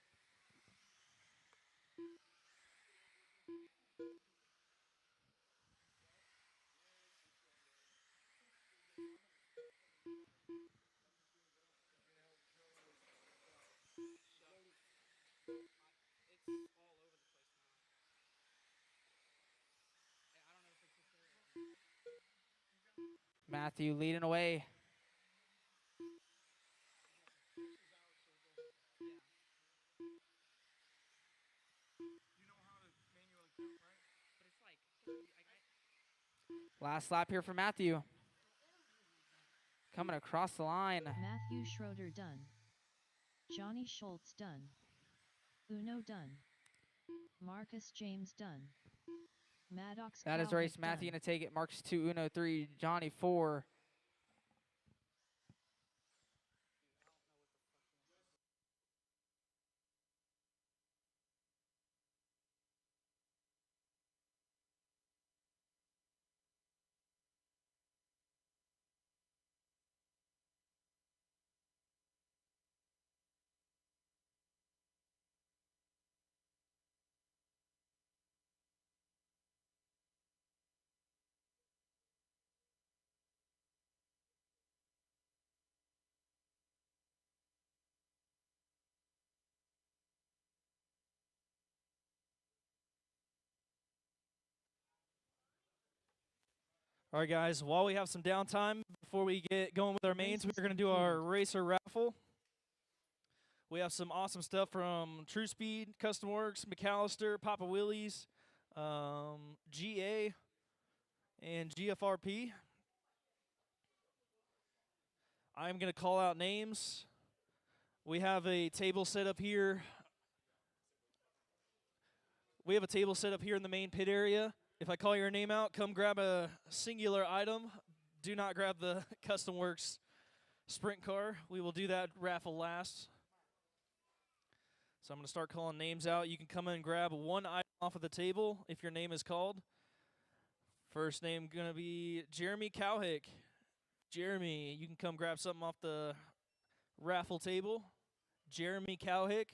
B: Matthew leading away. Last lap here for Matthew. Coming across the line.
A: Matthew Schroeder done. Johnny Schultz done. Uno done. Marcus James done. Maddox
B: That is the race.
A: Calvitt
B: Matthew
A: done.
B: gonna take it. Marcus 2, Uno 3, Johnny 4.
E: All right, guys, while we have some downtime before we get going with our mains,
A: Race is
E: we're going to do our
A: concluded.
E: racer raffle. We have some awesome stuff from True Speed, Custom Works, McAllister, Papa Willie's, GA, and GFRP. I'm going to call out names. We have a table set up here. We have a table set up here in the main pit area. If I call your name out, come grab a singular item. Do not grab the Custom Works sprint car. We will do that raffle last. So I'm going to start calling names out. You can come in and grab one item off of the table if your name is called. First name going to be Jeremy Cowhick. Jeremy, you can come grab something off the raffle table. Jeremy Cowhick.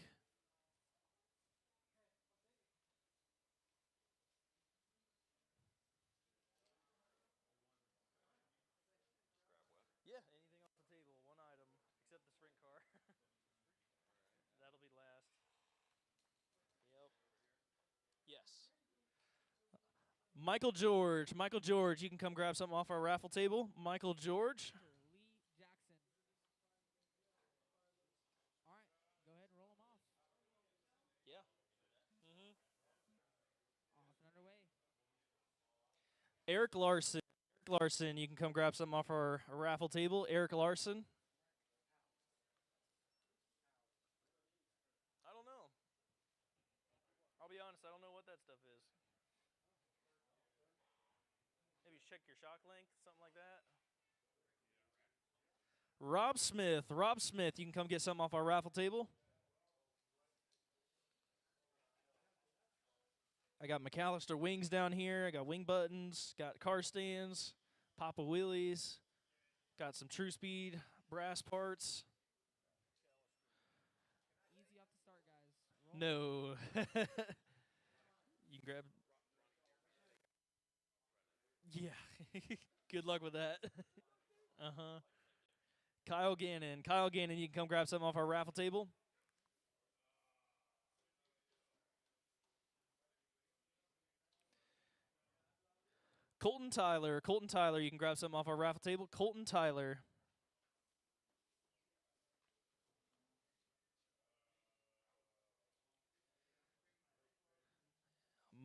E: Yeah, anything off the table, one item, except the sprint car. That'll be last. Yep. Yes. Michael George. Michael George, you can come grab something off our raffle table. Michael George.
B: Lee Jackson. All right, go ahead and roll them off.
E: Yeah. Mm-hmm.
B: Off and underway.
E: Eric Larson. Eric Larson, you can come grab something off our raffle table. Eric Larson. I don't know. I'll be honest, I don't know what that stuff is. Maybe check your shock length, something like that. Rob Smith. Rob Smith, you can come get something off our raffle table. I got McAllister wings down here. I got wing buttons. Got car stands. Papa Willie's. Got some True Speed brass parts.
B: Easy off the start, guys. Roll 'em.
E: No. You can grab. Yeah. Good luck with that. Uh-huh. Kyle Gannon. Kyle Gannon, you can come grab something off our raffle table. Colton Tyler. Colton Tyler, you can grab something off our raffle table. Colton Tyler.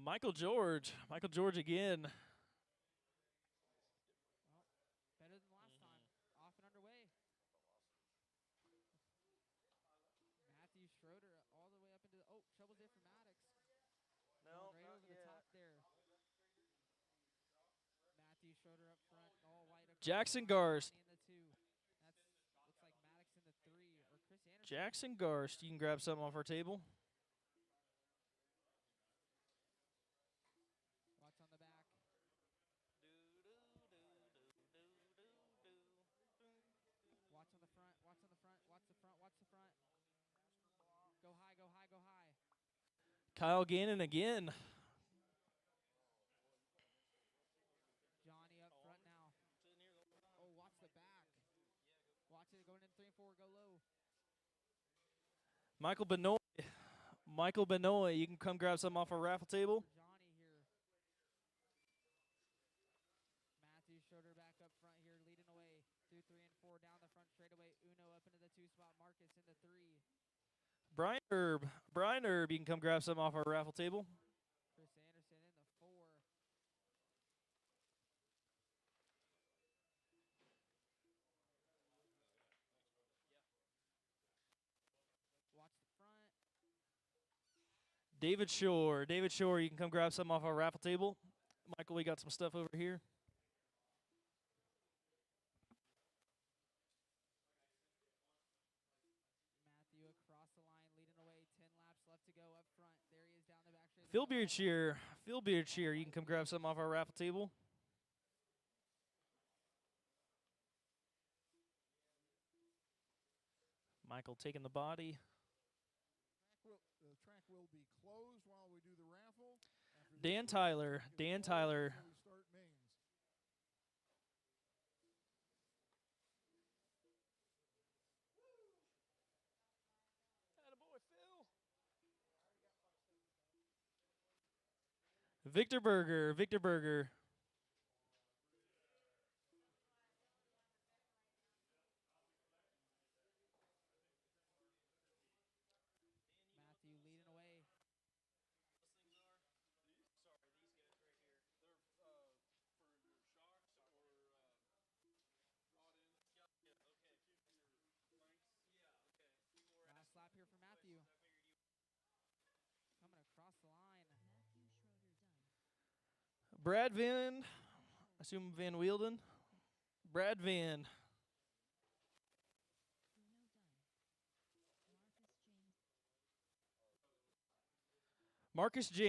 E: Michael George. Michael George again.
B: Better than last time. Off and underway. Matthew Schroeder all the way up into the. Oh, trouble's there for Maddox.
E: No,
B: Going right over the top there. Matthew Schroeder up front, all white. Across
E: Jackson
B: the line,
E: Garst.
B: Johnny in the 2. That's looks like Maddox in the 3 or Chris Anderson.
E: Jackson Garst, you can grab something off our table.
B: Watch on the back. Watch on the front. Watch on the front. Watch the front. Watch the front. Go high. Go high. Go high.
E: Kyle Gannon again.
B: Johnny up front now. Oh, watch the back. Watch it going in 3 and 4. Go low.
E: Michael Benoit. Michael Benoit, you can come grab something off our raffle table.
B: For Johnny here. Matthew Schroeder back up front here, leading away through 3 and 4 down the front straightaway. Uno up into the 2 spot. Marcus in the 3.
E: Brian Herb. Brian Herb, you can come grab something off our raffle table.
B: Chris Anderson in the 4. Watch the front.
E: David Shore. David Shore, you can come grab something off our raffle table. Michael, we got some stuff over here.
B: Matthew across the line, leading away. 10 laps left to go up front. There he is down the back straight.
E: Phil Beardshire. Phil Beardshire, you can come grab something off our raffle table. Michael taking the body.
F: The track will be closed while we do the raffle. After this
E: Dan
F: race,
E: Tyler.
F: it's
E: Dan
F: closed
E: Tyler.
F: until we start mains.
E: Attaboy, Phil. Victor Berger. Victor Berger. Brad Van, I assume Van Wielden. Brad Van. Marcus James.